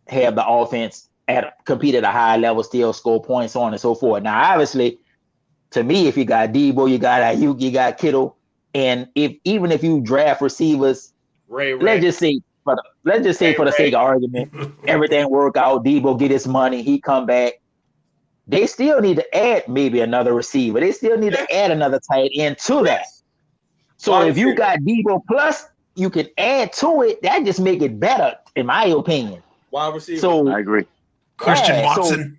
have the offense compete at a high level, still score points, so on and so forth. Now, obviously, to me, if you got Deebo, you got Ayuk, you got Kittle, and even if you draft receivers, let's just say for the sake of argument, everything work out, Deebo get his money, he come back. They still need to add maybe another receiver. They still need to add another tight end to that. So if you got Deebo plus, you can add to it. That just make it better, in my opinion. Wide receiver. So I agree. Christian Watson.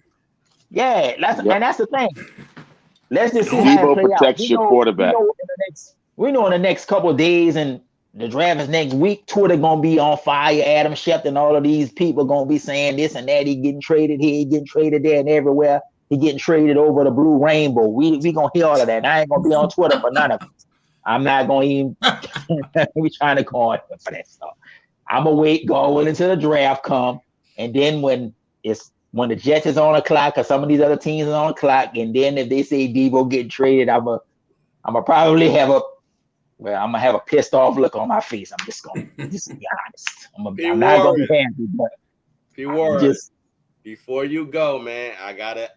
And that's the thing. Let's just see Deebo how it play protects out. your quarterback. We know in the next couple of days and the draft is next week, Twitter gonna be on fire. Adam Schefter and all of these people gonna be saying this and that. He getting traded here, he getting traded there and everywhere. He getting traded over the blue rainbow. We gonna hear all of that. And I ain't gonna be on Twitter for none of it. I'm not gonna even be trying to call it for that stuff. I'm gonna wait, go until the draft come, and then when the Jets is on the clock or some of these other teams are on the clock, and then if they say Deebo getting traded, I'm gonna probably have a pissed off look on my face. I'm just gonna be honest. I'm not gonna be happy, but before you go, man, I gotta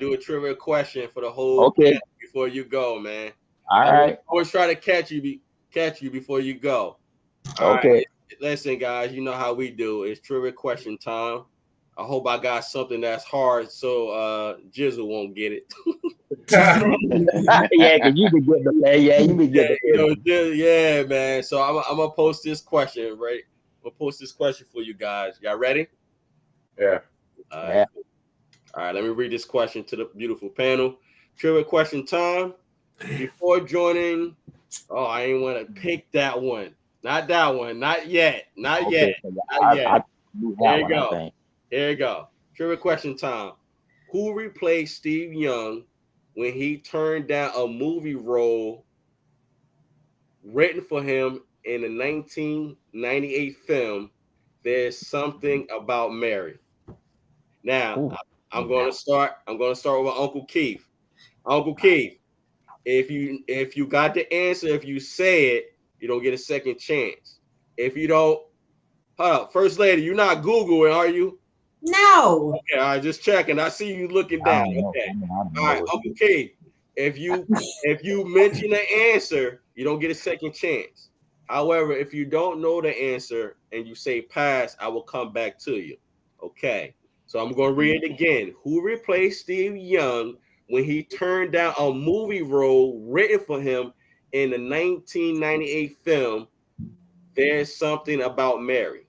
do a trivia question for the whole okay before you go, man. All right. Always try to catch you before you go. Okay. Right. Listen, guys, you know how we do. It's trivia question time. I hope I got something that's hard so Jizzle won't get it. Yeah, because you be getting the play. Yeah, you be getting yeah, man. So I'm gonna post this question, right? I'm gonna post this question for you guys. Y'all ready? Yeah. All right. All right, let me read this question to the beautiful panel. Trivia question time. Before joining, I ain't want to pick that one. Not that one. Not yet. Not yet. Not yet. Here you go. Here you go. Trivia question time. Who replaced Steve Young when he turned down a movie role written for him in the 1998 film There's Something About Mary? Now, I'm going to start with Uncle Keith. Uncle Keith, if you got the answer, if you say it, you don't get a second chance. If you don't, hold up, First Lady, you're not Googling, are you? No. Okay, all right, just checking. I see you looking down. Okay. All right, Uncle Keith, if you mention the answer, you don't get a second chance. However, if you don't know the answer and you say pass, I will come back to you. Okay. So I'm going to read it again. Who replaced Steve Young when he turned down a movie role written for him in the 1998 film There's Something About Mary?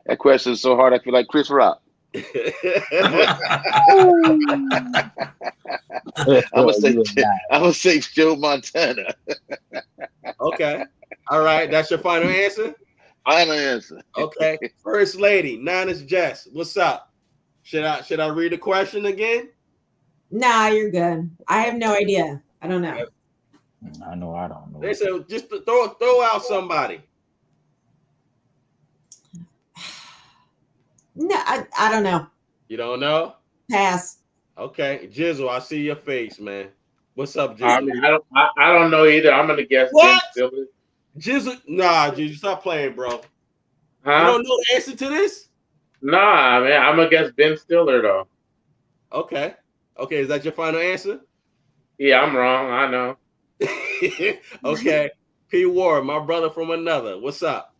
That question is so hard. I feel like Chris Rock. I'm gonna say Joe Montana. Okay. All right. That's your final answer? Final answer. Okay. First Lady, Niners Jess, what's up? Should I read the question again? Nah, you're good. I have no idea. I don't know. I know. I don't know. They said just throw out somebody. No, I don't know. You don't know? Pass. Okay, Jizzle, I see your face, man. What's up, Jizzle? I don't know either. I'm gonna guess What? Ben Stiller. Jizzle, nah, Jizzle, stop playing, bro. Huh? You don't know the answer to this? Nah, man. I'm gonna guess Ben Stiller though. Okay, is that your final answer? Yeah, I'm wrong. I know. Okay, P. Ward, my brother from another. What's up?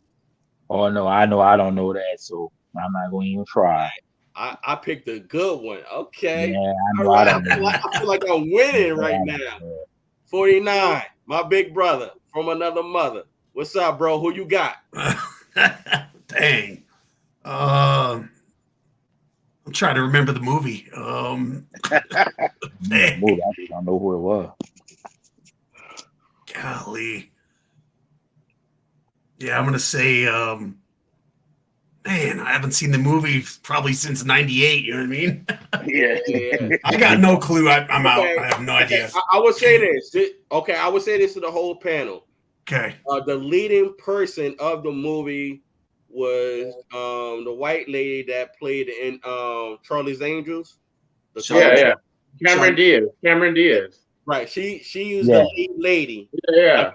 Oh no, I know. I don't know that, so I'm not going to even try. I picked a good one. Okay. Yeah, I know. All right. I don't know. I feel like I'm winning right now. 49, my big brother from another mother. What's up, bro? Who you got? Dang. I'm trying to remember the movie. Movie, I just don't know who it was. Golly. Yeah, I'm gonna say man, I haven't seen the movie probably since '98, you know what I mean? Yeah. I got no clue. I'm out. I have no idea. I would say this. Okay, I would say this to the whole panel. Okay. The leading person of the movie was the white lady that played in Charlie's Angels. Yeah. Cameron Diaz. Right. She was the lead lady. Yeah.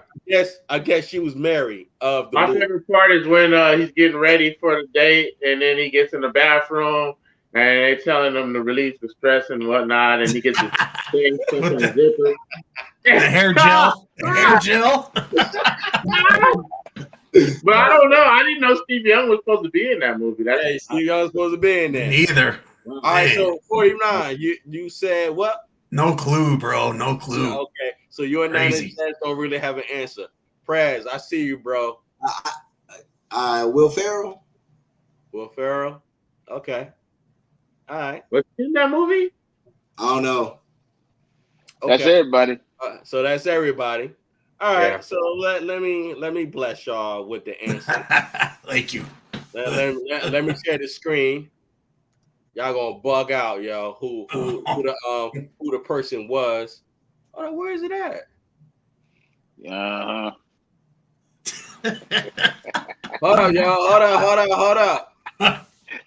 I guess she was Mary of the My movie. favorite part is when he's getting ready for the date and then he gets in the bathroom and they're telling him to release the stress and whatnot, and he gets his thing stuck in the zipper. The hair gel. The hair gel. But I don't know. I didn't know Steve Young was supposed to be in that movie. Hey, Steve Young was supposed to be in there. Neither. All right, so 49. You said what? No clue, bro. No clue. Okay, so you and Niners don't really have an answer. Prez, I see you, bro. Will Ferrell. Will Ferrell. Okay. All right. Was he in that movie? I don't know. Okay. That's everybody. So that's everybody. All right. Yeah. So let me bless y'all with the answer. Thank you. Let me share the screen. Y'all gonna bug out, yo. Who the person was? Oh, where is it at? Hold up, y'all. Hold up.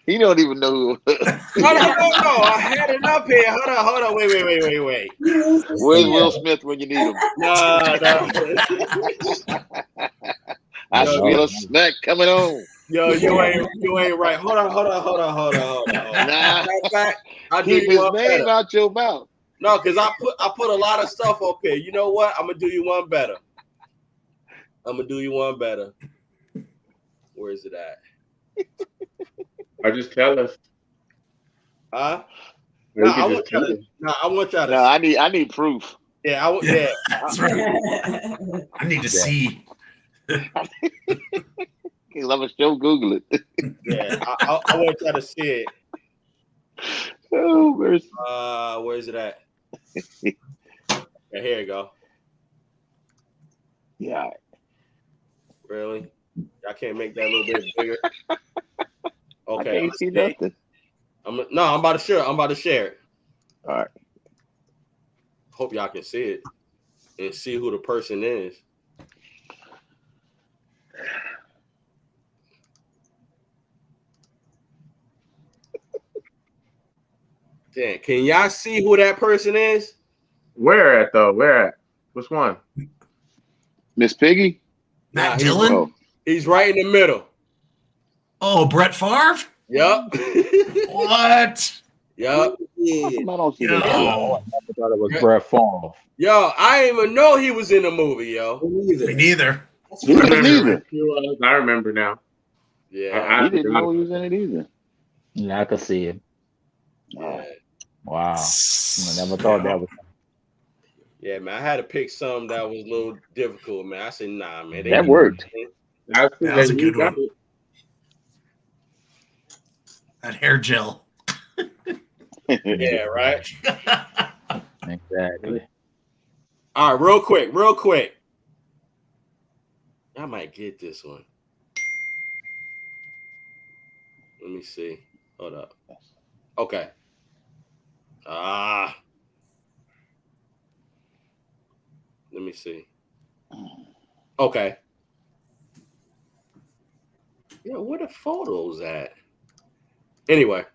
He don't even know who. No. I had it up here. Hold on. Wait. Where's Will Smith when you need him? No. I feel a smack coming on. Yo, you ain't right. Hold on. Nah, keep his name out your mouth. No, because I put a lot of stuff up here. You know what? I'm gonna do you one better. Where is it at? Or just tell us. Huh? No, I want y'all to. No, I need proof. Yeah, yeah. That's right. I need to see. I'm gonna show Google it. Yeah, I want y'all to see it. Oh, mercy. Where is it at? Yeah, here you go. Yeah. Really? I can't make that a little bit bigger. Okay. I can't see nothing. I'm about to share it. All right. Hope y'all can see it and see who the person is. Damn, can y'all see who that person is? Where at though? Where at? Which one? Miss Piggy? Matt Dillon? He's right in the middle. Oh, Brett Favre? Yep. What? Yep. Yeah. I don't see Yeah. that. I thought it was Brett Favre. Yo, I didn't even know he was in the movie, yo. Me neither. He didn't either. I remember now. Yeah. He didn't know he was in it either. Yeah, I could see it. Yeah. Wow. I never thought that was. Yeah, man. I had to pick something that was a little difficult, man. I said, nah, man. That worked. That was a good one. That hair gel. Yeah, right. Exactly. All right, real quick. I might get this one. Let me see. Hold up. Okay. Let me see. Okay. Yeah, where the photos at? Anyway,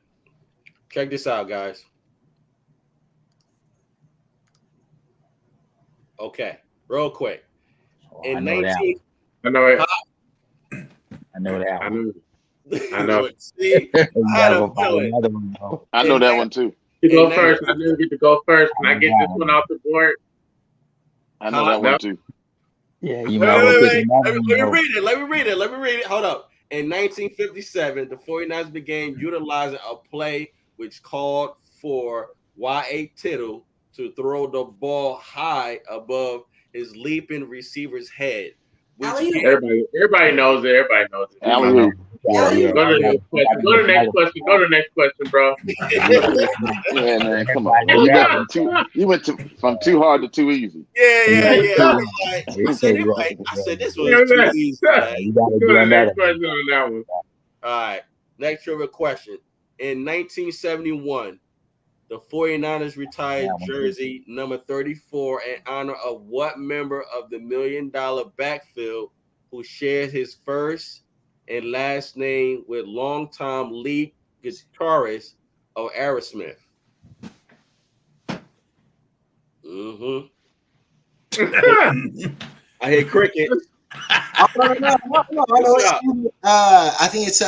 check this out, guys. Okay, real quick. I know that. I know it. I know that. I know. See, I had a feeling. I know that one too. You go first. I didn't get to go first. Can I get this one off the board? I know that one too. Yeah, you might well pick Let me read it. Hold up. In 1957, the 49ers began utilizing a play which called for Y.A. Tittle to throw the ball high above his leaping receiver's head. Everybody knows it. Everybody knows it. Alley-oop. Go to the next question, bro. Yeah, man, come on. You went from too hard to too easy. Yeah. I said this was too easy. You gotta do the next question on that one. All right. Next trivia question. In 1971, the 49ers retired jersey number 34 in honor of what member of the $1 Million backfield who shared his first and last name with longtime lead guitarist of Aerosmith? I hear cricket. I think it's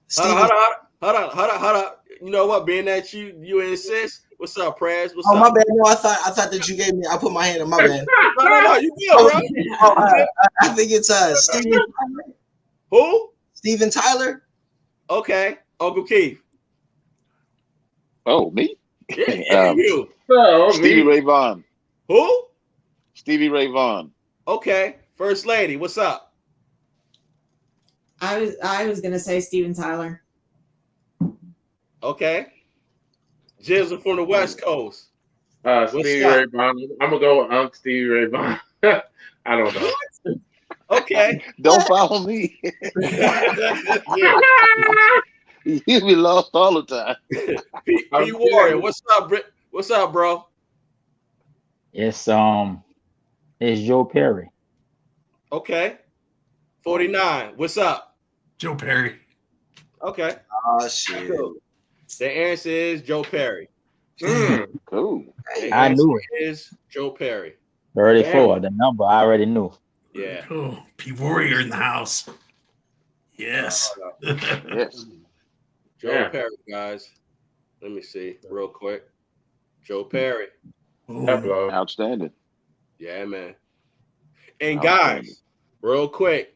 Steven. Hold on. You know what? Being that you insist. What's up, Prez? What's up? My bad. No, I thought that you gave me. I put my hand on my bad. No. You good, bro? I think it's Steven Tyler. Who? Steven Tyler. Okay, Uncle Keith. Oh, me? Yeah, you. Stevie Ray Vaughan. Who? Stevie Ray Vaughan. Okay, First Lady. What's up? I was gonna say Steven Tyler. Okay. Jizzle from the West Coast. Stevie Ray Vaughan. I'm gonna go with Unc Stevie Ray Vaughan. I don't know. Okay. Don't follow me. You be lost all the time. P. Warren, what's up, What's up, bro? It's Joe Perry. Okay. 49. What's up? Joe Perry. Okay. Oh shit. Cool. The answer is Joe Perry. Cool. I knew it. Is Joe Perry. 34. The number I already knew. Yeah. Cool. P. Warrior in the house. Yes. Yes. Joe Perry, guys. Let me see real quick. Joe Perry. Outstanding. Yeah, man. And guys, real quick.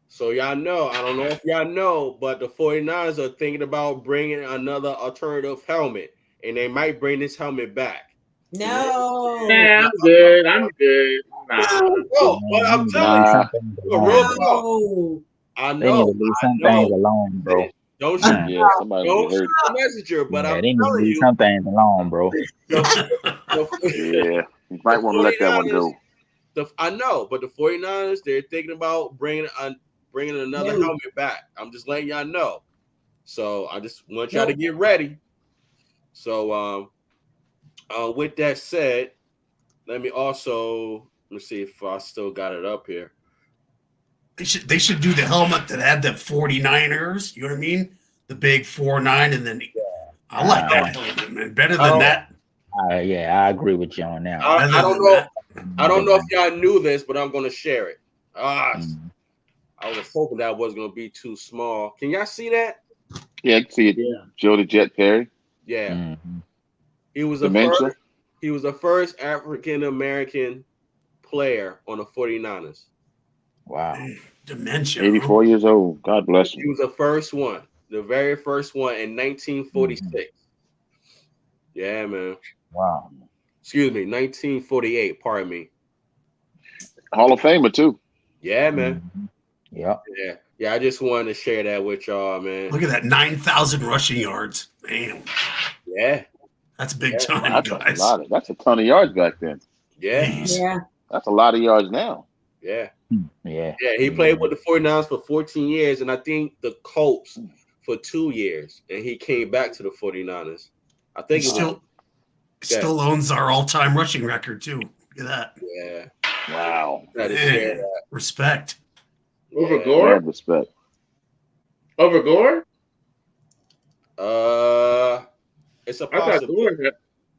So y'all know, I don't know if y'all know, but the 49ers are thinking about bringing another alternative helmet, and they might bring this helmet back. No. Yeah, I'm good. Nah. Bro, but I'm telling you, real talk. I know. They need to leave some things alone, bro. Don't somebody shoot the messenger, but I'm they need to telling leave you, some things alone, bro. Yeah, you might want to let that one go. I know, but the 49ers, they're thinking about bringing another helmet back. I'm just letting y'all know. So I just want y'all to get ready. So with that said, let me see if I still got it up here. They should do the helmet that had the 49ers. You know what I mean? The big 4-9, and then I like that helmet, man. Better than that. Yeah, I agree with you on that. I don't know. I don't know if y'all knew this, but I'm going to share it. I was hoping that wasn't going to be too small. Can y'all see that? Yeah, I can see it. Yeah. Joe the Jet Perry. Yeah. He was Dementia. He was the first African American player on the 49ers. Wow. Dementia. 84 years old. God bless He him. was the first one, the very first one in 1946. Yeah, man. Wow. Excuse me, 1948. Pardon me. Hall of Famer too. Yeah, man. Yep. Yeah. I just wanted to share that with y'all, man. Look at that, 9,000 rushing yards. Damn. Yeah. That's big Yeah. time, That's guys. that's a ton of yards back then. Yeah. Jeez. Yeah. That's a lot of yards now. Yeah. Yeah. Yeah. He played with the 49ers for 14 years, and I think the Colts for 2 years, and he came back to the 49ers. I think He it was. still owns our all-time rushing record, too. Look at that. Yeah. Wow. Had to share Man, that. respect. Over Yeah. Gore? Mad respect. Over Gore? It's a I thought possibility. Gore had,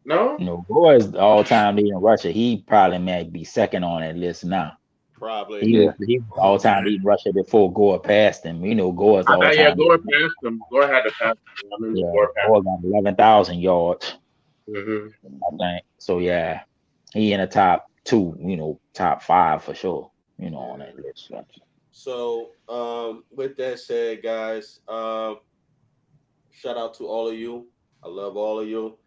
no? You know, Gore is the all-time leading rusher. He probably might be second on that list now. Probably. He was the all-time leading rusher before Gore passed him. We know Gore's the I thought, all-time. Gore passed him. Gore had to pass him. I mean, Yeah, Gore passed Gore got 11,000 yards, him. I think. So yeah, he in the top 2, top 5 for sure. On that list. So, with that said, guys, shout out to all of you. I love all of you.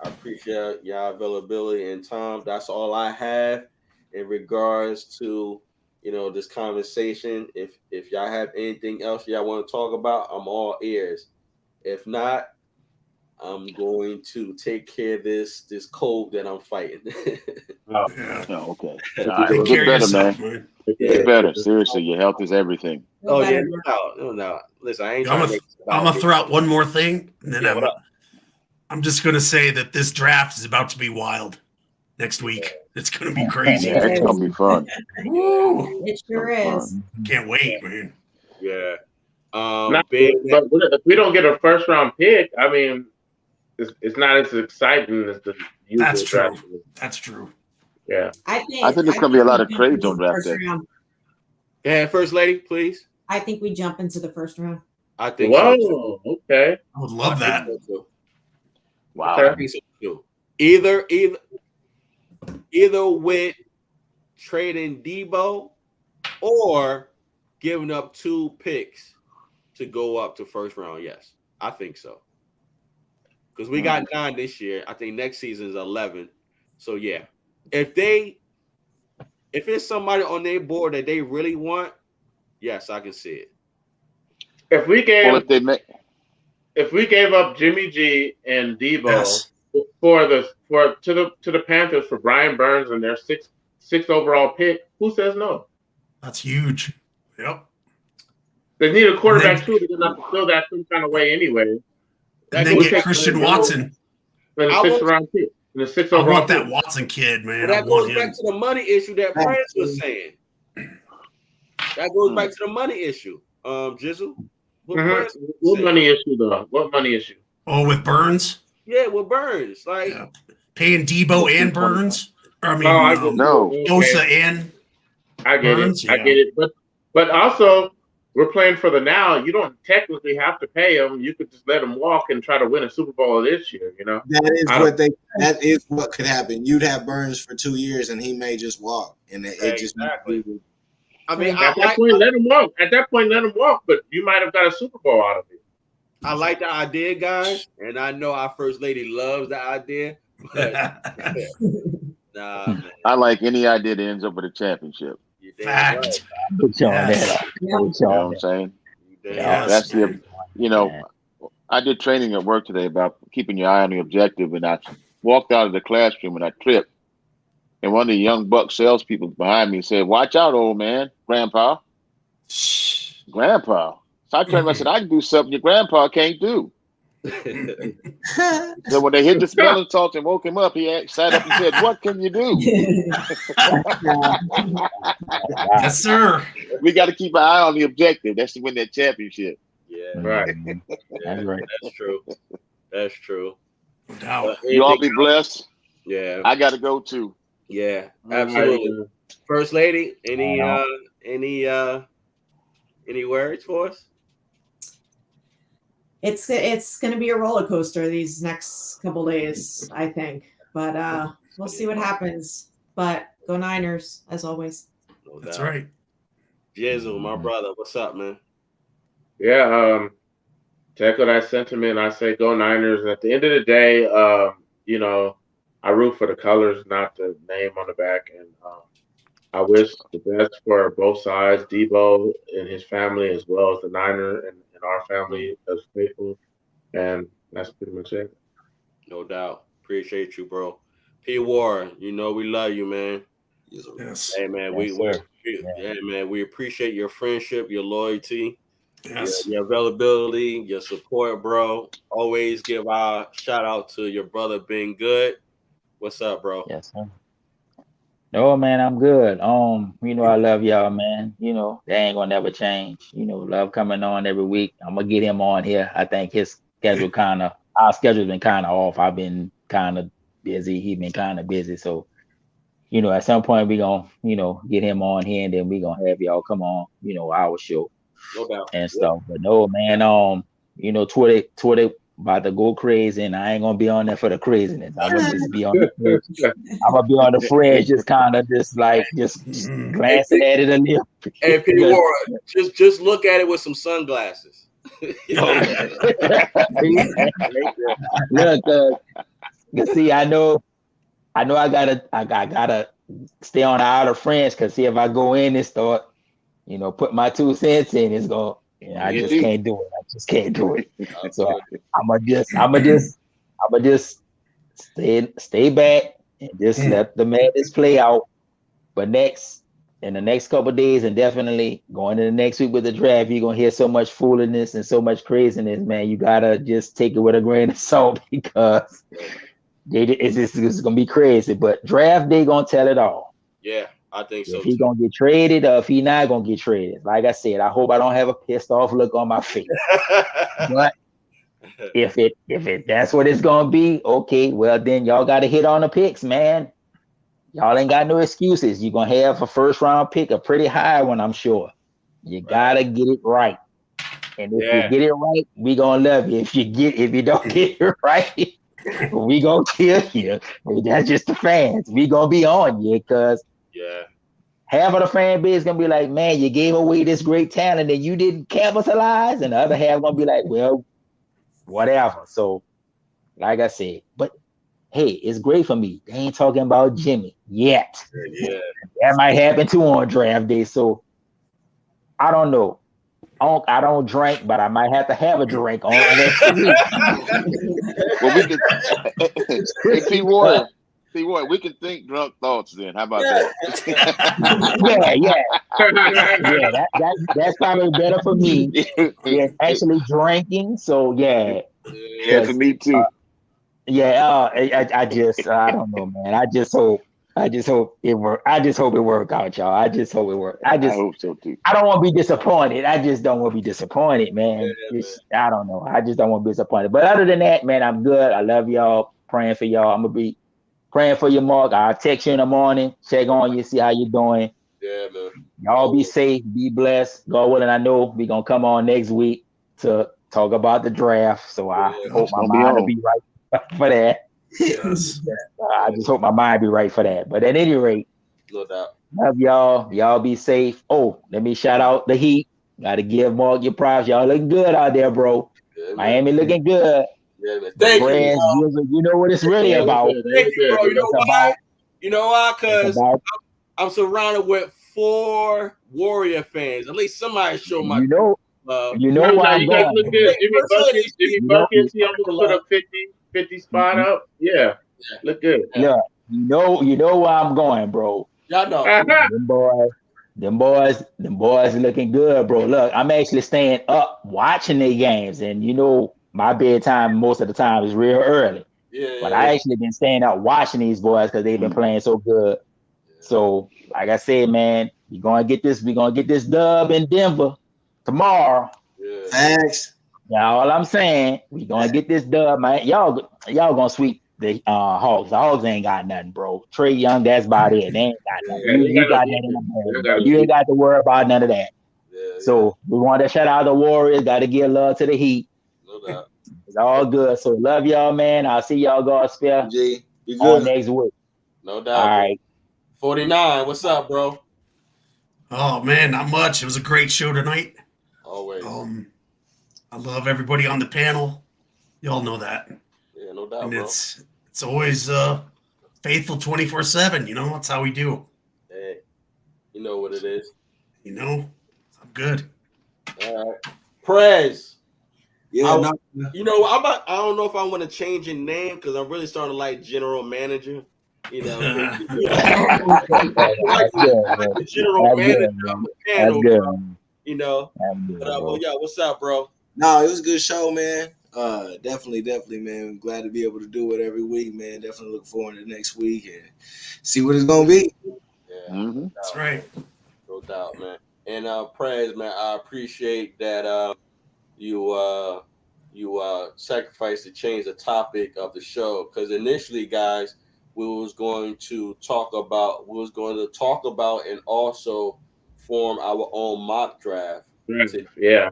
I appreciate y'all availability and time. That's all I have in regards to this conversation. If y'all have anything else y'all want to talk about, I'm all ears. If not, I'm going to take care of this cold that I'm fighting. Oh, Yeah. Oh, okay. Take All right. care Get of better, yourself, man. man. Get better. Seriously, your health is everything. Oh yeah, no. Listen, I ain't trying to make this about I'm gonna me. throw out one more thing, and then Yeah, what up? I'm just gonna say that this draft is about to be wild next week. It's gonna be crazy. Yeah, it's gonna be fun. Woo! It sure is. Can't wait, man. Yeah. but Big if we don't get a first round pick, I mean, it's not as exciting as the usual That's true. draft. That's true. Yeah. I think there's gonna be a lot of we trades jump on into draft the first day. round. Yeah, First Lady, please. I think we jump into the first round. I think so too. Whoa. Okay. I would love I that. think so too. Wow. I think so too. Either with trading Deebo or giving up 2 picks to go up to first round. Yes, I think so. Because we got 9 this year. I think next season is 11. So yeah, if it's somebody on their board that they really want, yes, I can see it. If we gave Well, if we gave up Jimmy G and Deebo Yes. to the Panthers for Brian Burns and their sixth overall pick, who says no? That's huge. Yep. They need a quarterback And too. They're gonna have to fill that some kind of way anyway. And then We'll get take Christian the- Watson. And the sixth round pick. And the sixth I overall want that pick. Watson kid, man. But that I want goes back him. to the money issue that Prince was saying. That goes back to the money issue. Jizzle. What Prince was What saying. money issue though? What money issue? Oh, with Burns? Yeah, with Burns. Like Yeah. Paying Debo and Burns? Or, I mean, Oh, I get no. it. Bosa Okay. and I get Burns, it. I yeah. get it. But also, we're playing for the now. You don't technically have to pay them. You could just let them walk and try to win a Super Bowl this year. That is what could happen. You'd have Burns for 2 years and he may just walk, and it just exactly. I mean, At that point, let him walk. At that point, let him walk. But you might have got a Super Bowl out of it. I like the idea, guys, and I know our first lady loves the idea. But nah, man, I like any idea that ends up with a championship. you damn Fact. right. Put you on Yes. that. Yeah. Put you You know on what I'm that. saying? You damn Yeah, right. That's the, man. I did training at work today about keeping your eye on the objective, and I walked out of the classroom and I tripped. And one of the young buck salespeople behind me said, "Watch out, old man, grandpa." Grandpa. So I turned around and said, "I can do something your grandpa can't do." So when they hit the smelling salts and woke him up, he sat up and said, "What can you do?" Yes, sir. We got to keep an eye on the objective. That's to win that championship. Yeah, Right. That's right. that's true. That's true. No doubt. You all be blessed. Yeah, I got to go too. yeah, absolutely. First lady, any words for us? It's going to be a roller coaster these next couple days, I think. But We'll see what happens. But go Niners, as always. No That's doubt. right. Jizzle, my brother, what's up, man? Yeah, to echo that sentiment, I say go Niners. At the end of the day, you know, I root for the colors, not the name on the back. And I wish the best for both sides, Deebo and his family, as well as the Niner and our family as faithful. And that's pretty much it. No doubt. Appreciate you, bro. P. Warren, you know we love you, man. Yes. Hey, man, Yes, we appreciate your friendship, your loyalty, Yes. your availability, your support, bro. Always give our shout out to your brother being good. What's up, bro? Yes, sir. No, man, I'm good. I love y'all, man. They ain't gonna never change. Love coming on every week. I'm gonna get him on here. I think our schedule's been kind of off. I've been kind of busy. He been kind of busy. So, at some point we gonna, get him on here, and then we gonna have y'all come on, our show No doubt. and stuff. But no, man, Twitter about to go crazy, and I ain't gonna be on there for the craziness. I'm gonna just be on the fridge. I'm gonna be on the fridge, just kind of just glancing at it a little. Hey, P. Warren, just look at it with some sunglasses. Look, see, I know, I gotta stay on the outer fringe, because see, if I go in and start, put my 2 cents in, it's going. I just can't do it. I just can't do it. So I'ma just stay back and just let the madness play out. But in the next couple of days, and definitely going into the next week with the draft, you're gonna hear so much foolishness and so much craziness, man. You gotta just take it with a grain of salt, because it's gonna be crazy. But draft day gonna tell it all. Yeah, I think so. If he's gonna get traded, or if he not gonna get traded. Like I said, I hope I don't have a pissed off look on my face. But if that's what it's gonna be, okay, well then y'all gotta hit on the picks, man. Y'all ain't got no excuses. You're gonna have a first round pick, a pretty high one, I'm sure. You gotta get it right. And if you get it right, we gonna love you. If you don't get it right, we gonna kill you. That's just the fans. We gonna be on you, because half of the fan base is gonna be like, man, you gave away this great talent and you didn't capitalize, and the other half gonna be like, well, whatever. So, like I said, but hey, it's great for me. They ain't talking about Jimmy yet. Yeah. That might happen too on draft day. So I don't know. I don't drink, but I might have to have a drink on next week. Well, we can. Hey, P. Warren, we can think drunk thoughts then. How about that? That's probably better for me than actually drinking. So yeah, for me too. I don't know, man. I just hope it work. I just hope it work out, y'all. I just hope it work. I hope so too. I don't want to be disappointed. I just don't want to be disappointed, man. I don't know. I just don't want to be disappointed. But other than that, man, I'm good. I love y'all. Praying for y'all. I'm gonna be praying for you, Mark. I'll text you in the morning, check on you, see how you doing. Yeah, man. Y'all be safe, be blessed. God willing, I know we're gonna come on next week to talk about the draft. So I hope my mind will be right for that. Yes. I just hope my mind be right for that. But at any rate, no doubt. Love y'all. Y'all be safe. Oh, let me shout out the Heat. Gotta give Mark your props. Y'all looking good out there, bro. Yeah, Miami looking good. Yeah, man. Thank you. You know what it's really about. Thank you, bro. You know why? You know why? Because I'm surrounded with 4 Warrior fans. At least somebody show my love. You guys look good. Jimmy Buckets, he almost put a 50 spot up. Yeah, look good. Yeah, you know where I'm going, bro. Y'all know. Them boys looking good, bro. Look, I'm actually staying up watching their games, and my bedtime most of the time is real early. But I actually been staying up watching these boys because they've been playing so good. So, like I said, man, we're gonna get this dub in Denver tomorrow. Thanks. Yeah, all I'm saying, we gonna get this dub, man. Y'all gonna sweep the Hawks. The Hawks ain't got nothing, bro. Trae Young, that's about it. They ain't got nothing. You got that in the bag. You ain't got to worry about none of that. So we want to shout out the Warriors. Got to give love to the Heat. No doubt. It's all good. So love y'all, man. I'll see y'all, God spare, on next week. No doubt. All right. 49, what's up, bro? Oh man, not much. It was a great show tonight. Always. I love everybody on the panel. Y'all know that. Yeah, no doubt, And bro. it's always faithful 24/7. You know, that's how we do. Hey, you know what it is. You know, I'm good. All right, Prez. Yeah, You know, I don't know if I want to change your name because I'm really starting to like general manager. You know, like the general manager of the panel. That's good. You know, but yeah, what's up, bro? No, it was a good show, man. Definitely, man. Glad to be able to do it every week, man. Definitely look forward to next week and see what it's gonna be. Yeah, Mm-hmm. That's right. No doubt, man. And Prez, man, I appreciate that you sacrificed to change the topic of the show because initially, guys, we was going to talk about and also form our own mock draft. Yeah.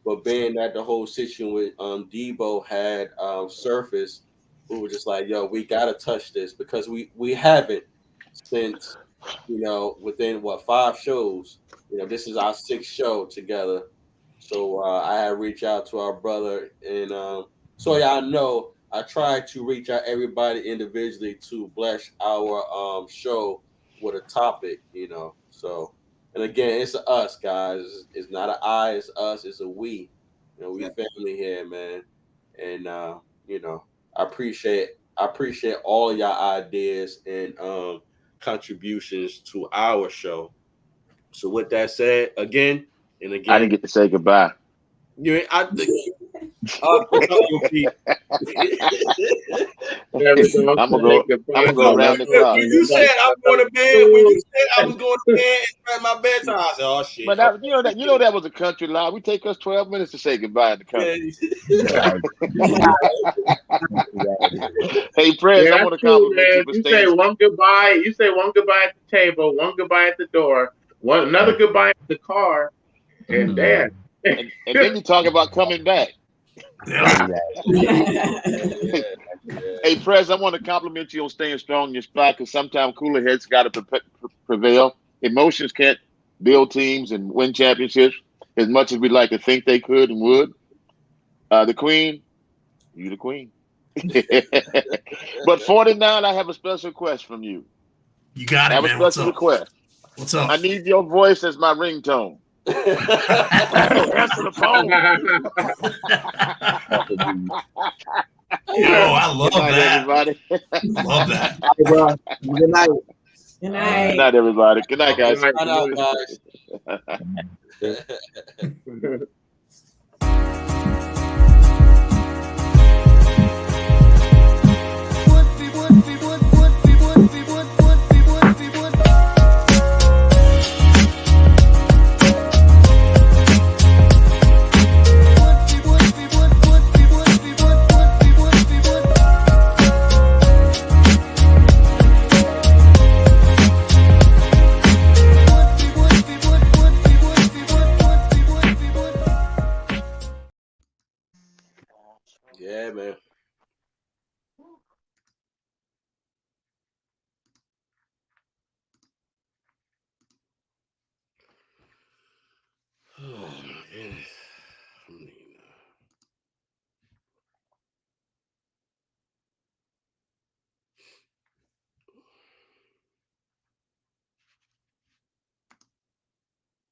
But being that the whole situation with Deebo had surfaced, we were just like, yo, we gotta touch this because we haven't since within 5 shows. This is our 6th show together. So I had reached out to our brother, and so yeah, I know I tried to reach out everybody individually to bless our show with a topic, So, and again, it's a us guys. It's not an I, it's us. It's a we. We family here, man. And I appreciate all of y'all ideas and contributions to our show. So with that said, again and again, I didn't get to say goodbye. I'm I'm gonna go around the clock. When you said I'm going to bed, when you said I was going to bed, it's at my bedtime. I said, "Oh shit!" But that was a country line. We take us 12 minutes to say goodbye in the country. Hey, Prez, I want to compliment you for You staying. say one goodbye. You say one goodbye at the table, one goodbye at the door, another goodbye at the car, and then And then you talk about coming back. Yeah. Hey, Prez, I want to compliment you on staying strong in your spot because sometimes cooler heads got to prevail. Emotions can't build teams and win championships as much as we'd like to think they could and would. The queen, you the queen. But 49, I have a special request from you. You got it, I have man. a special request. What's up? I need your voice as my ringtone. Answer the phone. Yo, I love Good night, that. everybody. Love that. Good night. Good night. Good night, everybody. Good night, guys. Shout out, guys.